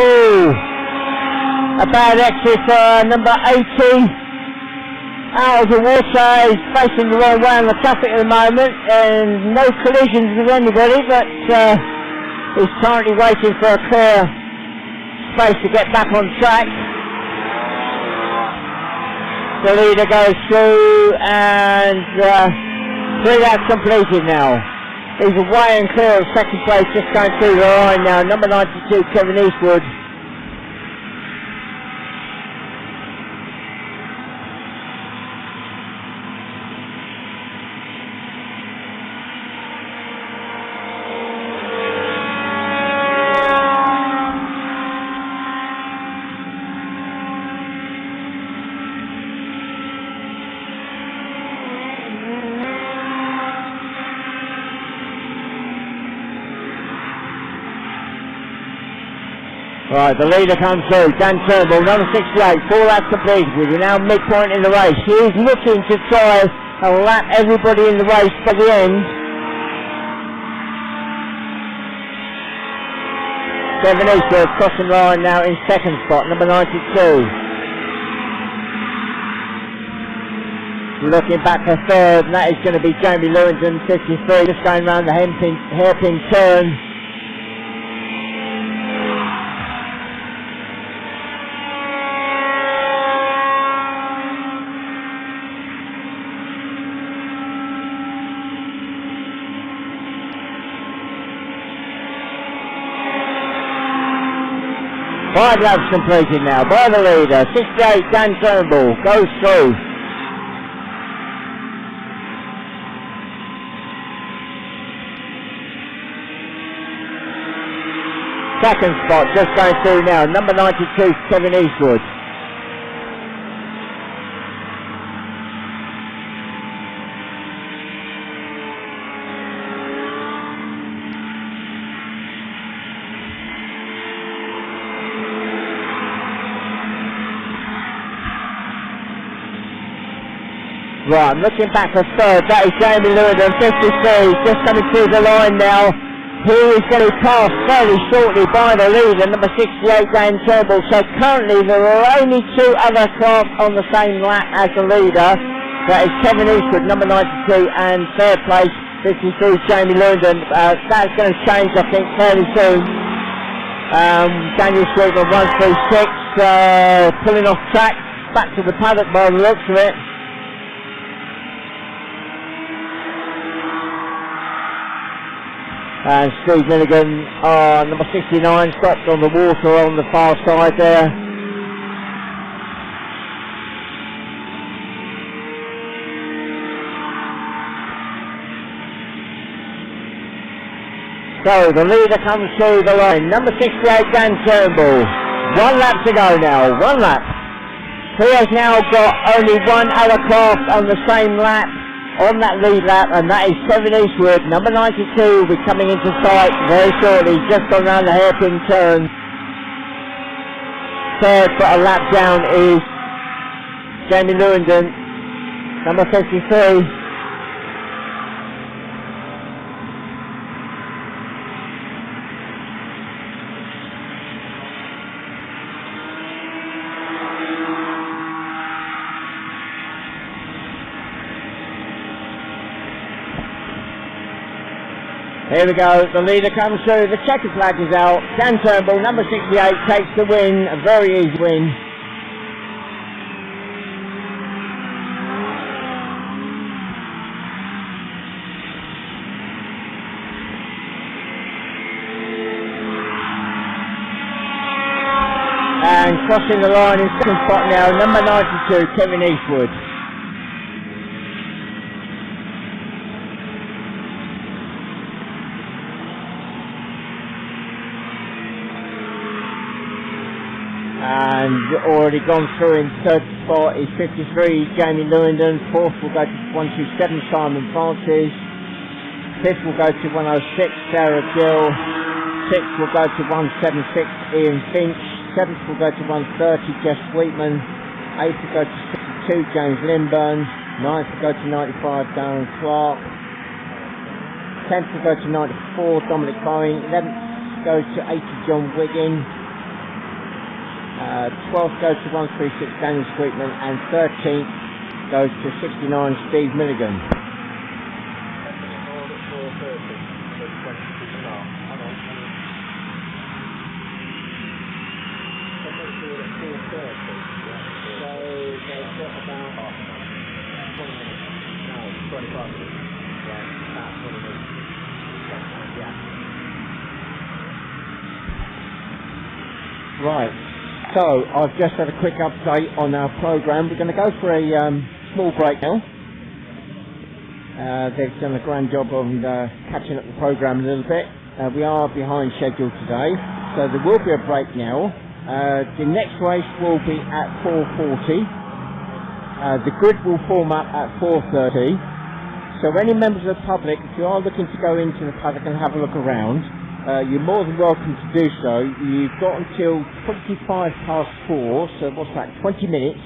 Oh, a bad exit for number 80. Out of the water, he's facing the wrong way on the traffic at the moment, and no collisions with anybody, but he's currently waiting for a clear space to get back on track. The leader goes through, and 3 laps completed now. He's away and clear of second place, just going through the line now. Number 92, Kevin Eastwood. Right, the leader comes through, Dan Turnbull, number 68, 4 laps completed. We're now midpoint in the race. He is looking to try and lap everybody in the race by the end. Kevin Eastwood crossing the line now in second spot, number 92. Looking back for third, and that is going to be Jamie Lewington, 53, just going round the hairpin turn. Five laps completed now by the leader. 68, Dan Turnbull goes through. Second spot just going through now. Number 92, Kevin Eastwood. Right, I'm looking back for third. That is Jamie Lewington, 53, just coming through the line now. He is going to pass fairly shortly by the leader, number 68, Dan Turnbull. So currently there are only two other cars on the same lap as the leader. That is Kevin Eastwood, number 92, and third place, 53, Jamie Lewington. That's going to change, I think, fairly soon. Daniel Sweetman, 136, pulling off track, back to the paddock by the looks of it. And Steve Milligan, number 69, stopped on the water on the far side there. So the leader comes through the line, number 68, Dan Turnbull. 1 lap to go now, 1 lap. He has now got only one other craft on the same lap, on that lead lap, and that is Kevin Eastwood, number 92, will be coming into sight very shortly, just gone round the hairpin turn. Third, but a lap down, is Jamie Lewington, number 53. Here we go, the leader comes through, the checkered flag is out, Dan Turnbull, number 68, takes the win, a very easy win. And crossing the line in second spot now, number 92, Kevin Eastwood. And already gone through in third spot is 53, Jamie Lewington. Fourth will go to 127, Simon Francis. Fifth will go to 106, Sarah Gill. Sixth will go to 176, Ian Finch. Seventh will go to 130, Jeff Sweetman. Eighth will go to 62, James Lindburn. Ninth will go to 95, Darren Clark. 10th will go to 94, Dominic Bowen. 11th goes to 80, John Wiggin. 12th goes to 136, Daniel Sweetman, and 13th goes to 69, Steve Milligan. Right. So, I've just had a quick update on our programme. We're going to go for a small break now. They've done a grand job on catching up the programme a little bit. We are behind schedule today, so there will be a break now. The next race will be at 4:40. The grid will form up at 4:30. So any members of the public, if you are looking to go into the paddock and have a look around, you're more than welcome to do so. You've got until 4, so what's that, 20 minutes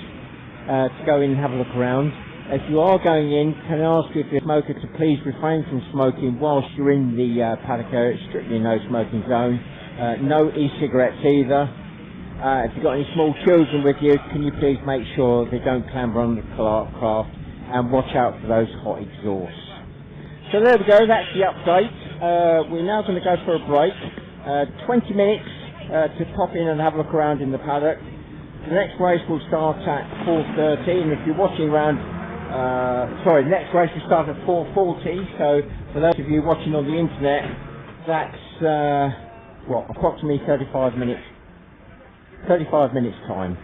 to go in and have a look around. If you are going in, can I ask you if you're a smoker to please refrain from smoking whilst you're in the paddock area. It's strictly no smoking zone. No e-cigarettes either. If you've got any small children with you, can you please make sure they don't clamber on the craft, and watch out for those hot exhausts. So there we go, that's the update. We're now going to go for a break. 20 minutes to pop in and have a look around in the paddock. The next race will start at 4:30, and if you're watching around, the next race will start at 4:40, so for those of you watching on the internet, that's, approximately 35 minutes time.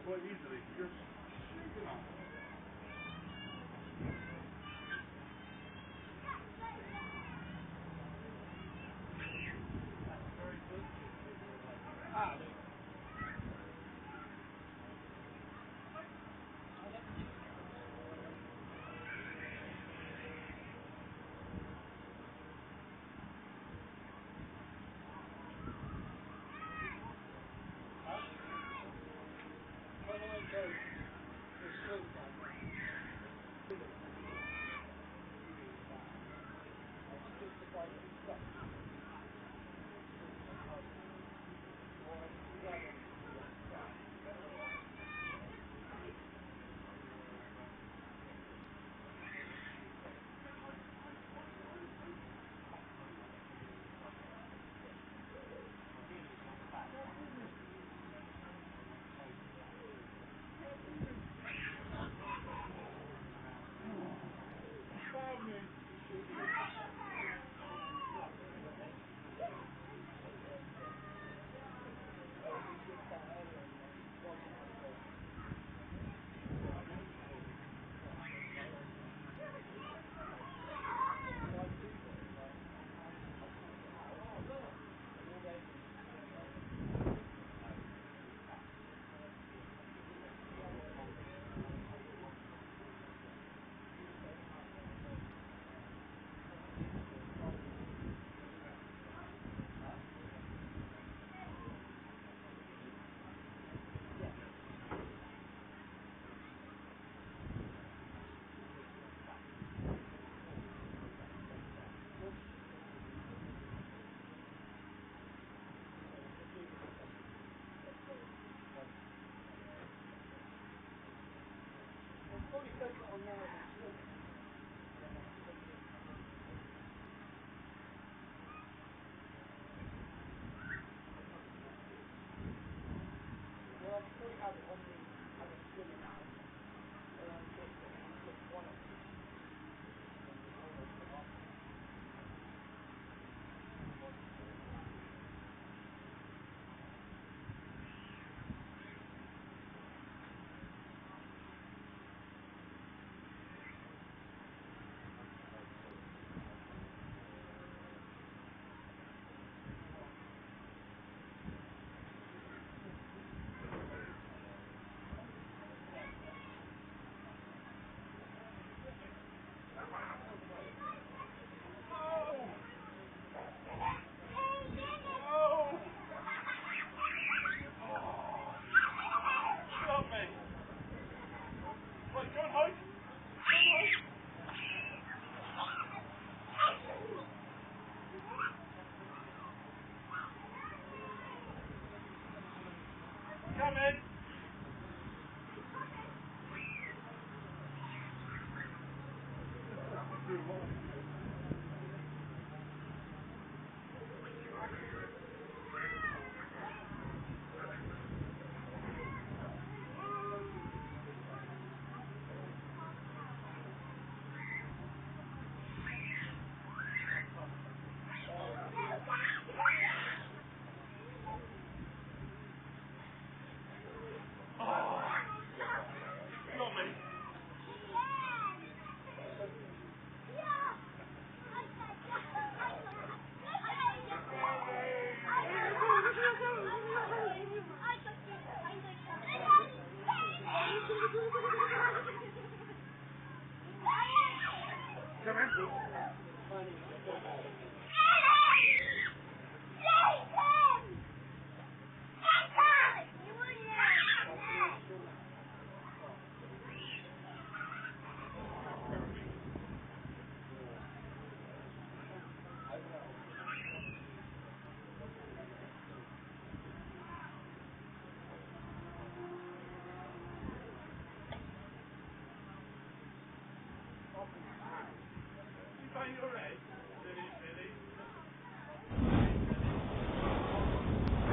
Quite easily. You're shaking off.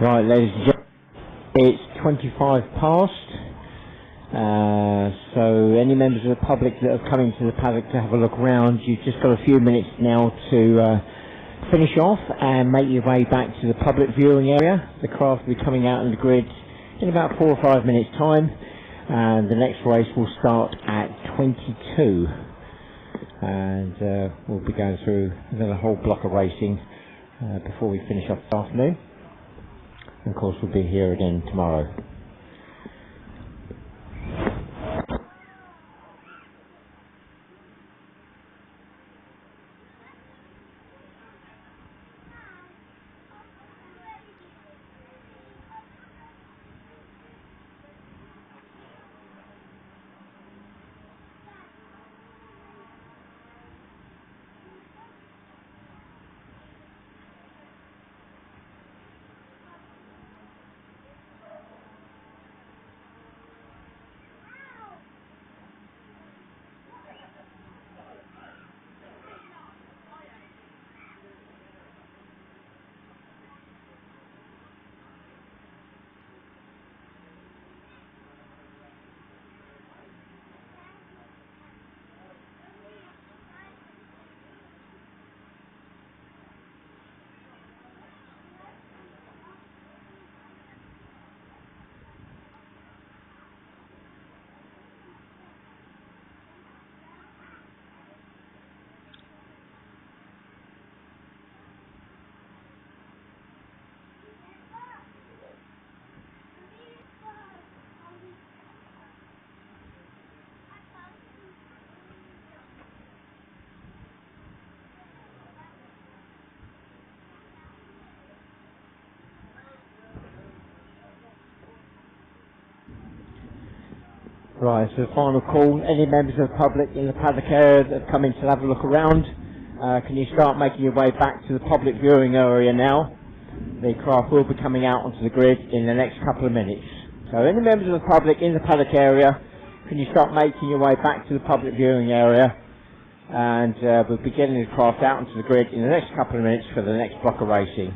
Right, ladies and gentlemen, it's 25 past. So any members of the public that are coming to the paddock to have a look around, you've just got a few minutes now to finish off and make your way back to the public viewing area. The craft will be coming out on the grid in about 4 or 5 minutes time, and the next race will start at 22, and we'll be going through another whole block of racing before we finish off this afternoon. And of course we'll be here again tomorrow. Right, so the final call. Any members of the public in the paddock area that have come in to have a look around, can you start making your way back to the public viewing area now? The craft will be coming out onto the grid in the next couple of minutes. So any members of the public in the paddock area, can you start making your way back to the public viewing area? And we'll be getting the craft out onto the grid in the next couple of minutes for the next block of racing.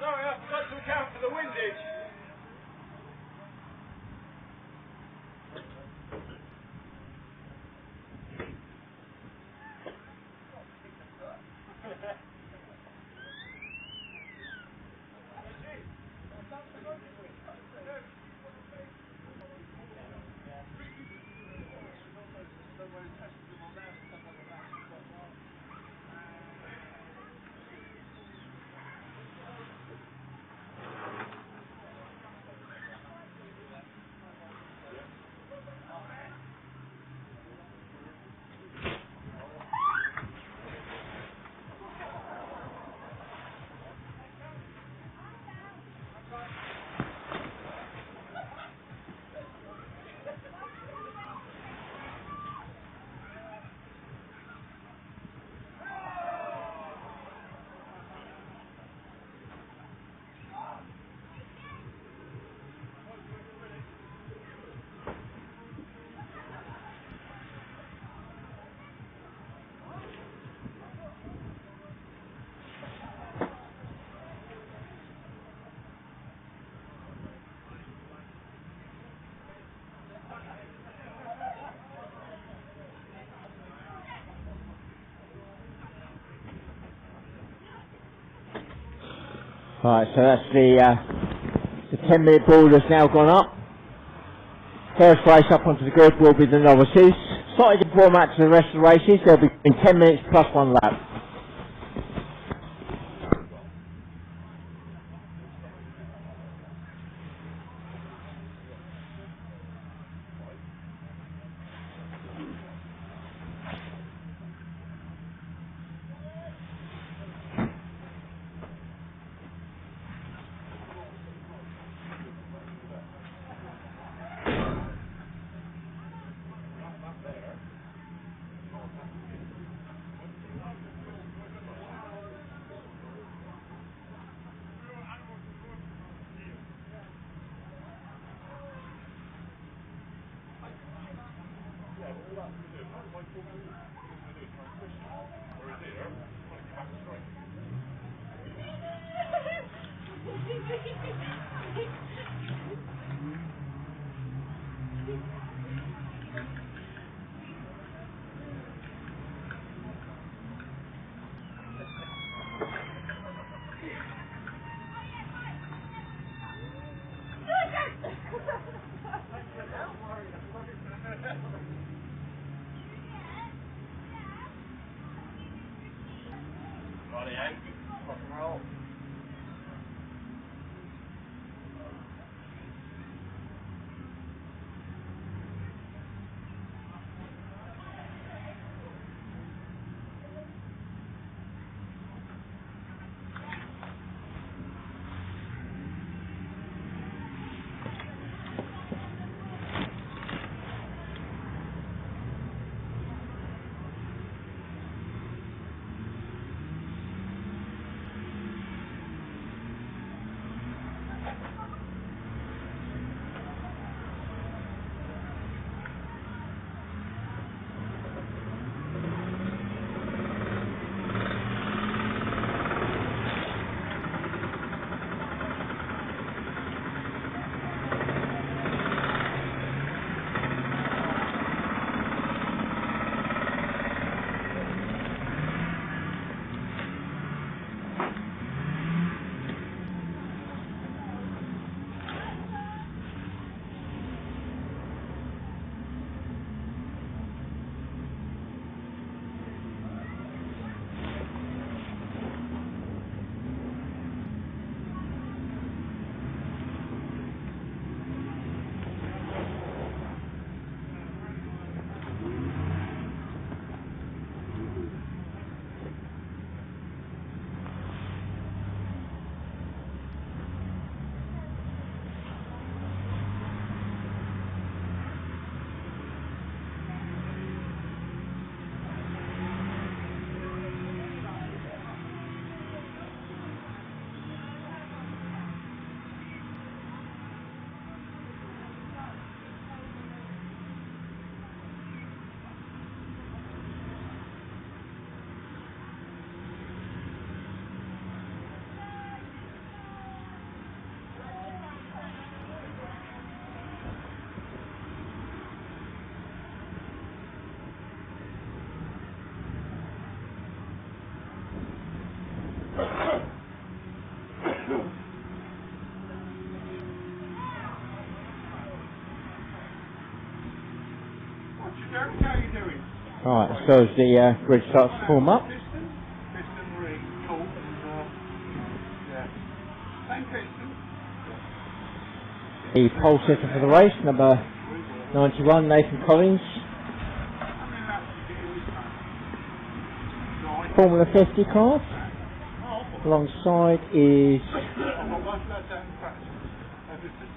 Sorry, I forgot to account for the windage. Right, so that's the 10-minute ball has now gone up. First race up onto the grid will be the novices. Slightly different format to the rest of the races. They'll be in 10 minutes plus 1 lap. How you doing? Right, so as the grid starts to form up. Piston rig, cool. Yeah. Same piston. The pole sitter for the race, number 91, Nathan Collins. How many laps did you do this time? 9. Formula 50 car. Alongside is I've got one lap down the practice. Everything.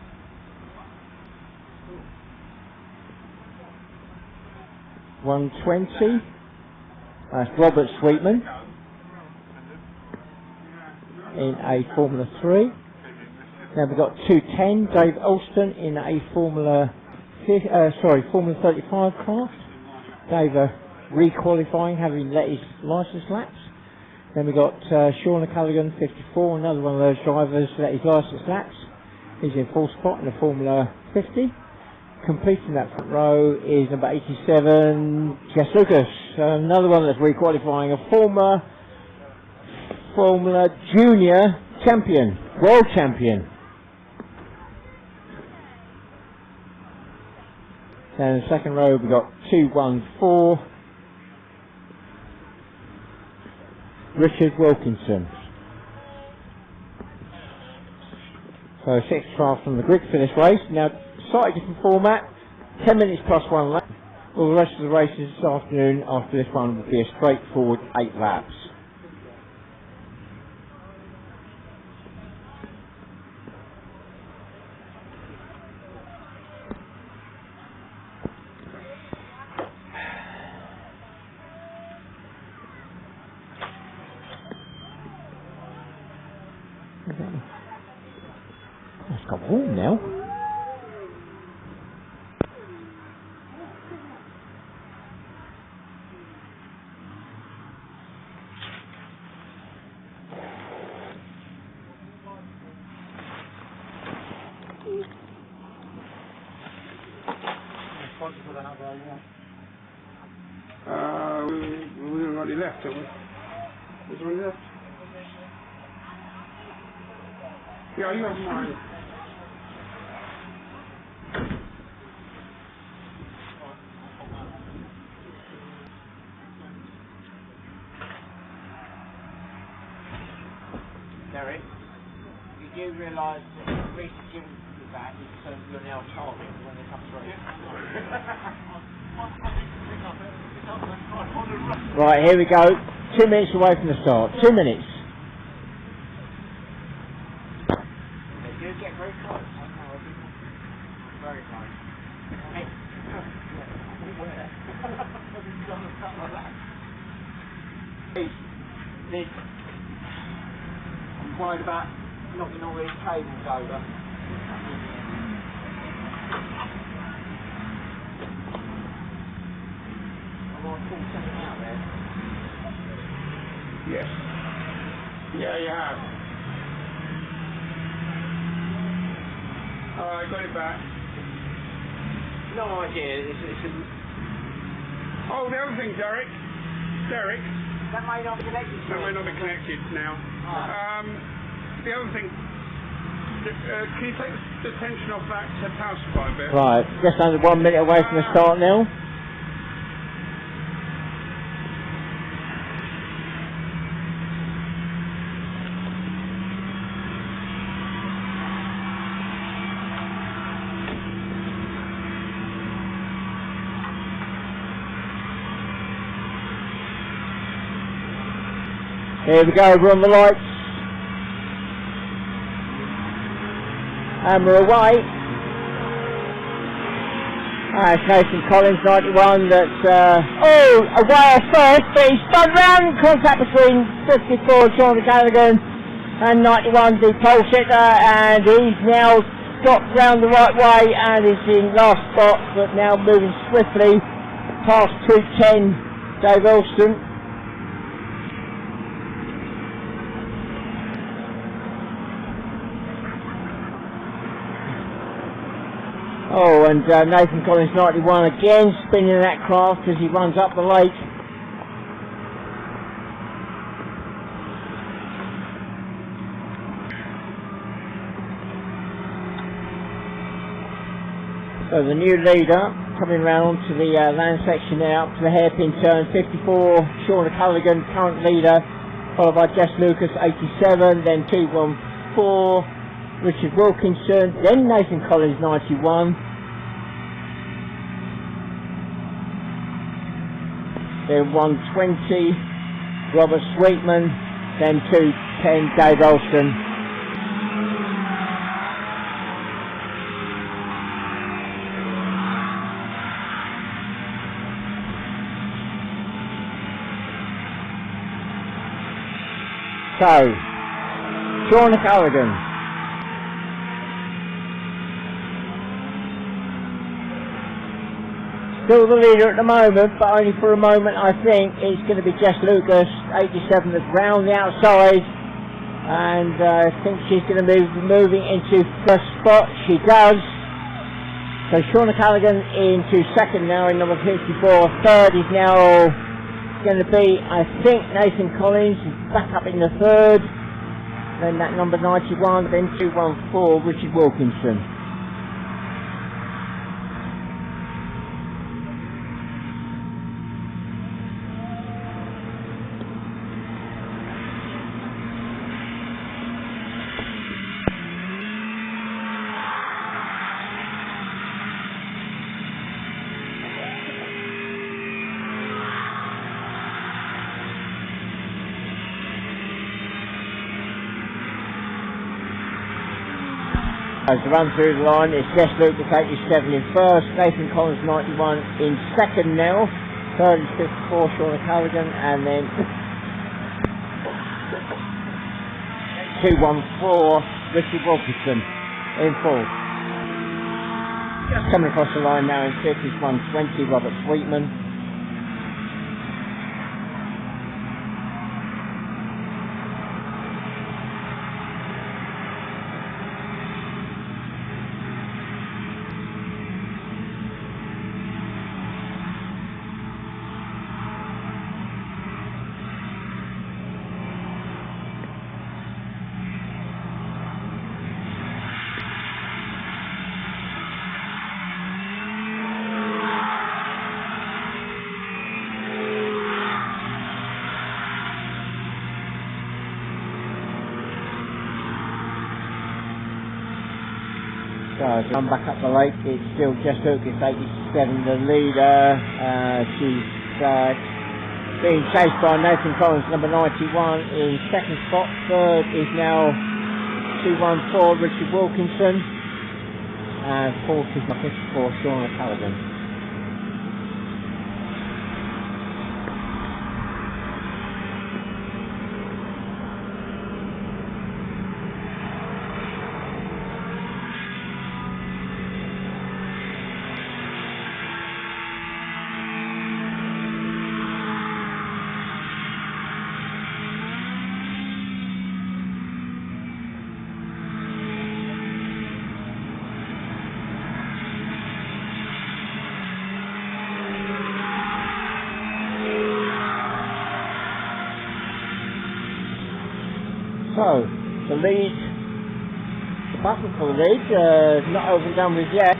120. That's Robert Sweetman in a Formula 3. Now we've got 210, Dave Alston in a Formula 35 car. Dave re-qualifying, having let his licence lapse. Then we've got Sean O'Callaghan, 54, another one of those drivers let his licence lapse. He's in full spot in the Formula 50. Completing that front row is number 87, Jess Lucas, another one that's re-qualifying, a former Formula Junior champion, world champion. Then in the second row we've got 214, Richard Wilkinson. So 6 cars from the grid for this race. Now, slightly different format, 10 minutes plus 1 lap. All the rest of the races this afternoon after this one will be a straightforward 8 laps. It's got warm now. We haven't got any left, have we? Is there any left? Yeah, you have mine. Derek, you do realise that the reason given you that is because you're now target when they come through. Right, here we go. 2 minutes away from the start. 2 minutes. They do get very close. Very close. I'm worried about knocking all these cables over. I want to pull something out there. Yes. Yeah, you have. Oh, I got it back. No idea. Oh, the other thing, Derek. That may not be connected. That may not be connected now. The other thing, can you take the tension off that power supply a bit? Right, just under 1 minute away from the start now. Here we go, we're on the lights. And we're away. It's Nathan Collins, 91, that's, away at first, but he's spun round, contact between 54, Sean Callaghan, and 91, the pole sitter, and he's now got round the right way, and is in last spot, but now moving swiftly past 210, Dave Elston. Oh, and Nathan Collins, 91, again spinning that craft as he runs up the lake. So the new leader coming round to the land section now, up to the hairpin turn. 54, Sean O'Callaghan, current leader, followed by Jess Lucas, 87, then 214, Richard Wilkinson, then Nathan Collins, 91, then 120, Robert Sweetman, then 210, Dave Olsen. So, Sean O'Callaghan. Still the leader at the moment, but only for a moment. I think it's going to be Jess Lucas, 87, that's round the outside, and I think she's going to be moving into first spot. She does. So Sean O'Callaghan into second now in number 54. Third is now going to be, I think, Nathan Collins, back up in the third. Then that number 91, then 214, Richard Wilkinson. As the run through the line, it's Jess Lucas, 87 in first, Nathan Collins, 91 in second now, third is 54, Sean O'Callaghan, and then 214, Richard Wilkinson in fourth. Just coming across the line now in fifth is 120, Robert Sweetman. So as we come back up the lake, it's still Jess Lucas, 87, the leader. She's being chased by Nathan Collins, number 91, in second spot. Third is now 214, Richard Wilkinson. And fourth is number 54, Sean O'Callaghan. So, the lead, the battle for the lead, not over and done with yet.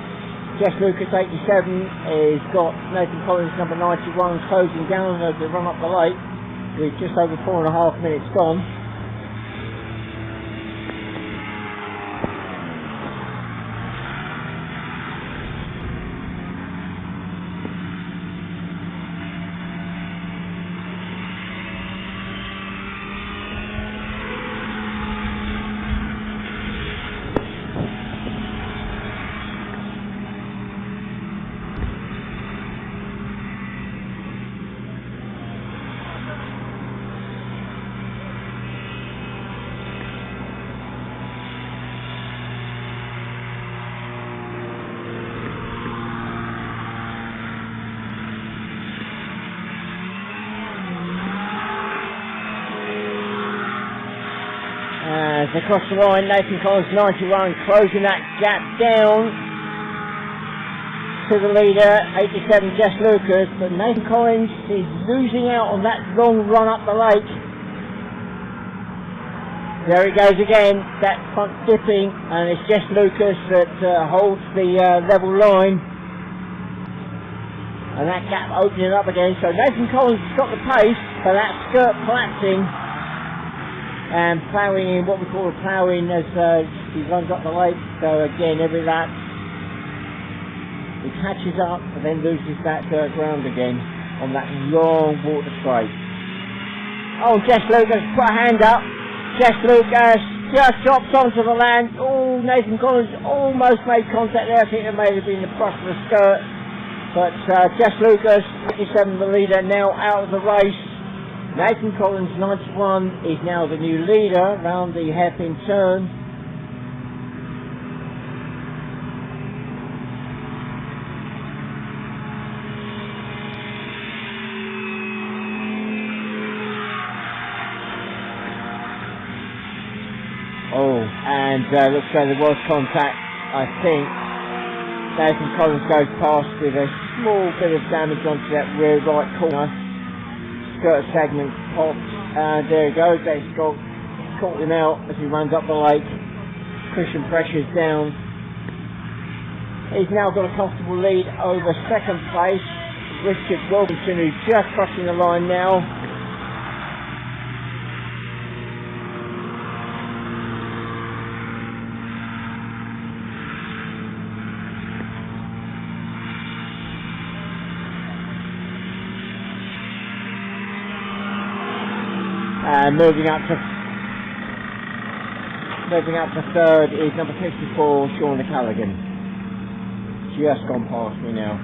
Jess Lucas, 87, has got Nathan Collins, number 91, closing down as they run up the lake with just over 4.5 minutes gone. As they cross the line, Nathan Collins, 91, closing that gap down to the leader, 87, Jess Lucas, but Nathan Collins is losing out on that long run up the lake. There he goes again, that front dipping, and it's Jess Lucas that holds the level line. and that gap opening up again. So Nathan Collins has got the pace, but that skirt collapsing and ploughing in what we call a ploughing as he runs up the lake. So again, every lap he catches up and then loses that ground again on that long water straight. Oh, Jess Lucas put a hand up. Jess Lucas just drops onto the land. Oh, Nathan Collins almost made contact there. I think it may have been the brush of the skirt. But Jess Lucas, 57, the leader, now out of the race. Nathan Collins, 91, is now the new leader round the hairpin turn. Oh, and looks like there was contact, I think. Nathan Collins goes past with a small bit of damage onto that rear right corner. Skirt segment popped, and there he goes. That's caught him out as he runs up the lake. Cushion pressure's down. He's now got a comfortable lead over second place. Richard Wilkinson, who's just crossing the line now. And moving up to third is number 54, Sean Callaghan. Just gone past me now.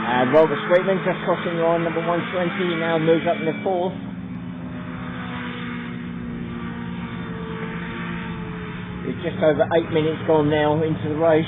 And Robert Sweetman just crossing on number 120, now moves up in the fourth. It's just over 8 minutes gone now into the race.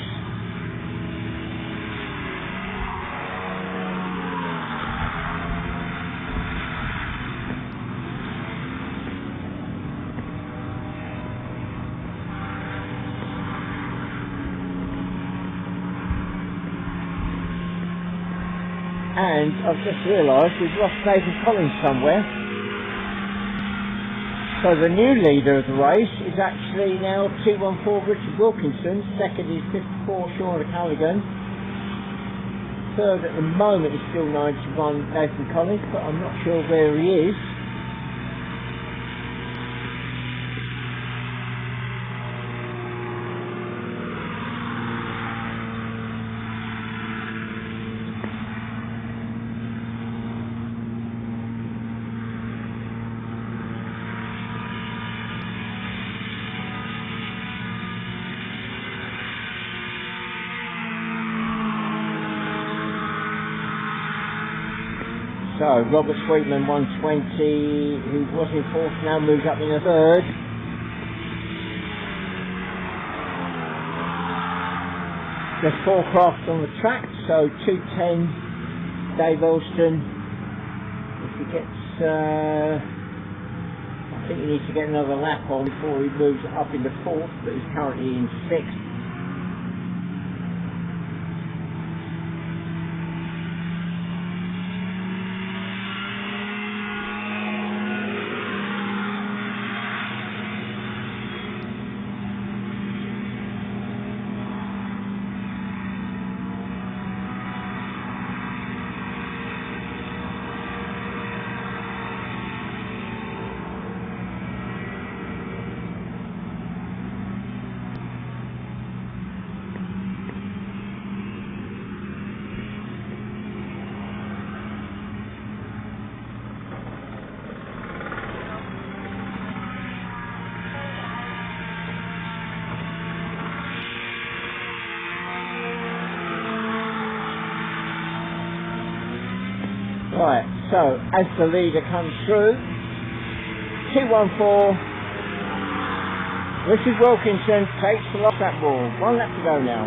And I've just realised we've lost Nathan Collins somewhere. So the new leader of the race is actually now 214 Richard Wilkinson. Second is 54 Sean Callaghan. Third at the moment is still 91 Nathan Collins, but I'm not sure where he is. So, Robert Sweetman, 120, who was in fourth, now moves up in the third. Just 4 crafts on the track, so 210, Dave Elston. If he gets, I think he needs to get another lap on before he moves up in the fourth, but he's currently in sixth. Right, so as the leader comes through, 214, Richard Wilkinson takes the lock that ball. 1 lap to go now.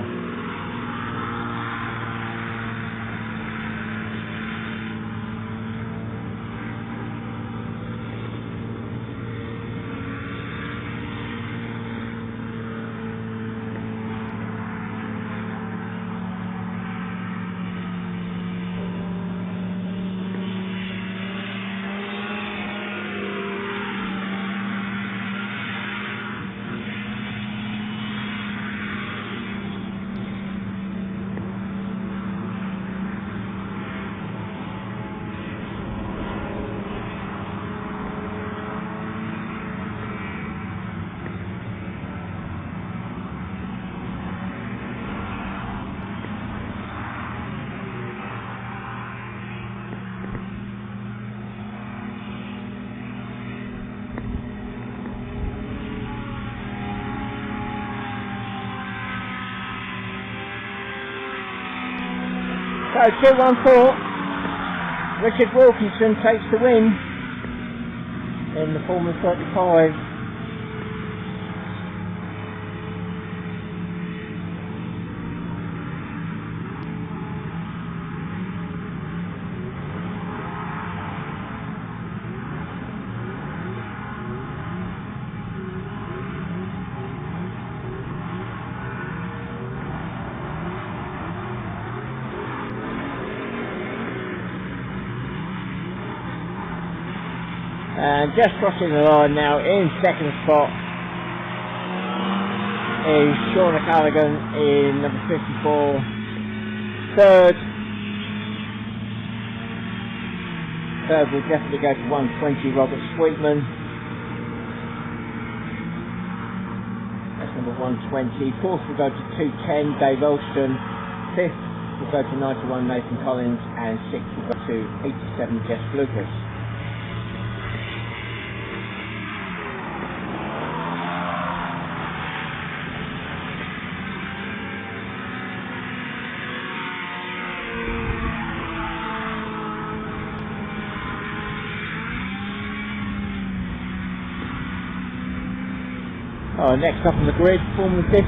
So 214, Richard Wilkinson takes the win in the Formula 35. And just crossing the line now in second spot is Sean O'Callaghan in number 54. Third will definitely go to 120, Robert Sweetman. That's number 120. Fourth will go to 210, Dave Elston. Fifth will go to 91, Nathan Collins. And sixth will go to 87, Jess Lucas. Next up on the grid, Formula 50.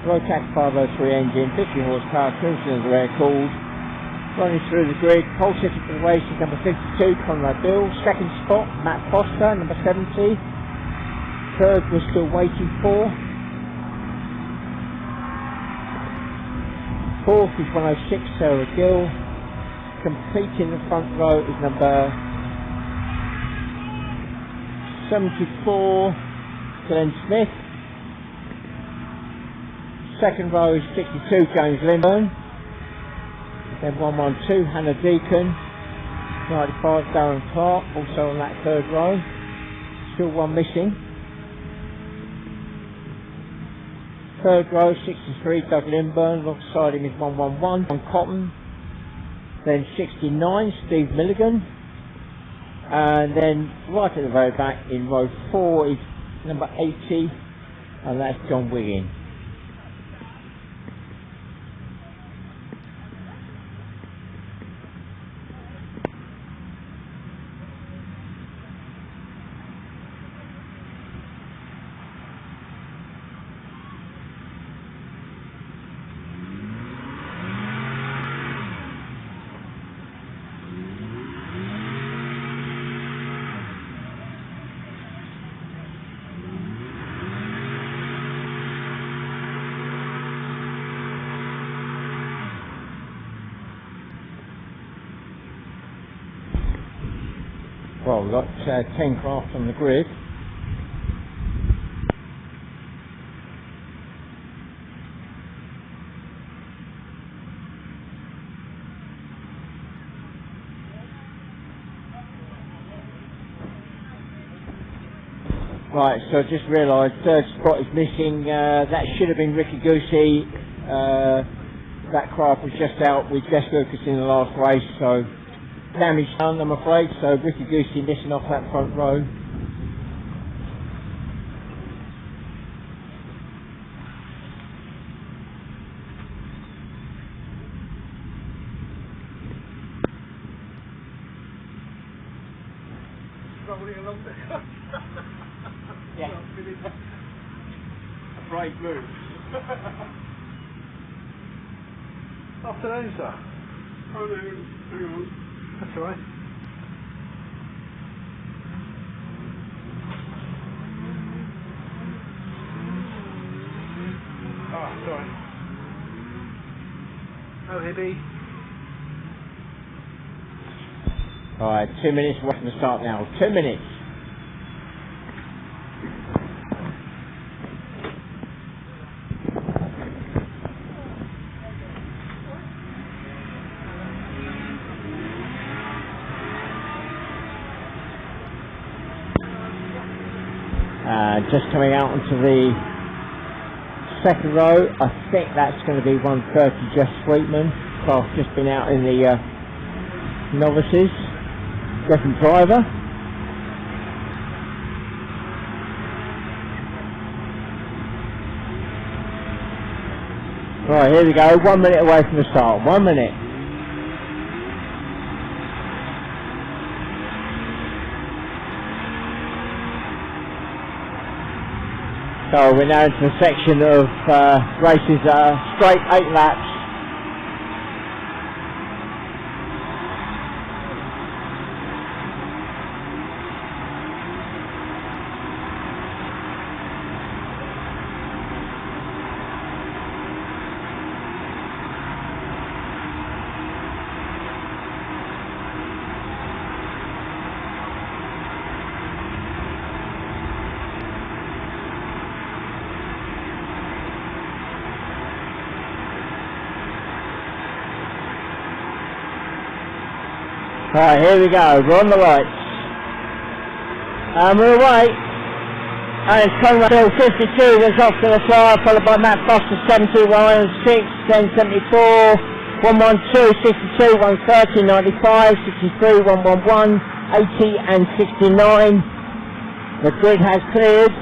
Rotax 503 engine, 50 horsepower, 2 cylinder air cooled. Running through the grid, pole sitter for the race is number 52, Conrad Bill. Second spot, Matt Foster, number 70. Third we're still waiting for. Fourth is 106, Sarah Gill. Completing the front row is number 74, Glenn Smith. Second row is 62, James Lindburn. Then 112, Hannah Deacon. 95, Darren Clark, also on that third row. Still one missing. Third row, 63, Doug Lindburn. Alongside him is 111, John Cotton. Then 69, Steve Milligan. And then right at the very back in row 4 is number 80, and that's John Wiggin. Well, we've got 10 craft on the grid. Right, so I just realised third spot is missing. That should have been Ricky Goosey. That craft was just out with Jess Lucas in the last race, so damage done, I'm afraid. So Ricky Goosey missing off that front row. Rolling along there. Yeah. A brave move. Afternoon, sir. Oh no, hang on. That's all right. Oh, sorry. Oh, Hibby. Alright, 2 minutes away from the start now. 2 minutes. Just coming out onto the second row, I think that's going to be 130 Jeff Sweetman. Craft just been out in the novices. Different driver. Right, here we go, 1 minute away from the start, 1 minute. So we're now into the section of races straight 8 laps. Right, here we go, we're on the lights. We're away. And it's Conrad Bill 52 that's off to the fly, followed by Matt Foster 70, 106, then 74, 112, 62, 130, 95, 63, 111, 80 and 69. The grid has cleared.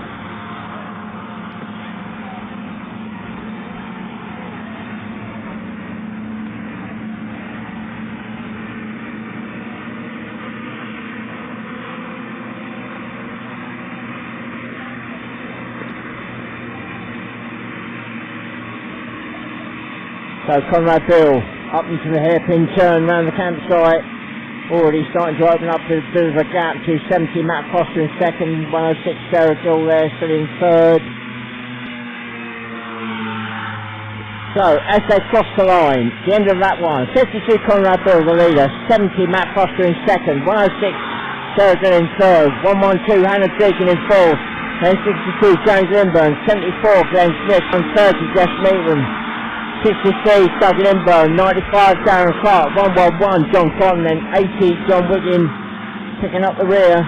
So Conrad Bill up into the hairpin turn round the campsite, already starting to open up a bit of a gap to 70 Matt Foster in second, 106 Sarah Gill there still in third. So as they cross the line, the end of lap 1, 52 Conrad Bill the leader, 70 Matt Foster in second, 106 Sarah Gill in third, 112 Hannah Deacon in fourth, then 62 James Lindburn, 74 Glenn Smith, 130 Jess Meatham, 63 Doug Lindburn, 95 Darren Clark, 111 John Cotton, then 80 John Wiggin picking up the rear.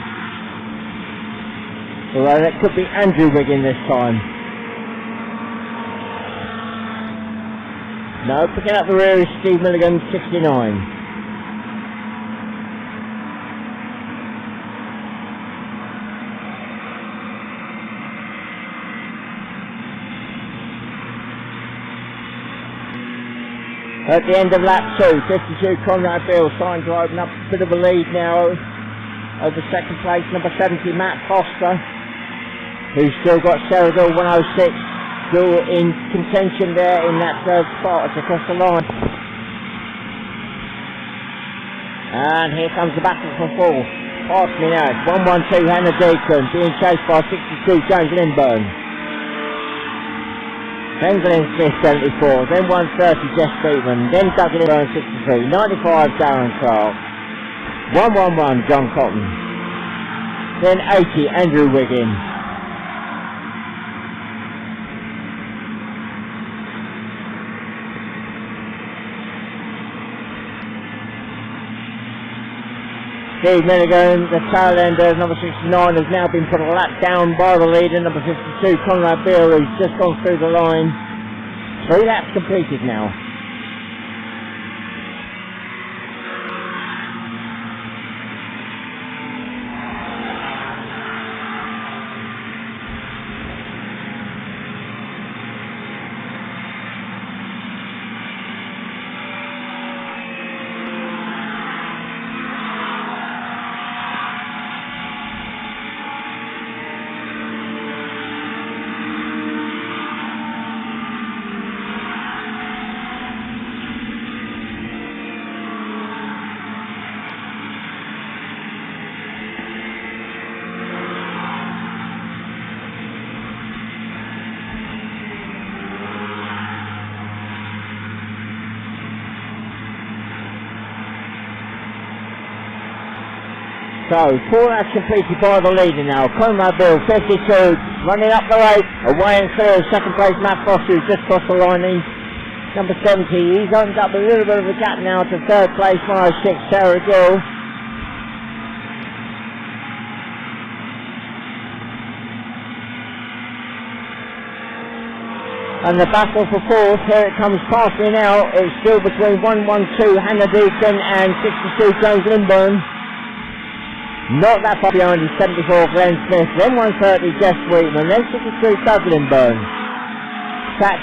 Although that could be Andrew Wiggin this time. No, picking up the rear is Steve Milligan, 69. At the end of lap 2, 52 Conrad Bill starting to open up a bit of a lead now over second place, number 70 Matt Foster, who's still got Sarah Gill 106 still in contention there in that third spot as across the line. And here comes the battle for fourth. Past me now, it's 112 Hannah Deacon being chased by 62 James Lindburn. Then Glenn Smith 74, then 130 Jess Bateman, then Doug Lindburn 63, 95 Darren Clark, 111 John Cotton, then 80 Andrew Wiggin. Steve Milligan, the tail ender, number 69, has now been put a lap down by the leader, number 52, Conrad Bill, who's just gone through the line. 3 laps completed now. So, 4 laps completed by the leader now. Conrad Bill, 52, running up the race, away and clear. Second place, Matt Foster, who's just crossed the line. He's number 70. He's opened up a little bit of a gap now to third place, 106, Sarah Gill. And the battle for fourth, here it comes past me now. It's still between 112 Hannah Deacon and 62 James Lindburn. Not that far behind is 74 Glenn Smith, then 130 Jess Sweetman, then 63 Doug Lindburn. That's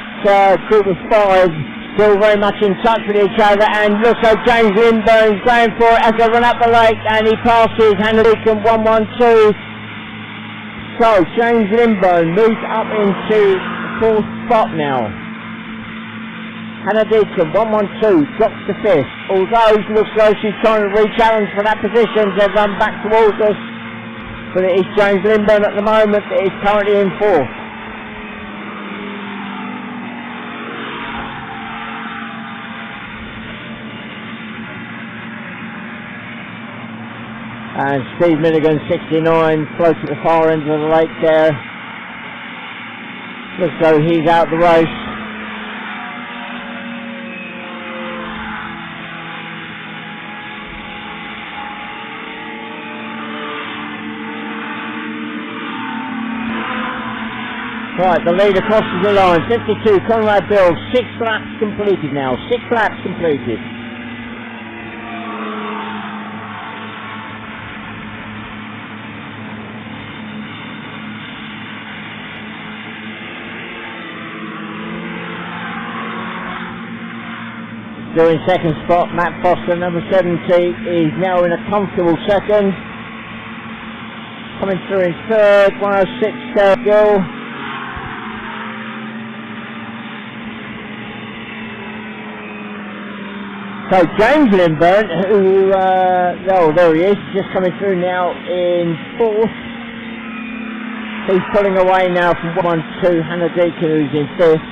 group of 5 still very much in touch with each other, and looks like James Lindburn's going for it as they run up the lake, and he passes Hannah Deacon 112. So James Lindburn moves up into 4th spot now. Hannah Deacon 112 drops to 5th. Although it looks like she's trying to re-challenge for that position, they've run back towards us. But it is James Lindburn at the moment that is currently in 4th. And Steve Milligan, 69, floats at the far end of the lake there. Looks though he's out the race. Right, the leader crosses the line. 52, Conrad Bill, 6 laps completed now. 6 laps completed. Still in 2nd spot, Matt Foster, number 70, is now in a comfortable 2nd. Coming through in 3rd, 106, Sarah Gill. So James Lindburn, who, oh there he is, just coming through now in 4th. He's pulling away now from 112, Hannah Deacon, who's in 5th.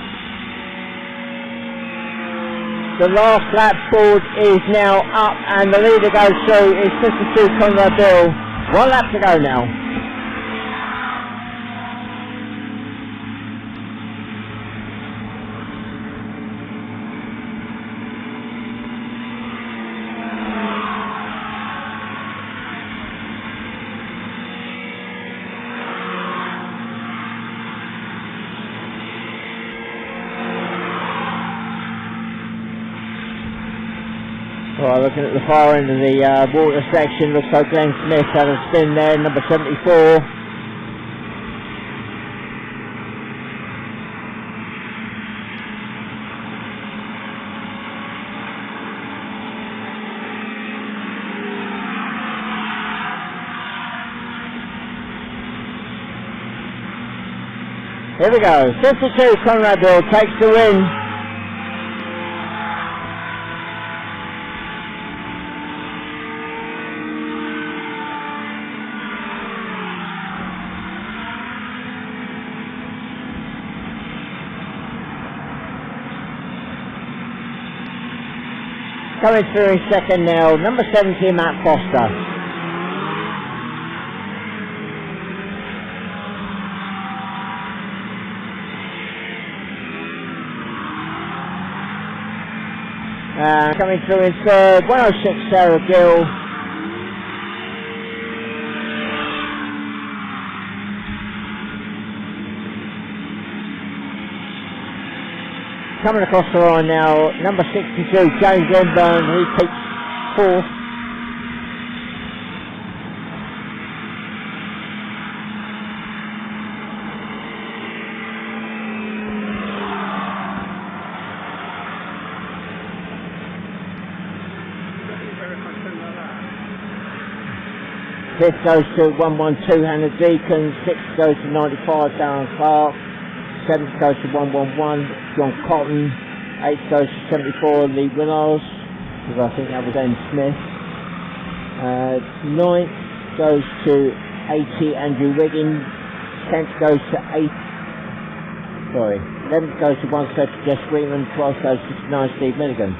The last lap board is now up, and the leader goes through is 52 Conrad Bill. 1 lap to go now. Right, looking at the far end of the water section, looks like Glenn Smith had a spin there, number 74. Here we go, 52 Conrad Bill takes the win. Coming through in 2nd now, number 70, Matt Foster. Coming through in 3rd, 106, Sarah Gill. Coming across the line now, number 62, James Lindburn, he takes 4th. Fifth goes to 112, Hannah Deacon. 6th goes to 95, Darren Clark. 7th goes to 111, John Cotton. 8th goes to 74, Lee Winnars, because I think that was Ben Smith. 9th goes to 80, Andrew Wiggins. 10th goes to 11th goes to 130, Jess Greenman. 12th goes to 69, Steve Milligan.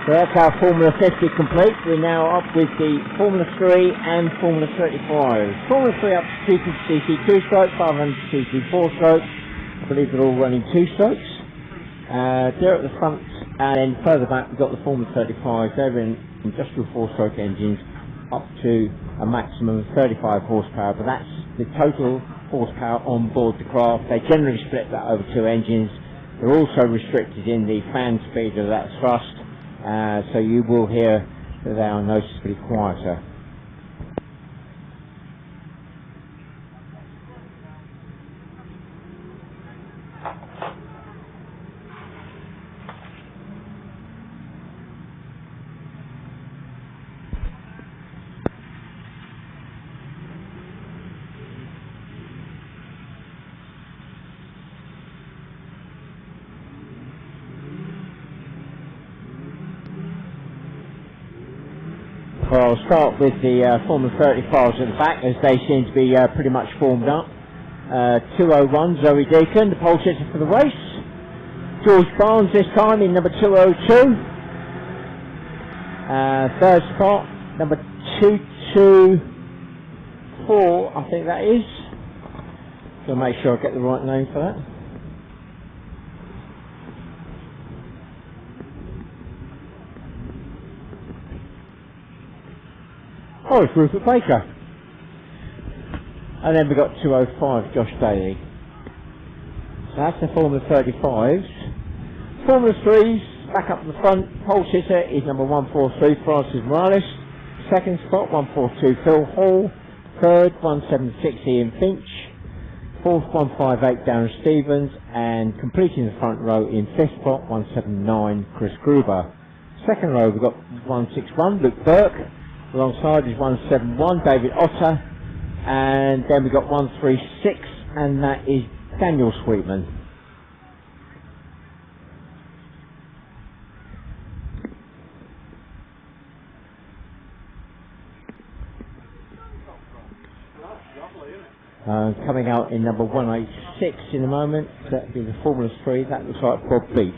So that's our Formula 50 complete. We're now up with the Formula 3 and Formula 35. Formula 3 up to 250cc 2-stroke, 500cc 4-stroke. I believe they're all running 2-strokes. They're at the front, and then further back we've got the Formula 35. They're in industrial 4-stroke engines up to a maximum of 35 horsepower, but that's the total horsepower on board the craft. They generally split that over 2 engines. They're also restricted in the fan speed of that thrust. So you will hear that they are noticeably quieter. Well, I'll start with the Formula 35s at the back, as they seem to be pretty much formed up. 201, Zoe Deacon, the pole sitter for the race. George Barnes this time in number 202. Third spot, number 224, I think that is. So make sure I get the right name for that. Oh, it's Rupert Baker. And then we've got 205, Josh Daly. So that's the Formula 35s. Formula 3s, back up in the front, pole sitter is number 143, Francis Morales. Second spot, 142, Phil Hall. Third, 176, Ian Finch. Fourth, 158, Darren Stevens. And completing the front row in fifth spot, 179, Chris Gruber. Second row, we've got 161, Luke Burke. Alongside is 171, David Otter. And then we've got 136, and that is Daniel Sweetman. Coming out in number 186 in a moment, that'll be the Formula 3, that looks like Bob Beach.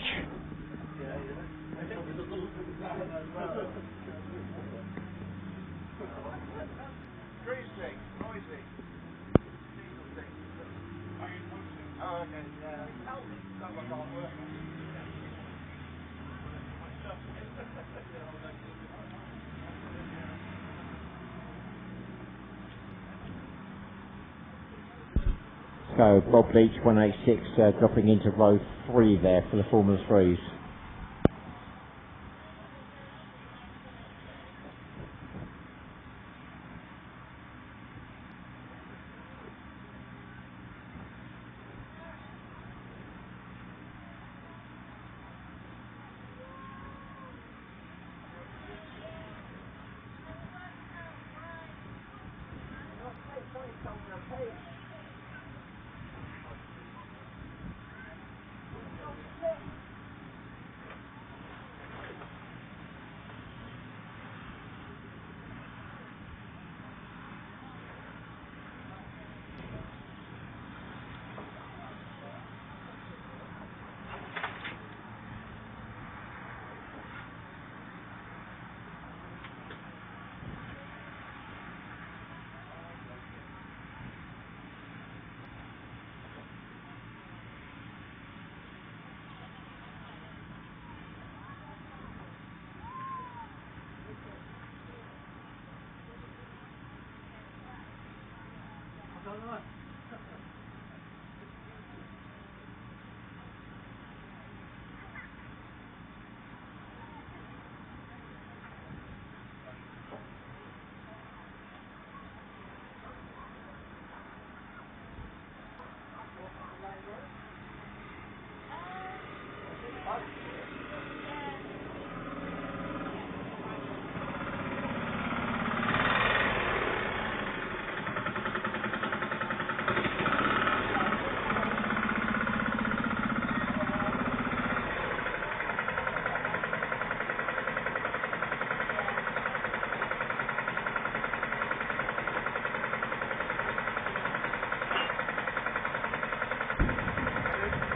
So Bob Leach 186 dropping into row 3 there for the Formula 3s.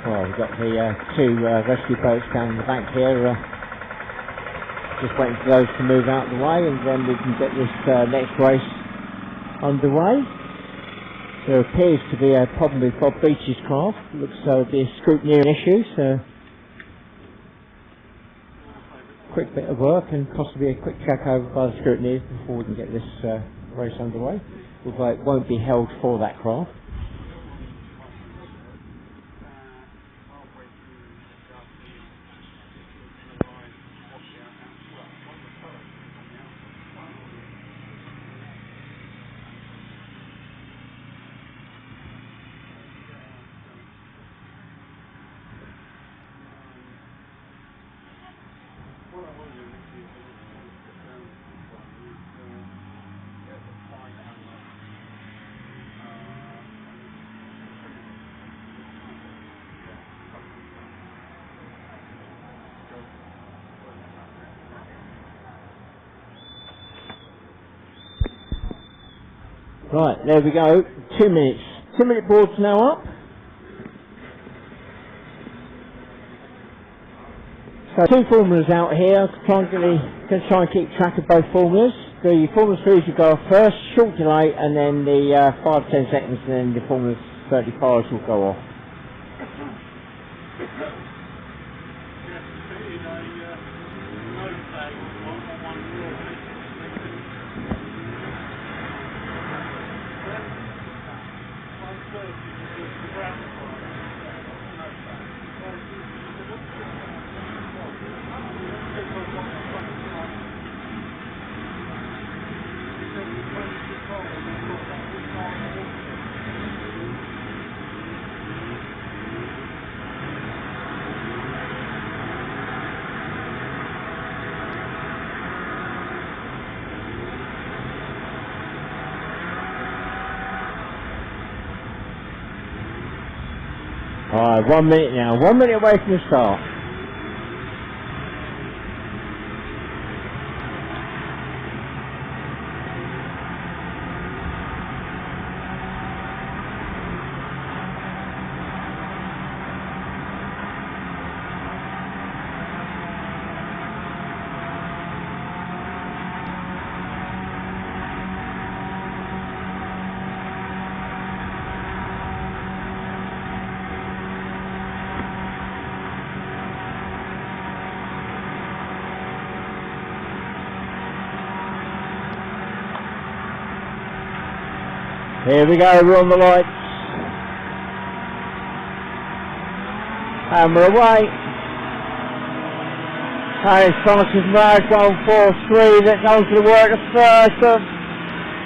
Well, we've got the two rescue boats down the back here, just waiting for those to move out of the way, and then we can get this next race underway. There appears to be a problem with Bob Beach's craft. Looks as though there's scrutiny an issue, so quick bit of work and possibly a quick check over by the scrutineers before we can get this race underway. Although it won't be held for that craft. Right, there we go. 2 minutes. 2-minute board's now up. So 2 formulas out here. Going to try and keep track of both formulas. The Formula 3s will go off first, short delay, and then the 5-10 seconds, and then the Formula 35s will go off. Alright, 1 minute now. 1 minute away from the start. Here we go, we're on the lights. And we're away. And it's Francis Marag 143 that goes to the work the first of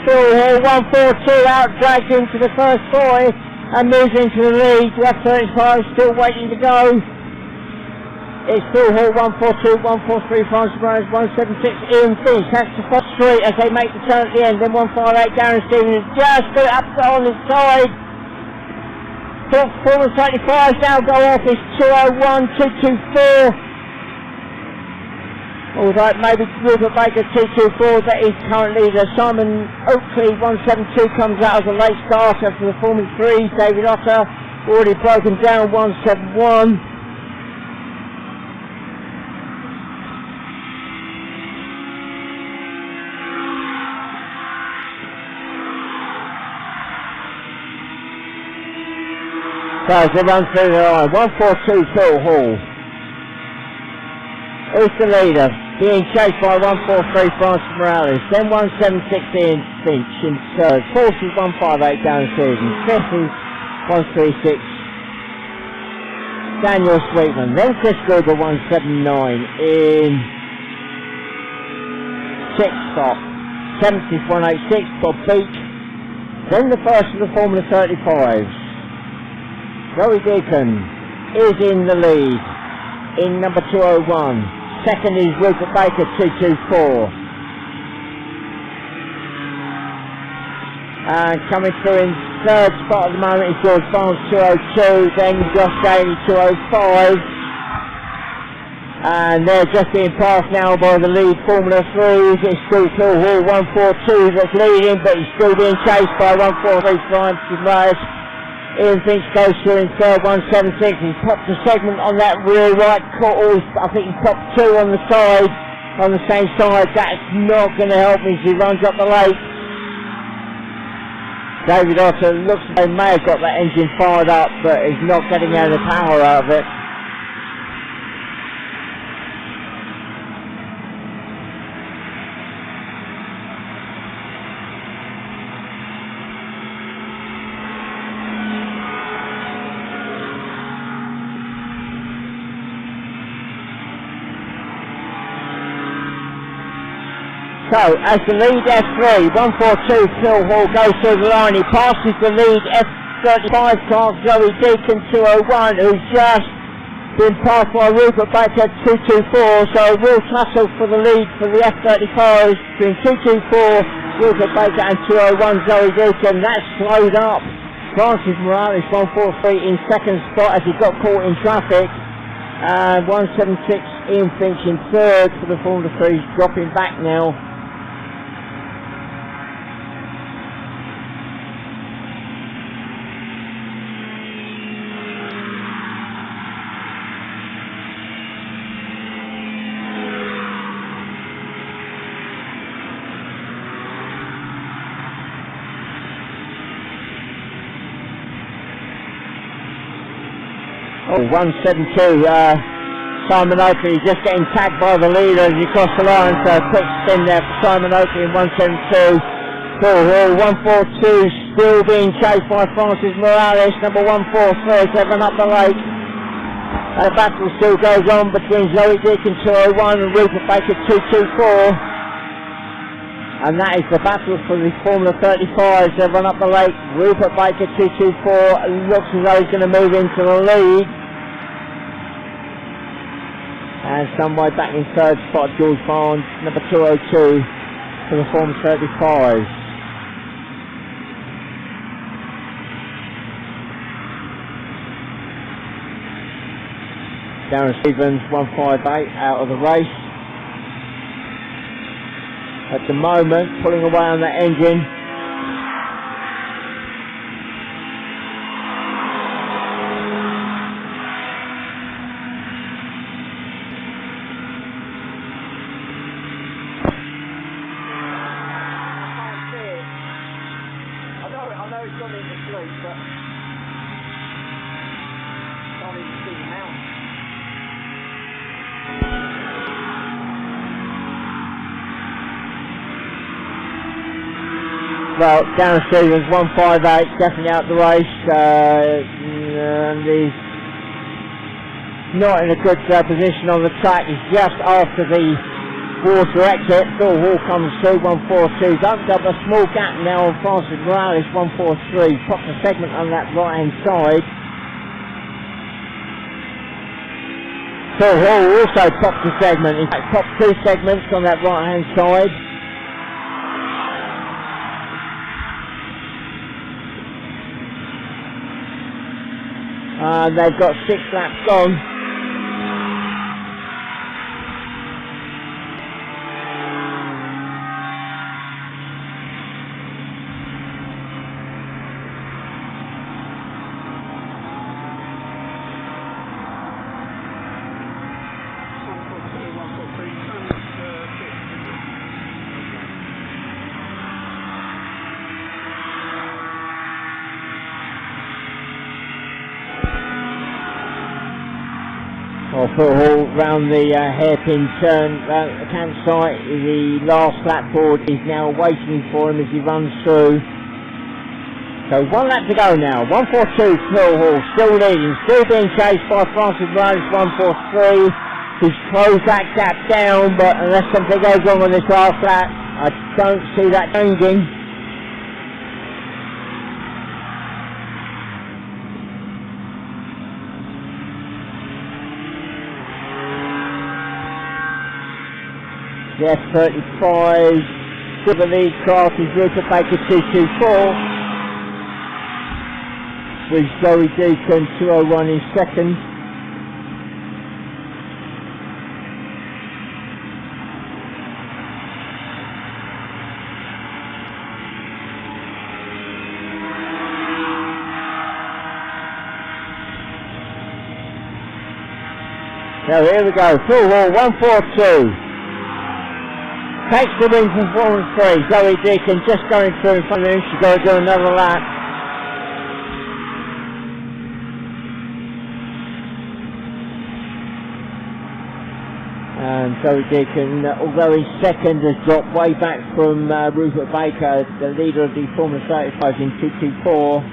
Phil Hall 142 out dragged into the first boy and moves into the lead. The F35 still waiting to go. It's Phil Hall 142, 143, Francis Marag 176, Ian Finch. That's the first street as they make the turn at the end. Then 158, Darren Stevens just got it up on his side. Formula 35 now go off. It's 201, 224. Although maybe Rupert Baker 224, that is currently the Simon Oakley 172 comes out as a late starter for the Formula 3. David Otter already broken down 171. So as they run through the line, 142 Phil Hall. Who's the leader? Being chased by 143 Francis Morales. Then 176 Ian Finch in third. Fourth is 158 Darren Stevens. Fifth is 136 Daniel Sweetman. Then Chris Gruber 179 in sixth spot. Seventh is 186 Bob Beach. Then the first of the Formula 35s. Zoe Deacon is in the lead in number 201. Second is Rupert Baker 224. And coming through in third spot at the moment is George Barnes 202. Then Josh Daly 205. And they're just being passed now by the lead Formula 3s. It's still Phil Hall 142 that's leading, but he's still being chased by 143 Francis Morales. Ian Finch goes through in third, 176. He's popped a segment on that rear right quarter. I think he popped 2 on the side, on the same side. That's not going to help him as he runs up the lake. David Otter looks like he may have got that engine fired up, but he's not getting any power out of it. So, as the lead F3, 142 Phil Hall goes through the line, he passes the lead F35 car, Zoe Deacon 201, who's just been passed by Rupert Baker 224, so a real tussle for the lead for the F35s between 224, Rupert Baker and 201 Zoe Deacon. That's slowed up. Francis Morales 143 in second spot as he got caught in traffic, and 176 Ian Finch in third for the Formula 3s, dropping back now. Oh, 172, Simon Oakley just getting tagged by the leader as he crossed the line, so a quick spin there for Simon Oakley in 172. Phil Hall, 142, still being chased by Francis Morales, number 143, 7 up the lake. The battle still goes on between Zoe Deacon 201 and Rupert Baker 224. And that is the battle for the Formula 35. They run up the lake. Rupert Baker 224 looks as though he's going to move into the lead. And some way back in third spot, George Barnes, number 202 for the Formula 35. Darren Stevens 158 out of the race. At the moment, pulling away on that engine. I know he's gone into sleep, but can't even see him out. Well, Darren Stevens 158, definitely out the race, and he's not in a good position on the track. He's just after the water exit. Phil Hall comes through, 142. Opened up a small gap now on Francis Morales, 143. Popped a segment on that right hand side. Phil Hall also popped a segment, in fact popped 2 segments on that right hand side. They've got 6 laps gone. Well, Phil Hall round the hairpin turn round the campsite. The last lap board is now waiting for him as he runs through. So 1 lap to go now. 142 Phil Hall still leading, still being chased by Francis Morales 143. He's closed that gap down, but unless something goes wrong on this last lap, I don't see that changing. The F35, with the lead class is Rupert Baker 224, with Zoe Deacon 201 in second. Now here we go, Phil Hall 142. Takes the win from 4 and 3. Zoe Deacon just going through in front of him. She's got to do another lap. And Zoe Deacon, although he's second, has dropped way back from Rupert Baker, the leader of the Formula 35 in 224.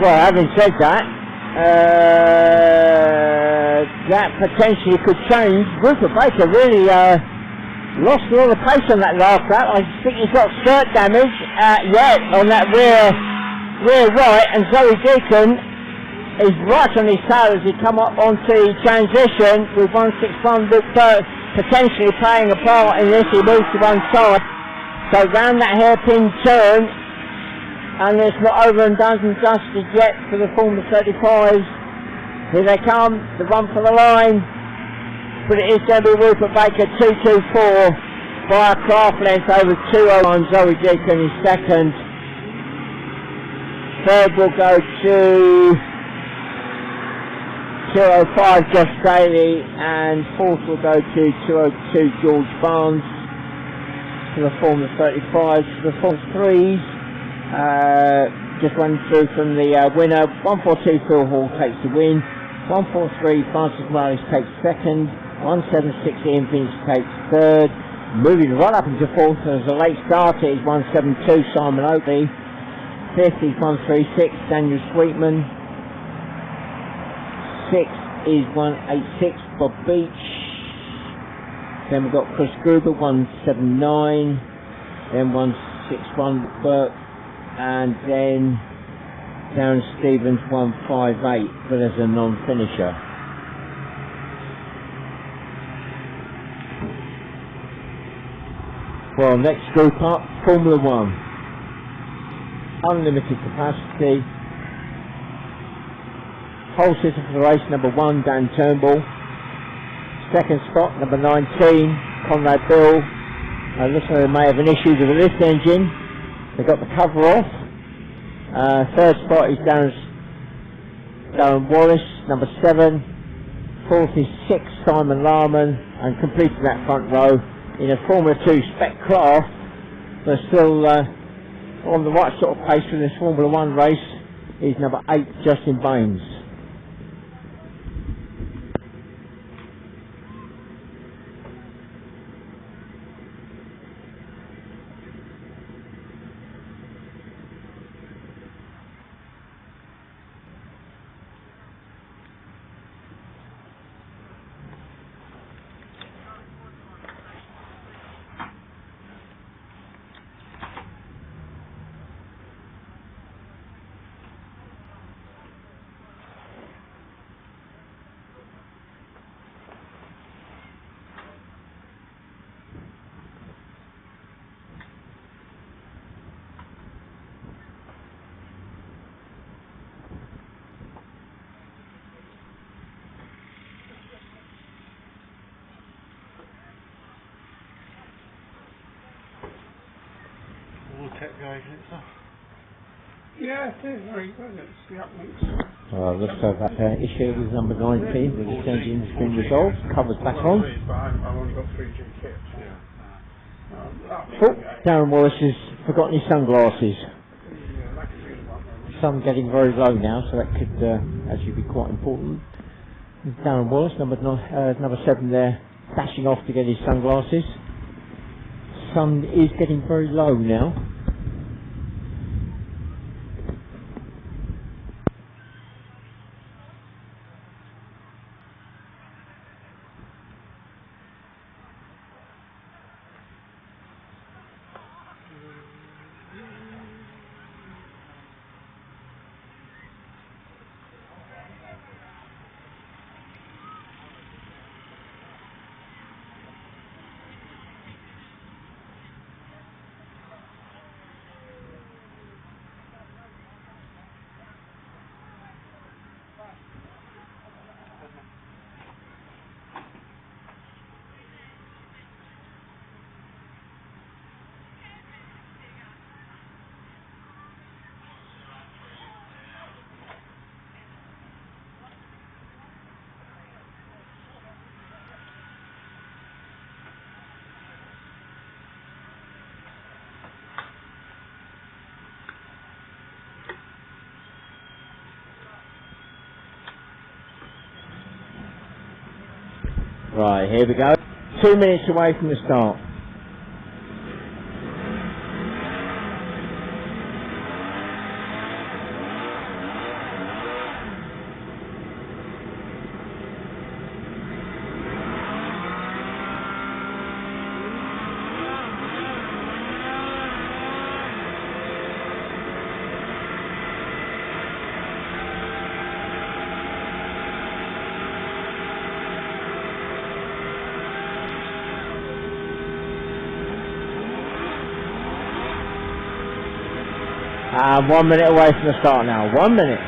Well, having said that, that potentially could change. Rupert Baker really lost a lot of pace on that last lap. I think he's got skirt damage on that rear right, and Zoe Deacon is right on his tail as he come up onto transition with 161 potentially playing a part in this. He moves to one side, so round that hairpin turn, and it's not over and done and dusted yet for the Formula 35s. Here they come, the run for the line, but it is going to be Rupert Baker 224 by a craft length over 201. Zoe Deacon is second. Third will go to 205 Josh Daly, and fourth will go to 202 George Barnes for the Formula 35s. For the Formula 3s, just run through from the winner. 142 Phil Hall takes the win. 143 Francis Morris takes second. 176 Ian Finch takes third. Moving right up into fourth as a late starter is 172 Simon Oakley. Fifth is 136 Daniel Sweetman. Sixth is 186 Bob Beach. Then we've got Chris Gruber 179. Then 161 Burke. And then Darren Stevens 158, but as a non-finisher. Well, next group up, Formula 1. Unlimited capacity. Pole sitter for the race, number 1, Dan Turnbull. Second spot, number 19, Conrad Bill. Looks like they may have an issue with the lift engine. They got the cover off. Third spot is Darren Wallace, number 7. Fourth is 6, Simon Larman, and completing that front row in a Formula 2 spec class. They're still on the right sort of pace for this Formula 1 race is number 8, Justin Baines. Yeah, it is very good. It's the uplinks. Looks like that issue with number 19 with the engine has been resolved. Covers back on. I've only got 3G kits. Oh, Darren Wallace has forgotten his sunglasses. Sun getting very low now, so that could actually be quite important. Darren Wallace, number 7 there, dashing off to get his sunglasses. Sun is getting very low now. Right, here we go. 2 minutes away from the start. And 1 minute away from the start now. 1 minute.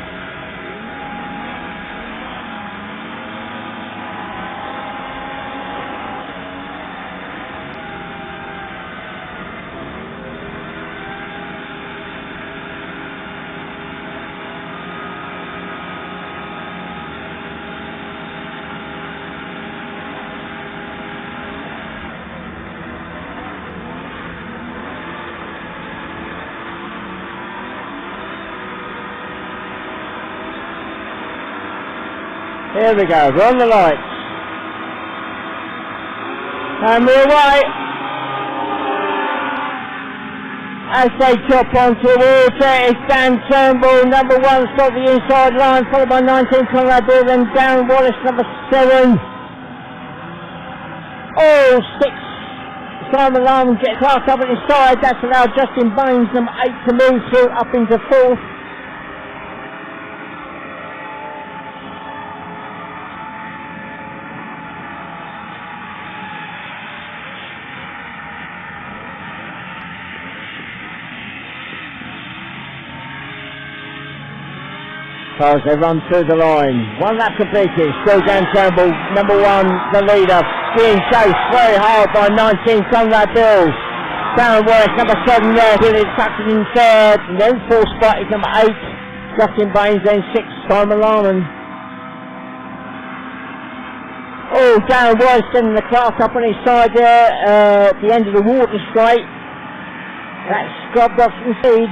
Here we go, we're on the lights. And we're away. As they chop onto the water, it's Dan Turnbull, number 1, stop the inside line, followed by 19, Conrad Bill, then Darren Wallace, number 7. Oh, 6, Simon Lam gets class up at his side, that's allowed Justin Baines, number 8, to move through up into 4th. As they run through the line. 1 lap completed. Still Dan Turnbull, number 1, the leader. Being chased very hard by 19, Conrad Bill. Darren Wallace, number 7 there. Billy Patrick in 3rd. And then 4th spot is number 8, Justin Baines. Then 6, Simon Larman. Oh, Darren Wallace getting the class up on his side there. At the end of the water straight. That's scrubbed off some speed.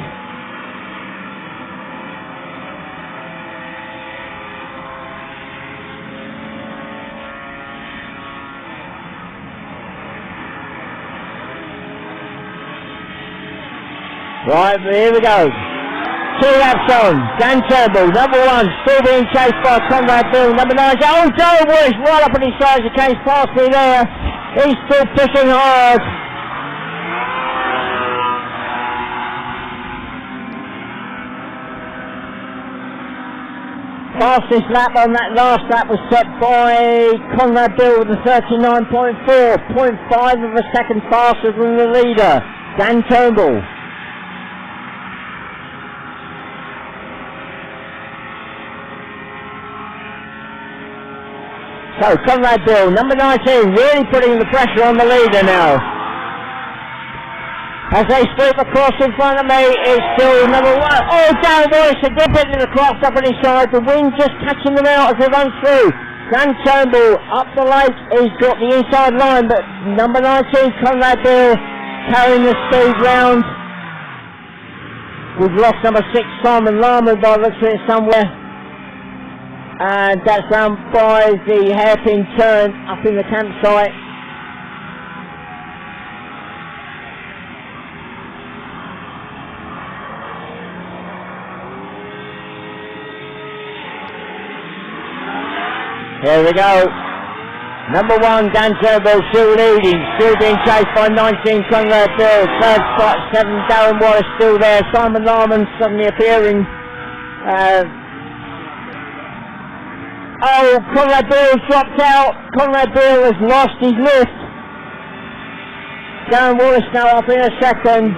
Right, here we go. 2 laps on. Dan Turnbull, number 1, still being chased by Conrad Bill, number 9. Oh, Darren Wallace right up on his side as he came past me there. He's still pushing hard. Fastest lap on that last lap was set by Conrad Bill with a 39.4, 0.5 of a second faster than the leader, Dan Turnbull. So Conrad Bill, number 19, really putting the pressure on the leader now. As they sweep across in front of me, it's still number 1. Oh, Darren Wallace again putting the cross up on his side. The wind just catching them out as they run through. Dan Turnbull up the lake. He's got the inside line, but number 19, Conrad Bill, carrying the speed round. We've lost number 6, Simon Larman, by looks at it somewhere. And that's round by the hairpin turn up in the campsite. Here we go. Number 1, Dan Turnbull still leading, still being chased by 19, Conrad Bill. 3rd spot, 7, Darren Wallace still there. Simon Larman suddenly appearing. Oh, Conrad Bill's dropped out. Conrad Bill has lost his lift. Darren Wallace now up in a second.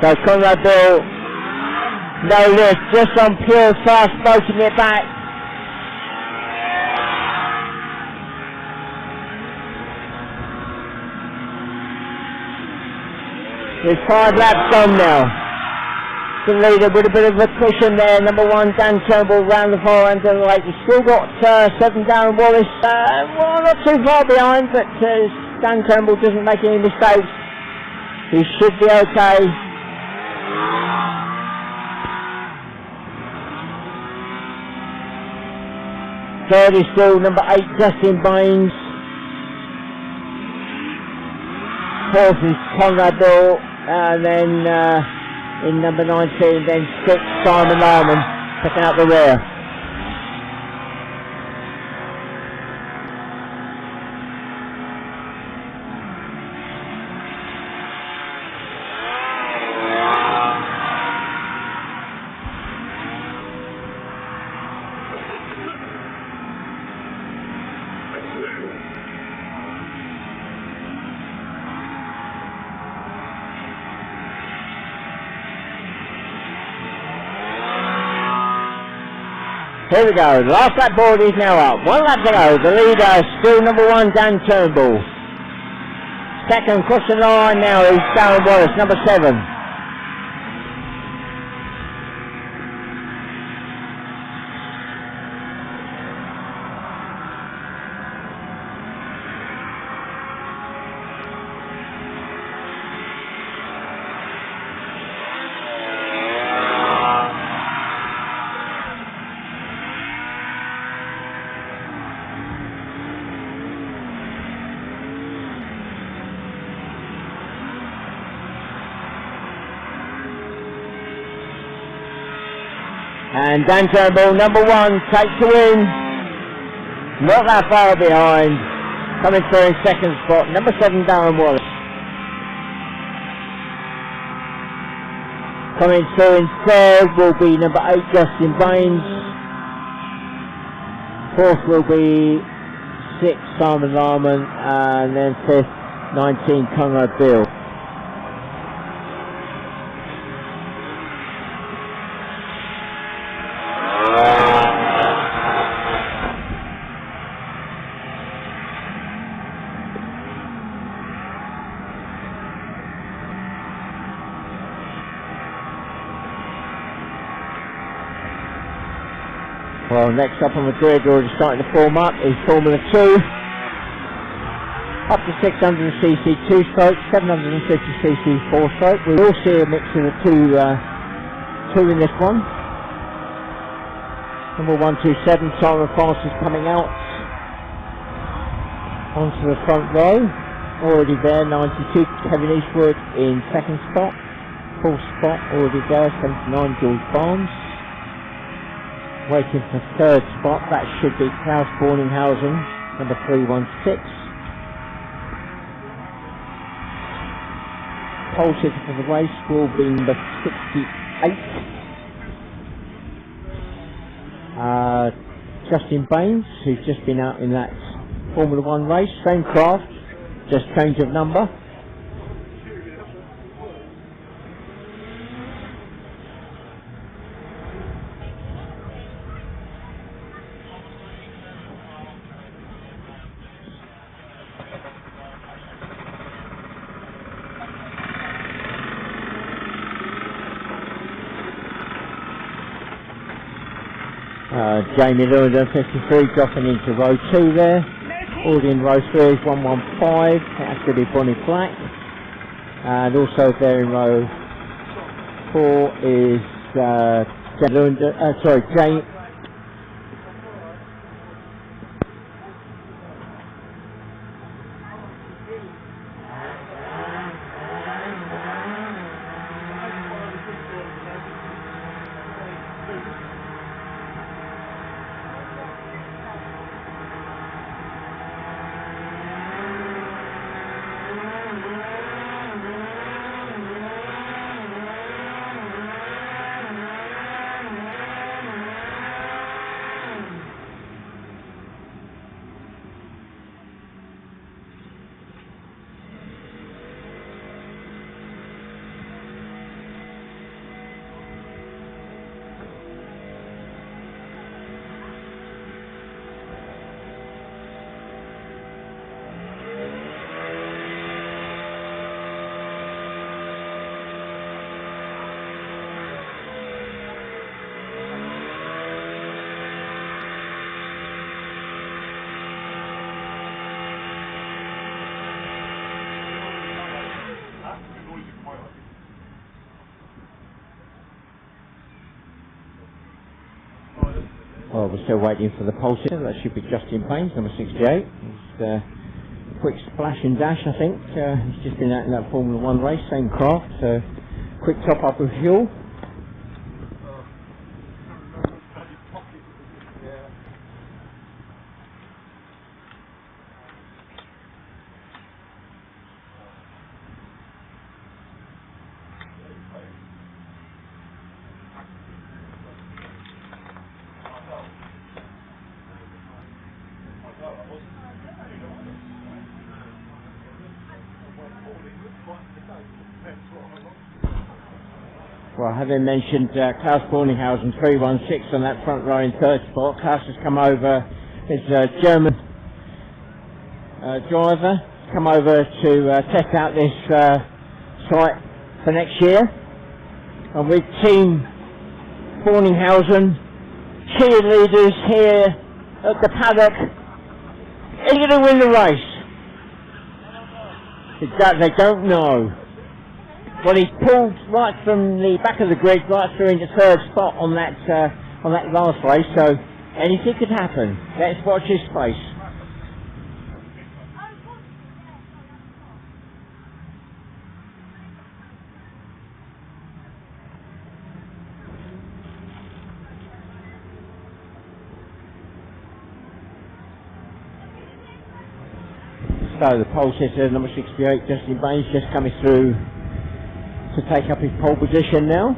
So Conrad Bill, no lift, just on pure fast boating it back. There's 5 laps on now. The leader with a bit of a cushion there. Number 1, Dan Turnbull round the far end of the lake. He's still got 7, Darren Wallace. Well, not too far behind, but Dan Turnbull doesn't make any mistakes. He should be okay. Third is still number 8, Justin Baines. 4th is Conrad Bill, and then in number 19, then 6, Simon Larman, picking up the rear. Here we go, the last lap board is now up. 1 lap to go, the leader still number 1, Dan Turnbull. Second, crossing the line now is Darren Wallace, number 7. And Dan Turnbull, number 1, takes the win. Not that far behind. Coming through in second spot, number 7, Darren Wallace. Coming through in third will be number 8, Justin Baines. Fourth will be 6, Simon Larman. And then fifth, 19, Conrad Beale. Well, next up on the grid, already starting to form up, is Formula 2. Up to 600cc 2-stroke, 750cc 4-stroke. We will see a mix of the two in this one. Number 127, Simon Francis coming out onto the front row. Already there, 92, Kevin Eastwood in second spot. Fourth spot, already there, 79, George Barnes. Waiting for third spot, that should be Klaus Borninghausen, number 316. Pole sitter for the race will be number 68. Justin Baines, who's just been out in that Formula 1 race, same craft, just change of number. Jamie Lewandon, 53, dropping into row 2 there. Already in row 3 is 115, that's going to be Bonnie Black. And also there in row 4 is Jamie Lewandon, Jamie. Well, we're still waiting for the pole sitter. That should be Justin Baines, number 68. He's quick splash and dash, I think. He's just been out in that Formula 1 race, same craft. Quick top up of fuel. Well, having mentioned Klaus Borninghausen, 316 on that front row in third spot. Klaus has come over, his German driver, come over to test out this site for next year. And with Team Borninghausen, cheerleaders here at the paddock, are you going to win the race? They don't know. Well, he's pulled right from the back of the grid right through into third spot on that last race, so anything could happen. Let's watch his space. So the pole sitter, number 68, Justin Baines, just coming through to take up his pole position now.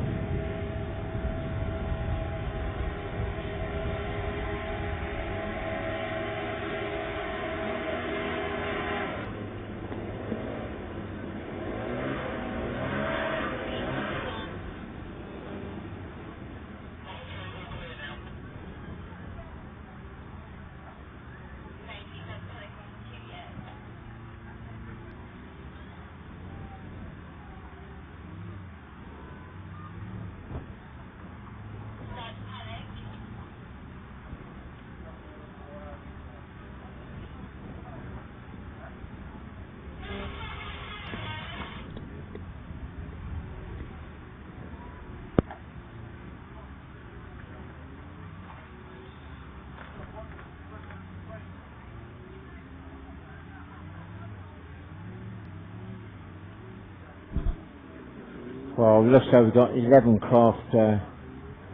Well, looks like we've got 11 craft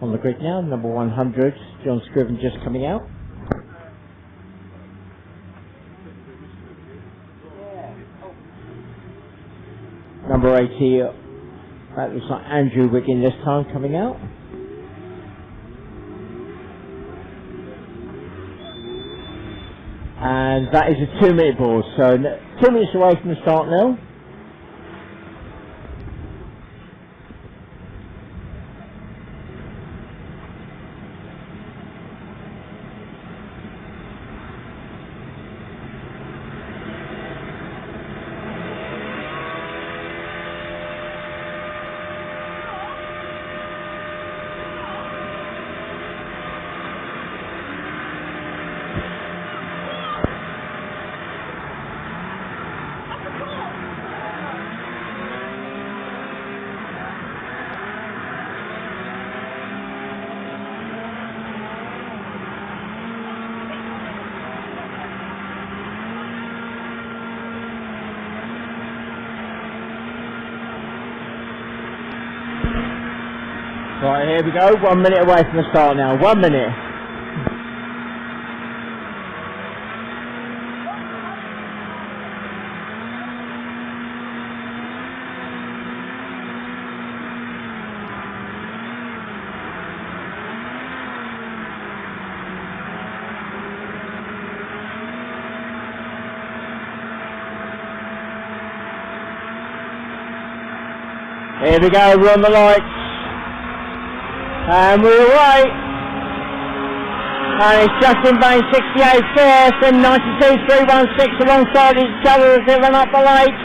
on the grid now. Number 100, John Scriven just coming out. Number 80, that looks like Andrew Wiggin this time coming out. And that is a 2-minute board, so 2 minutes away from the start now. Right, here we go, 1 minute away from the start now, 1 minute. Here we go, we're on the lights. And we're away. And it's Justin Baines 68 first and 92 316 alongside each other as they run up the lake.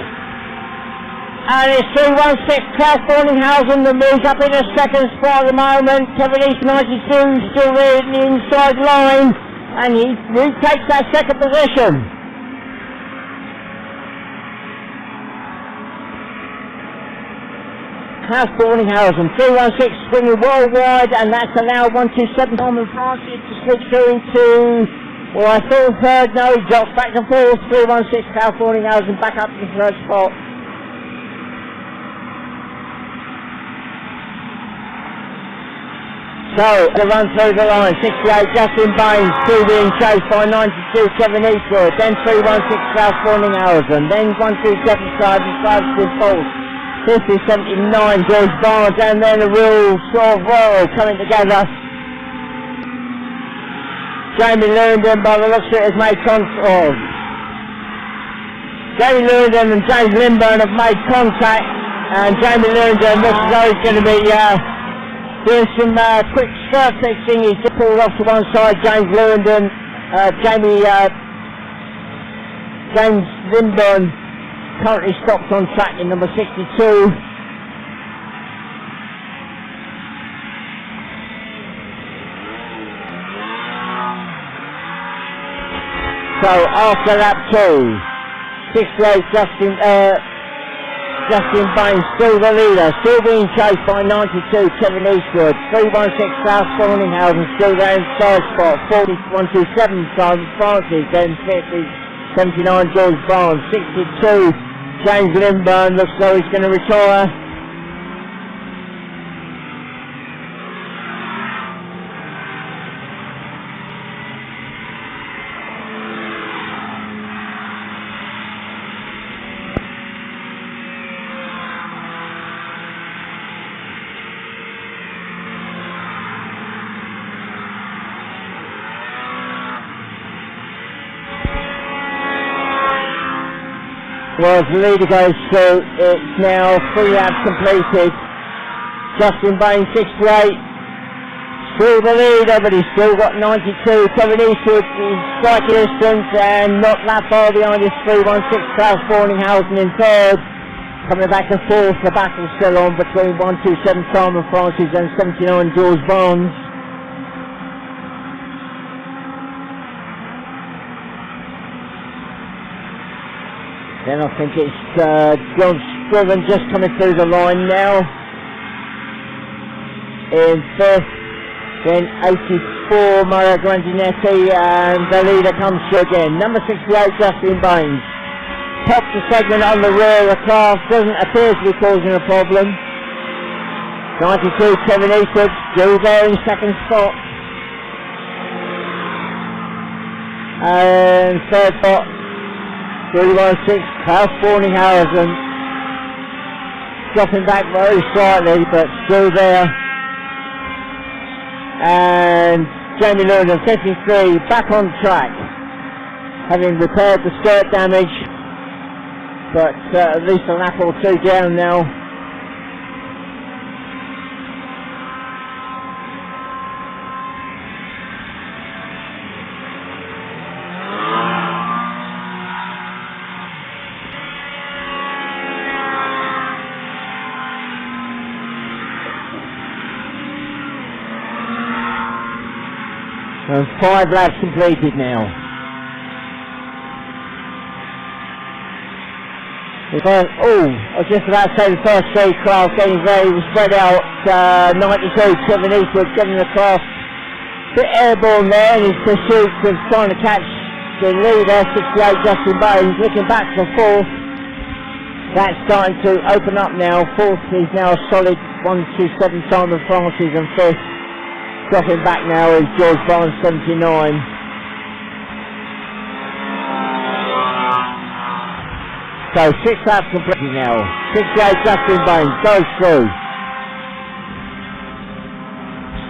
And it's 316 Klaus Borninghausen that moves up in the second spot at the moment. Kevin East 92 still there in the inside line and he retakes that second position. Klaus Borninghausen, 316 swinging worldwide, and that's allowed 127 Norman Francis to slip through into, well, I thought third, no, he drops back to fourth, 316 Klaus Borninghausen back up to the third spot. So, the run through the line, 68 Justin Baines, still being chased by 92 Kevin Eastwood, then 316 Klaus Borninghausen, then 127 Simon Falls. 50-79, George Barnes, and then the real sort of royal coming together. Jamie Lewington, by the looks of it, has made contact. Jamie Lewington and James Lindburn have made contact, and Jamie Lewington looks as though he's going to be doing some quick surf fixing. He's just pulled off to one side, James Lewington, James Lindburn currently stopped on track in number 62. So after lap 2, 68 Justin Baines still the leader, still being chased by 92 Kevin Eastwood, 316 Klaus Borninghausen still there in third spot, 127 Simon Francis, then 79 George Barnes, 62 James Lindburn, looks like he's going to retire. Well, as the leader goes through, it's now 3 laps completed. Justin Bain 68. Still the leader, but he's still got 92. Kevin Eastwood in striking distance and not that far behind his 316 Klaus Borninghausen in third. Coming back and forth, the battle's still on between 127 Simon Francis and 79 George Barnes. Then I think it's John Scriven just coming through the line now. In fifth, then 84 Mario Grandinetti, and the leader comes through again. Number 68 Justin Baines. Tops the segment on the rear of the class, doesn't appear to be causing a problem. 92 Kevin Eastwood, still there in second spot. And third spot, 316 Klaus Borninghausen. Dropping back very slightly, but still there. And Jamie Lewin, 53, back on track, having repaired the skirt damage, but at least a lap or two down now. And 5 laps completed now. I was just about to say the first 3 class getting very spread out. 92 Kevin Eastwood getting the class a bit airborne there in his pursuit of trying to catch the leader. 68 Justin Baines looking back to 4th. That's starting to open up now. 4th is now a solid 127 Simon Francis, and 5th dropping back now is George Barnes 79. So 6 laps completed now. 68 Justin Baines goes through.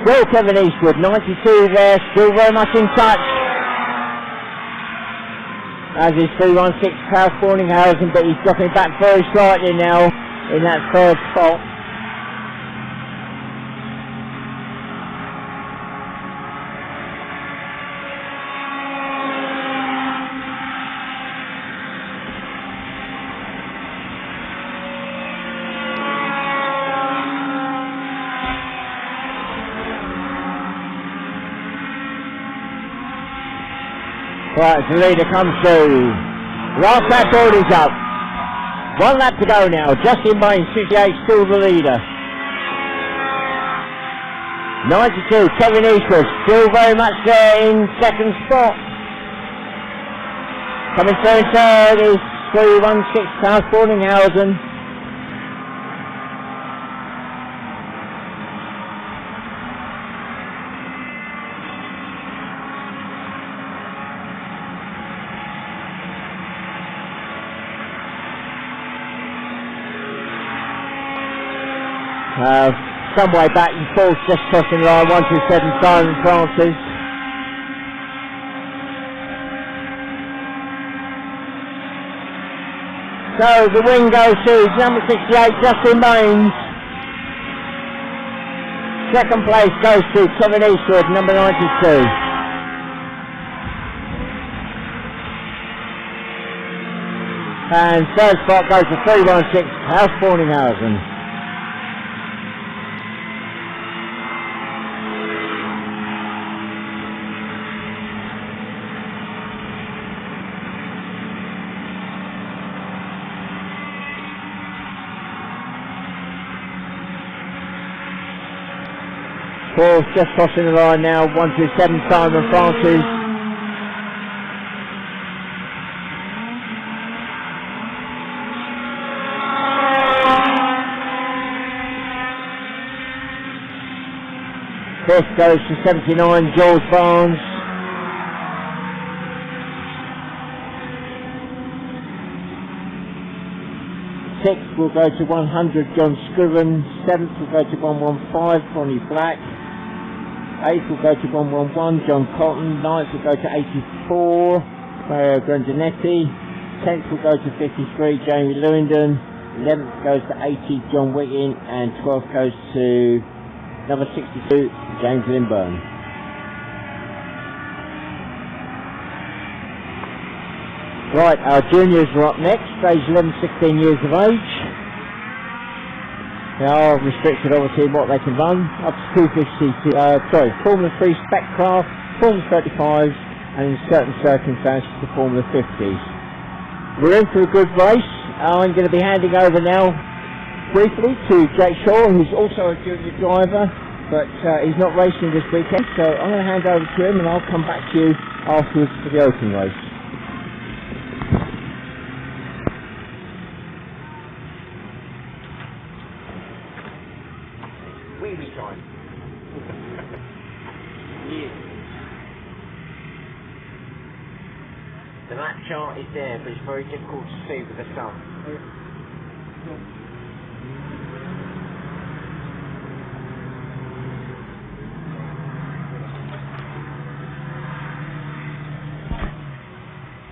Still Kevin Eastwood, 92 there, still very much in touch. As is 316 Klaus Borninghausen, but he's dropping back very slightly now in that third spot. Right, as the leader comes through. Last lap board is up. 1 lap to go now. Justin Baines, 68, still the leader. 92, Kevin Eastwood, still very much there in second spot. Coming through in third is 316 Klaus Borninghausen. Some way back and forth, just crossing line 127 Simon Francis. So the win goes to number 68 Justin Baines. Second place goes to Kevin Eastwood, number 92. And third spot goes to 316 Klaus Borninghausen. Fourth, just crossing the line now, 127 Simon Francis. Fifth goes to 79 George Barnes. Sixth will go to 100 John Scriven. Seventh will go to 115 Bonnie Black. 8th will go to 111 John Cotton. 9th will go to 84 Mario Grandinetti. 10th will go to 53, Jamie Lewingdon. 11th goes to 80, John Wiggin. And 12th goes to number 62, James Lindburn. Right, our juniors are up next, age 11, 16 years of age. They are restricted obviously in what they can run, up to 250, Formula 3 spec craft, Formula 35s, and in certain circumstances the Formula 50s. We're in for a good race. I'm going to be handing over now briefly to Jake Shaw, who's also a junior driver, but he's not racing this weekend, so I'm going to hand over to him and I'll come back to you afterwards for the open race. Wee time. Yeah. The map chart is there, but it's very difficult to see with the sun.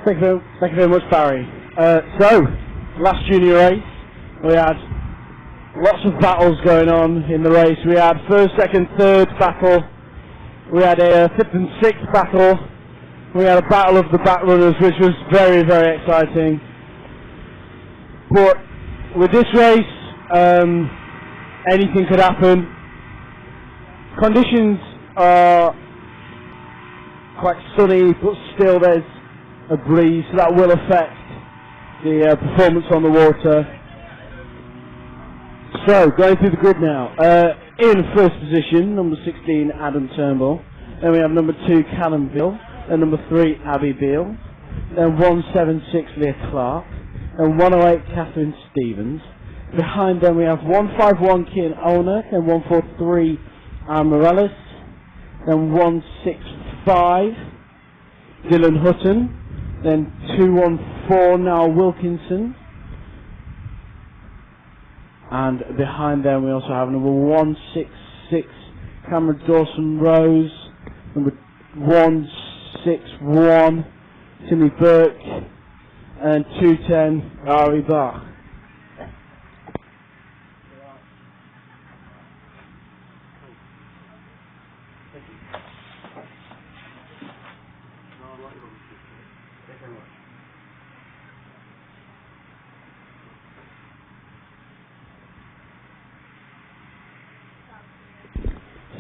Thank you very much, Barry. So, last junior race, we had lots of battles going on in the race. We had first, second, third battle. We had a fifth and sixth battle. We had a battle of the back runners, which was very, very exciting. But with this race, anything could happen. Conditions are quite sunny, but still there's a breeze, so that will affect the performance on the water. So, going through the grid now. In first position, number 16, Adam Turnbull. Then we have number 2, Callum Beale. Then number 3, Abby Beale. Then 176, Leah Clark. Then 108, Catherine Stevens. Behind them we have 151, Kian Olner. Then 143, Anne Morellis. Then 165, Dylan Hutton. Then 214, Niall Wilkinson. And behind them we also have number 166, Cameron Dawson Rose. Number 161, Timmy Burke. And 210, Ari Bach.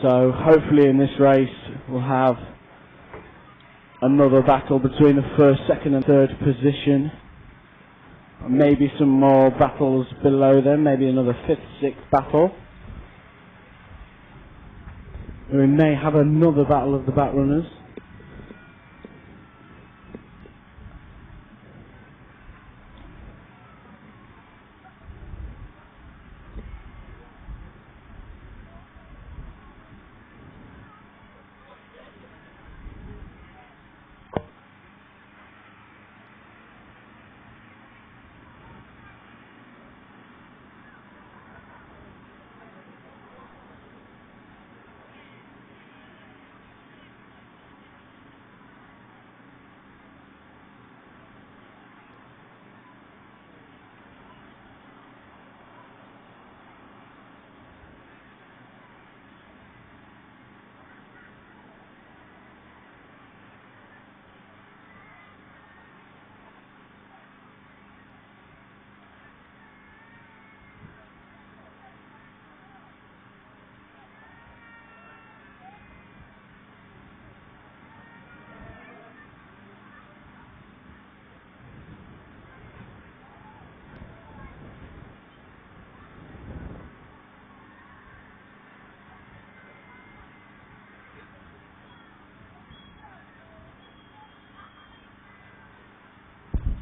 So hopefully in this race we'll have another battle between the first, second and third position. Maybe some more battles below them, maybe another fifth, sixth battle. We may have another battle of the back runners.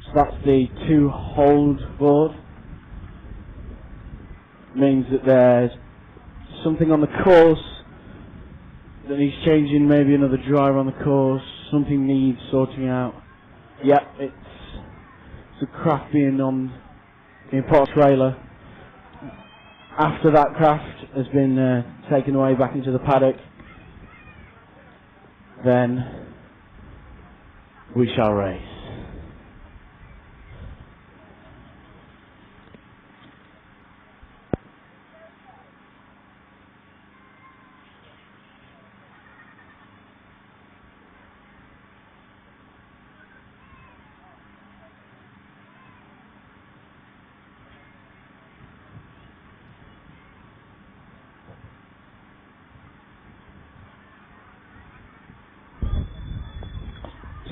So that's the 2 hold board. Means that there's something on the course that needs changing, maybe another driver on the course, something needs sorting out. Yep, it's a craft being on the import trailer. After that craft has been taken away back into the paddock, then we shall race.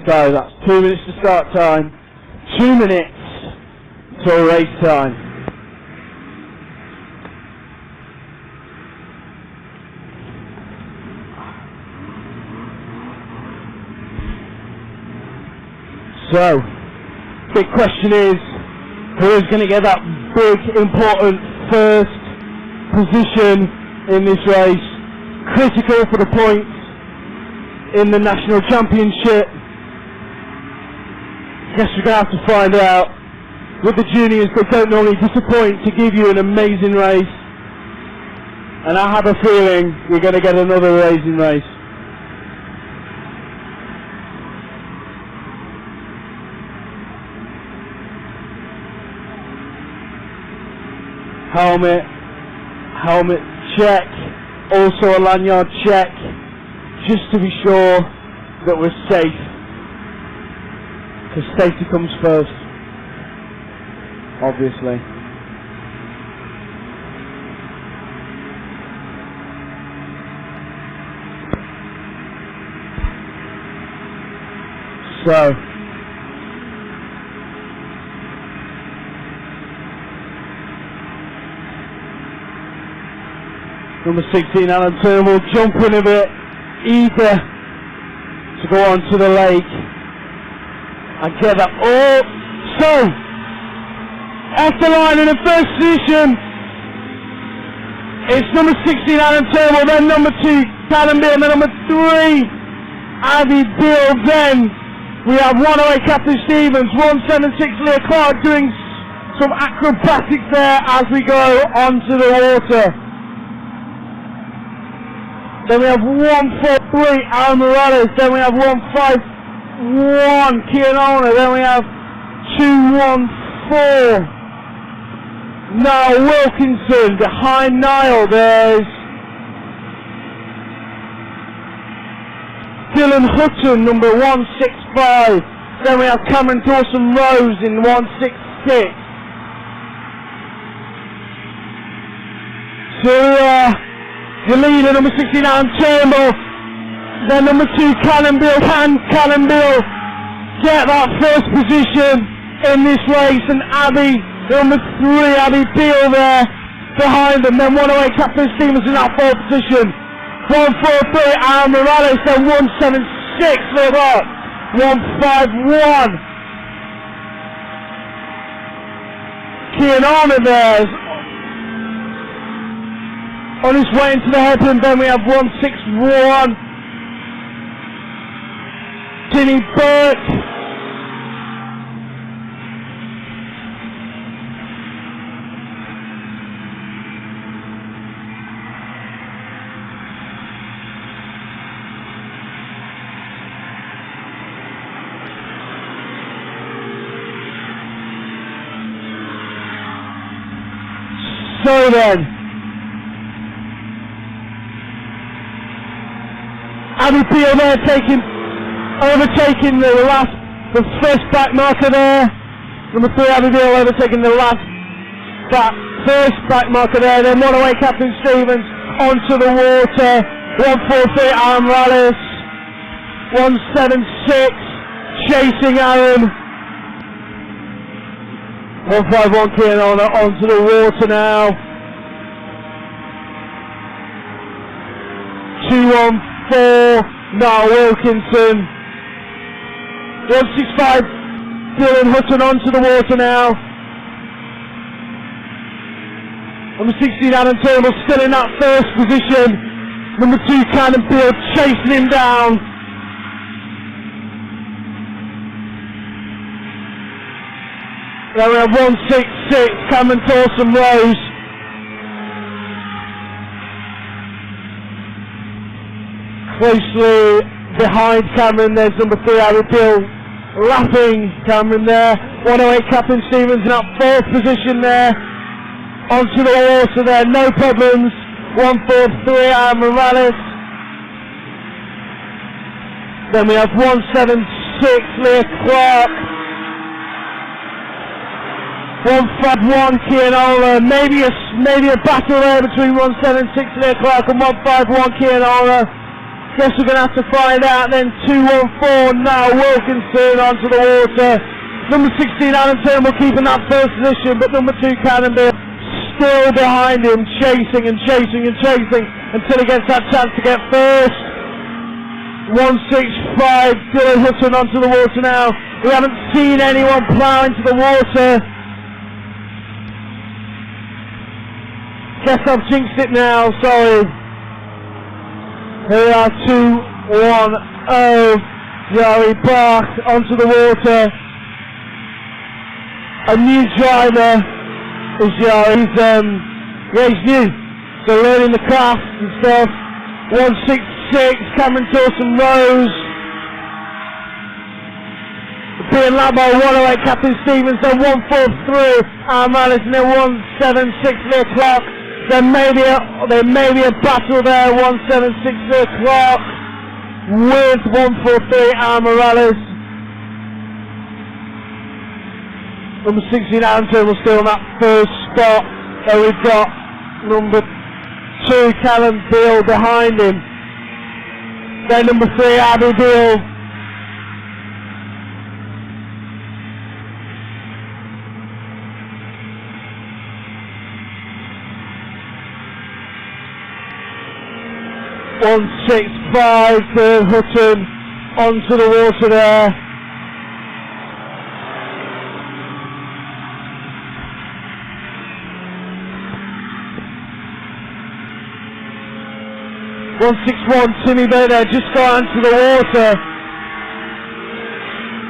So that's 2 minutes to start time, 2 minutes till race time. So, big question is, who is going to get that big, important first position in this race? Critical for the points in the National Championship. Guess we're going to have to find out. With the juniors, they don't normally disappoint to give you an amazing race. And I have a feeling we're going to get another amazing race. Helmet check, also a lanyard check, just to be sure that we're safe, because safety comes first, obviously. So, number 16, Alan Turnbull, jumping a bit, eager to go on to the lake and get that. Oh, so off the line in the first position, it's number 16, Alan Turnbull, then number 2, Callum Beale, then number 3, Abby Beale. Then we have 108 Captain Stevens, 176 Leah Clark doing some acrobatics there as we go onto the water. Then we have 143 Aaron Morales, then we have 151 Kianona, then we have 214 Niall Wilkinson. Behind Niall there's Dylan Hutton, number 165. Then we have Cameron Dawson Rose in 166. So the leader, number 16, Alan Turnbull. Then number 2, Callum Beale. Can Callum Beale get that first position in this race? And Abby, number 3, Abby Beale there behind them. Then 108, Captain Stevens in that 4th position. 143, Aaron Morales. Then 176, look up. 151. Kianona there on his way into the hairpin. Then we have 161 Ginny Burke. So then, Abby Beale there overtaking the first back marker there. Number 3, Abby Beale overtaking the first back marker there. Then 108 Captain Stevens onto the water. 143 Aaron Rallis. 176 chasing Aaron. 151 Kianona onto the water now. 214 Niall Wilkinson. 165 Dylan Hutton onto the water now. Number 16 Alan Turnbull still in that first position. Number 2 Callum Beale chasing him down. Then we have 166 Cameron Dawson Rose. Closely behind Cameron, there's number 3 Abby Beale lapping Cameron there. 108 Captain Stevens in that 4th position there. Onto the water there, no problems. 143 Aaron Morales. Then we have 176 Leah Clark. 151 Kianona. Maybe a battle there between 176 Leah Clark and 151 Kianona. Guess we're going to have to find out then. 214 now, Wilkinson onto the water. Number 16, Adam Turnbull keeping that first position, but number 2, Cannonball still behind him, chasing and chasing and chasing until he gets that chance to get first. 165, Dylan Hutton onto the water now. We haven't seen anyone plough into the water. Guess I've jinxed it now, sorry. Here we are, 2-1-0. Yari Bach onto the water. A new driver is Yari. He's new, so learning the craft and stuff. 166, Cameron Dawson Rose. Being led by 108, Captain Stevens, then 143, Armalis, and then 176, Leah Clark. There may be a battle there, 176, Leah Clark, with 143, Armalis. Number 16, Adam Turnbull still on that first spot. So we've got number 2, Callum Beale behind him. Then number 3, Abby Beale. .165 to Hutton onto the water there. .161 Timmy Bader just got onto the water.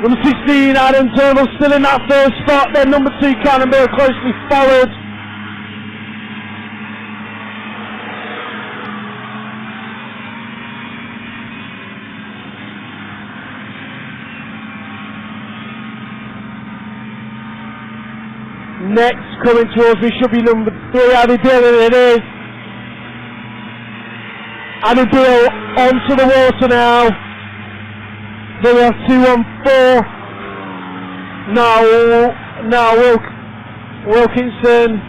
Number 16 Adam Turnbull still in that first spot. Then number 2 Cannonball closely followed. Next coming towards me should be number 3 Abby Beale, and it is. Abby Beale onto the water now. Then we have 214. Now Wilkinson.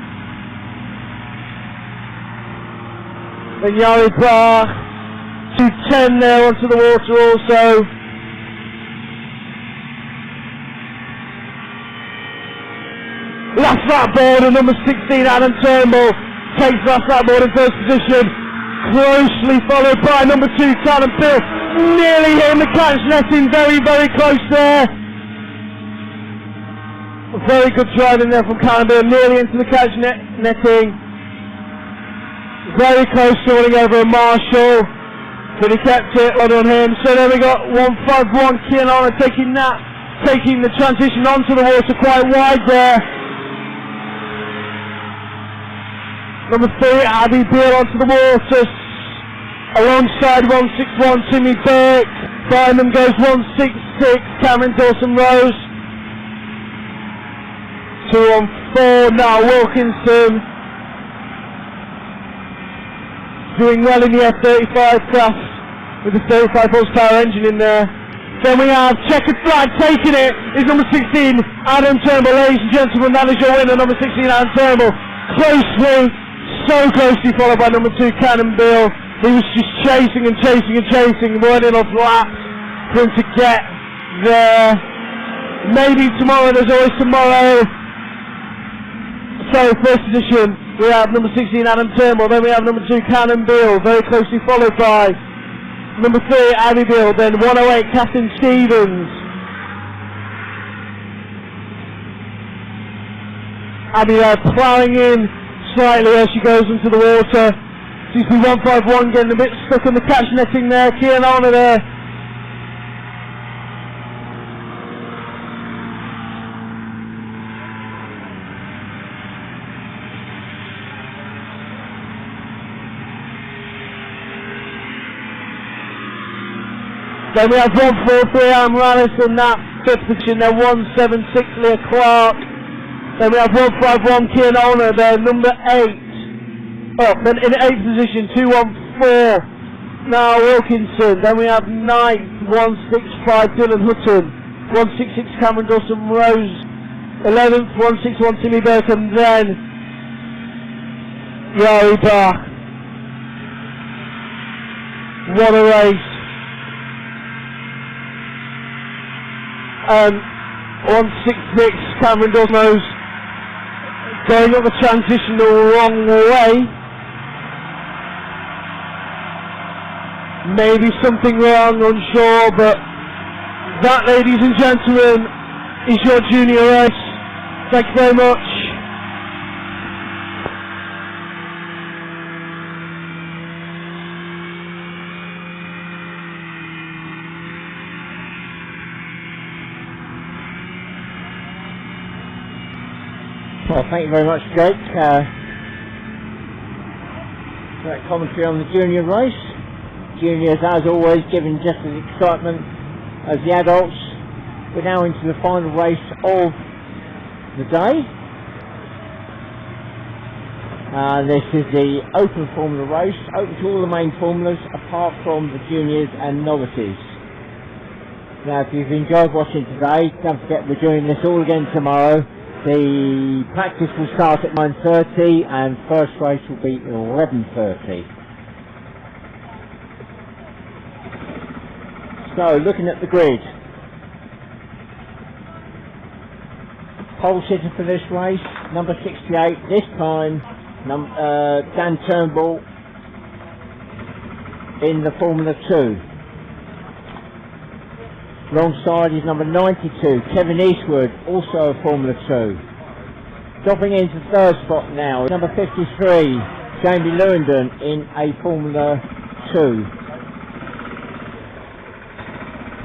Then Yari Bach. 210 there onto the water also. Last lap board, and number 16 Adam Turnbull takes last lap board in first position. Closely followed by number 2 Callum Beale, nearly hitting the catch netting, very close there. A very good driving there from Callum Beale, nearly into the catch netting. Very close to running over a Marshall, but he kept it on him. So there we got 151 Keelan taking the transition onto the water quite wide there. Number 3, Abby Beale onto the water, alongside 161 Timmy Burke. Behind them goes 166 Cameron Dawson Rose. 214 now Wilkinson. Doing well in the F35 class with the 35 horsepower engine in there. Then we have checkered flag taking it is number 16 Adam Turnbull. Ladies and gentlemen, that is your winner, number 16 Adam Turnbull. So closely followed by number 2 Cannon Beale. He was just chasing, running off laps for him to get there. Maybe tomorrow, there's always tomorrow. So first position we have number 16 Adam Turnbull, then we have number 2 Cannon Beale, very closely followed by number 3 Abby Beale, then 108 Catherine Stevens. Abby ploughing in slightly as she goes into the water. Seems to be 151 getting a bit stuck in the catch netting there. Keelan there. Then we have 143 Amralis in that fifth position, then 176 Leah Clark. Then we have 151 Keelan there, number 8. Oh, then in 8th position, 214 now Wilkinson. Then we have 9th, 165 Dylan Hutton. 166 Cameron Dawson Rose. 11th, 161 Timmy Burke, and then Yari Bach. What a race. 166, Cameron Dosmos going up the transition the wrong way. Maybe something wrong, unsure, but that, ladies and gentlemen, is your junior race. Thank you very much. Well, thank you very much, Jake, for that commentary on the junior race. Juniors, as always, giving just as excitement as the adults. We're now into the final race of the day. This is the open formula race, open to all the main formulas apart from the juniors and novices. Now, if you've enjoyed watching today, don't forget we're doing this all again tomorrow. The practice will start at 9:30 and first race will be at 11:30. So, looking at the grid. Pole sitter for this race, number 68, this time, Dan Turnbull in the Formula 2. Alongside is number 92, Kevin Eastwood, also a Formula 2. Dropping into third spot now, number 53, Jamie Lewington in a Formula 2.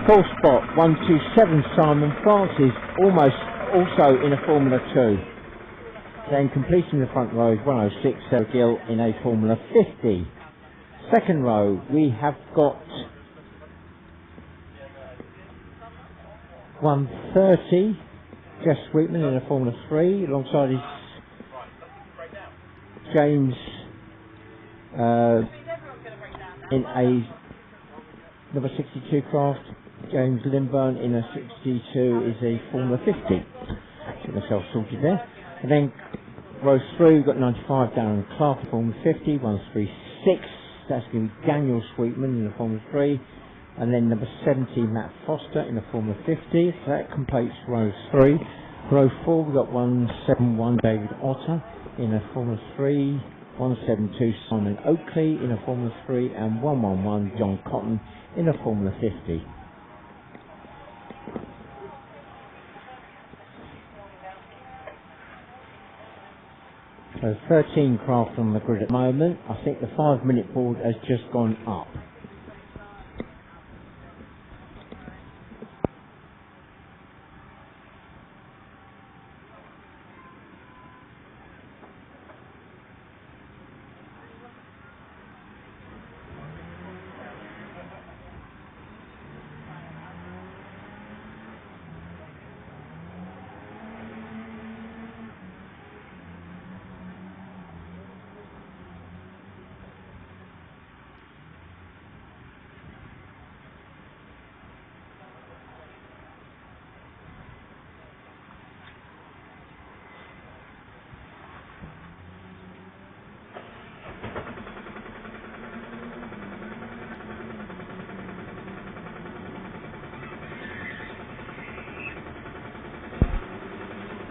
Fourth spot, 127, Simon Francis, also in a Formula 2. Then completing the front row is 106, Sarah Gill in a Formula 50. Second row, we have got 130, Jess Sweetman in a Formula 3, alongside his James in a number 62 craft. James Lindburn in a 62 is a Formula 50. Get myself sorted there. And then row 3, we've got 95, Darren Clark, Formula 50, 136, that's going to be Daniel Sweetman in a Formula 3. And then number 70, Matt Foster in a Formula 50. So that completes row 3. Row 4, we've got 171, David Otter in a Formula 3. 172, Simon Oakley in a Formula 3. And 111, John Cotton in a Formula 50. So 13 craft on the grid at the moment. I think the 5-minute board has just gone up.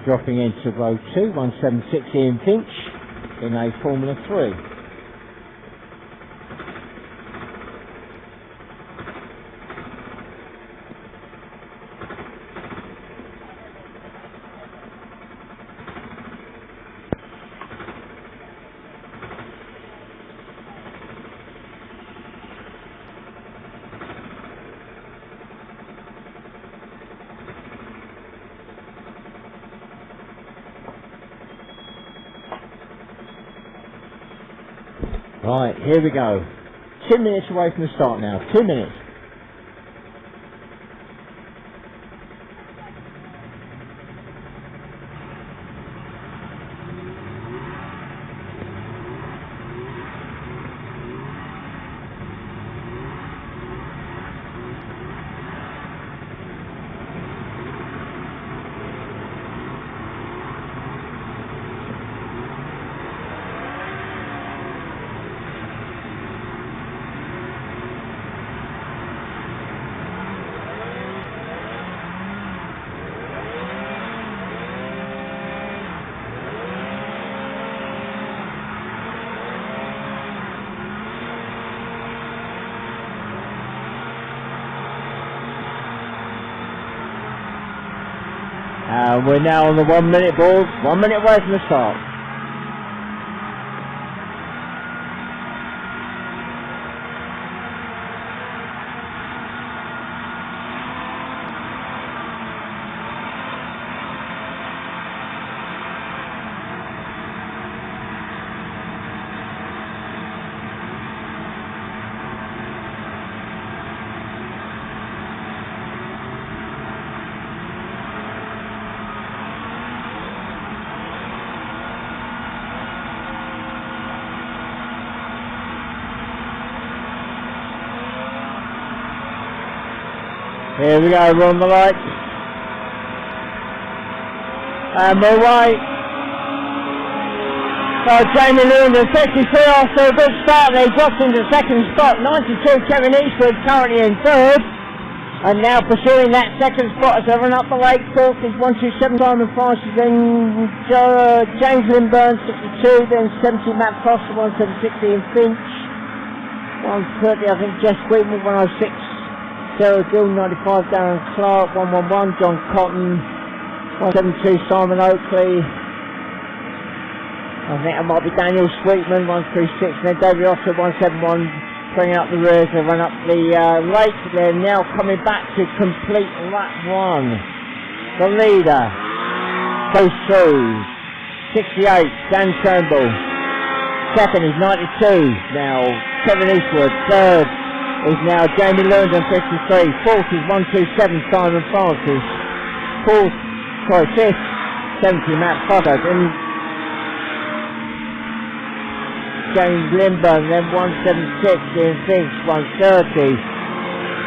Dropping into row 2, 176, Ian Finch in a Formula 3. Right, here we go. 2 minutes away from the start now. 2 minutes. We're now on the 1 minute board, 1 minute away from the start. Here we go, we're on the lights. And we're away. So Jamie Lewin, 53 after a good start. They dropped into second spot. 92 Kevin Eastwood currently in third. And now pursuing that second spot as they run up the lake. Fourth is 127 Simon Francis, then James Lindburn 62, then 70 Matt Foster, 176 Ian Finch, 130 I think Jess Sweetman, 106 Sarah Gill, 95 Darren Clark, 111 John Cotton, 172 Simon Oakley, I think it might be Daniel Sweetman, 136, and then David Oster, 171, bringing up the rear to run up the lake. They're now coming back to complete lap one. The leader goes through, 68, Dan Turnbull. Second is 92, now Kevin Eastwood. Third is now Jamie Lewington, 53. Fourth is 127 Simon Francis. Fifth, 70 Matt Foster. And James Lindburn, then 176 Ian Finch, 130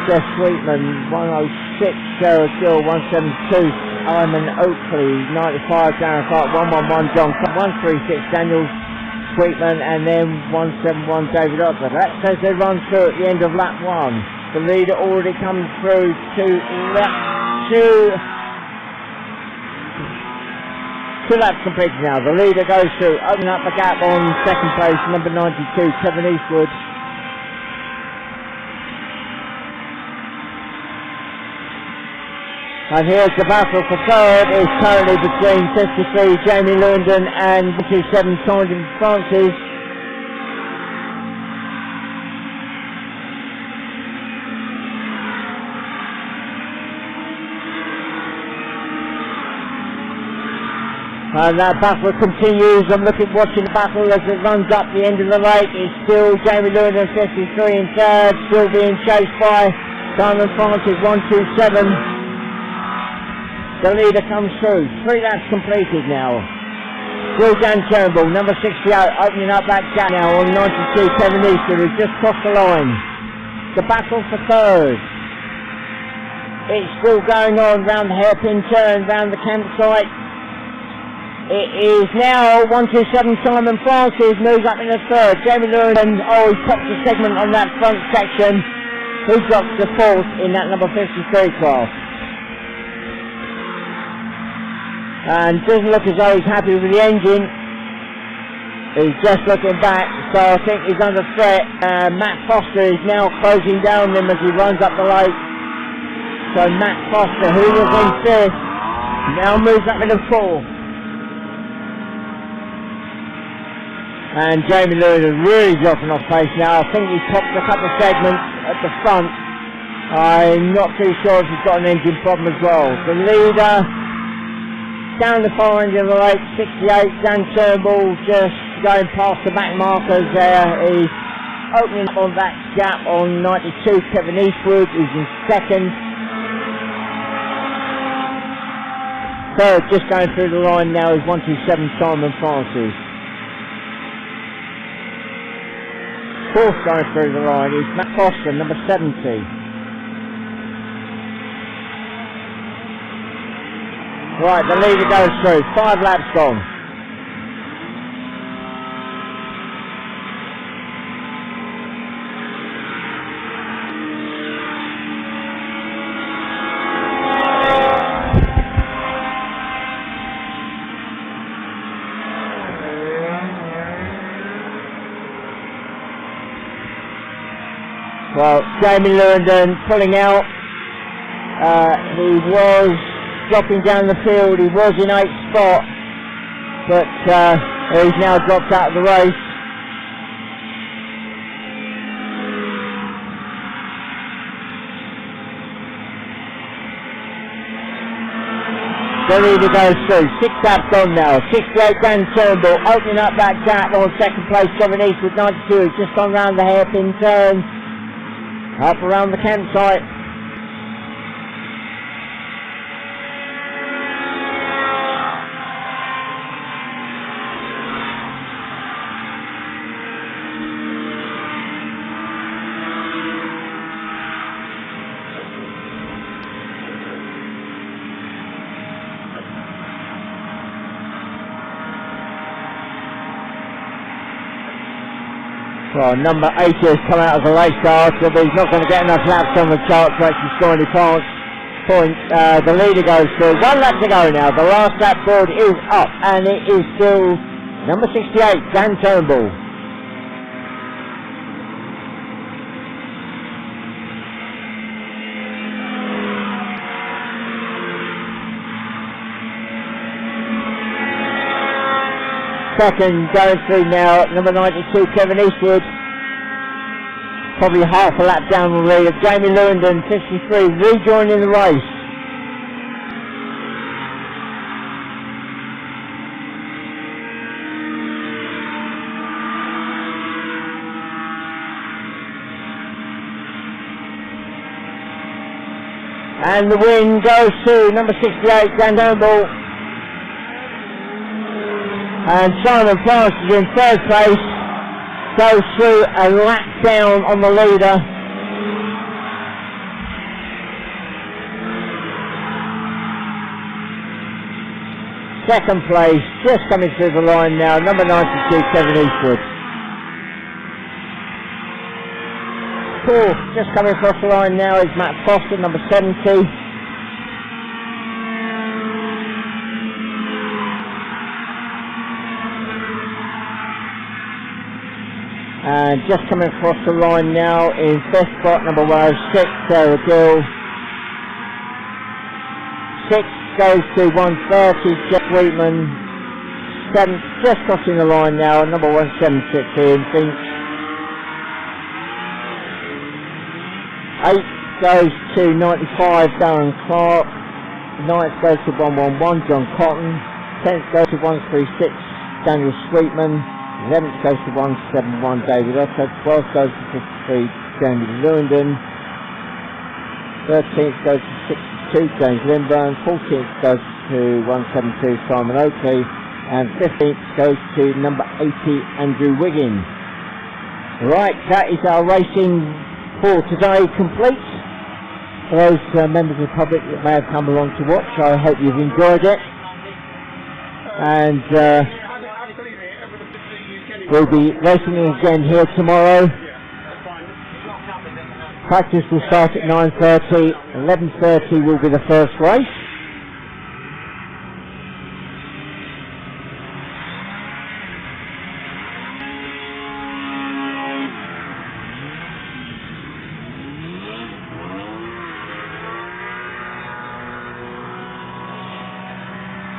Jeff Sweetman, 106 Sarah Gill, 172 Iman Oakley, 95 Darren Clark, 111 John Clark, 136 Daniel Sweetman, and then 171 David Otter. That's as they run through at the end of lap one. The leader already comes through to lap two. Two laps completed now. The leader goes through, opening up the gap on second place, number 92, Kevin Eastwood. And here's the battle for third. It's currently between 53 Jamie Lewington and 27 Simon Francis. And that battle continues. I'm watching the battle as it runs up the end of the lake. It's still Jamie Lewington 53 in third, still being chased by Simon Francis 127. The leader comes through. 3 laps completed now. Still Dan Turnbull, number 68, opening up that gap now on 92 Kevin Eastwood, who's just crossed the line. The battle for third. It's still going on round the hairpin turn, round the campsite. It is now 127 Simon Francis moves up in the third. Jamie Lewington, he popped a segment on that front section. He drops the fourth in that number 53 class. And doesn't look as though he's happy with the engine. He's just looking back, so I think he's under threat. Matt Foster is now closing down him as he runs up the lake. So Matt Foster, who was in fifth, now moves up into fourth. And Jamie Lewis is really dropping off pace now. I think he's popped a couple of segments at the front. I'm not too sure if he's got an engine problem as well. The leader down the far end of the lake, 68, Dan Turnbull just going past the back markers there. He's opening up on that gap on 92, Kevin Eastwood is in second. Third, just going through the line now is 127 Simon Francis. Fourth going through the line is Matt Foster, number 70. Right, the leader goes through. 5 laps gone. Well, Jamie Lewington pulling out. He was dropping down the field. He was in 8th spot, but he's now dropped out of the race. The leader goes through. 6 laps on now. 68 Dan Turnbull opening up that gap on second place. Kevin Eastwood 92. Just gone round the hairpin turn. Up around the campsite. Well, number 80 has come out as a late starter, but he's not going to get enough laps on the chart to actually score any points. The leader goes through. 1 lap to go now. The last lap board is up, and it is still number 68, Dan Turnbull. Second going through now, number 92, Kevin Eastwood. Probably half a lap down the lead. Jamie Lewandon, 53, rejoining the race. And the win goes to number 68, Dan Turnbull. And Simon Fast is in 3rd place, goes through a lap down on the leader. Second place, just coming through the line now, number 92, Kevin Eastwood. 4th, just coming across the line now, is Matt Foster, number 70. And just coming across the line now in 5th spot, number 106, Sarah Gill. 6th goes to 130, Jeff Wheatman. 7th, just crossing the line now, number 176, Ian Finch. 8th goes to 95, Darren Clark. 9th goes to 111, John Cotton. 10th goes to 136, Daniel Sweetman. 11th goes to 171, David Otto. 12th goes to 53, Jamie Lewandon. 13th goes to 62, James Lindburn. 14th goes to 172, Simon Oakley. And 15th goes to number 80, Andrew Wiggin. Right, that is our racing for today complete. For those members of the public that may have come along to watch, I hope you've enjoyed it. And we'll be racing again here tomorrow. Practice will start at 9:30. 11:30 will be the first race.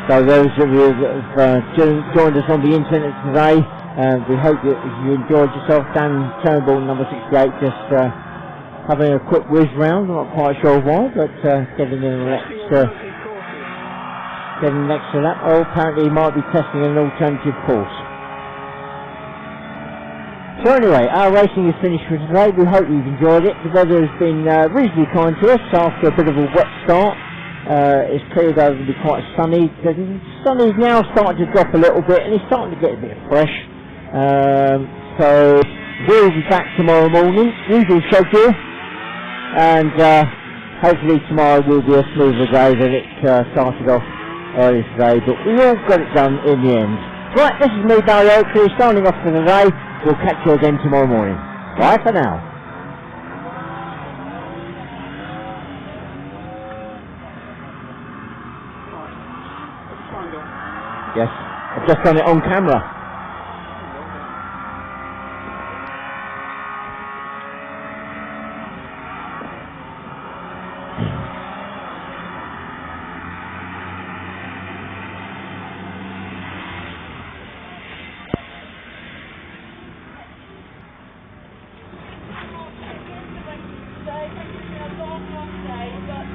So those of you that have joined us on the internet today, we hope that you enjoyed yourself. Dan Turnbull, number 68, just having a quick whiz round. I'm not quite sure why, but getting in an extra lap. Oh, apparently he might be testing an alternative course. So anyway, our racing is finished for today. We hope you've enjoyed it. The weather has been reasonably kind to us after a bit of a wet start. It's cleared over to be quite sunny. The sun is now starting to drop a little bit, and it's starting to get a bit fresh. So we'll be back tomorrow morning, usual schedule, and hopefully tomorrow will be a smoother day than it started off earlier today, but we all got it done in the end. Right, this is me, Barry Oakley, signing off for today. We'll catch you again tomorrow morning. Bye for now. Yes, I've just done it on camera.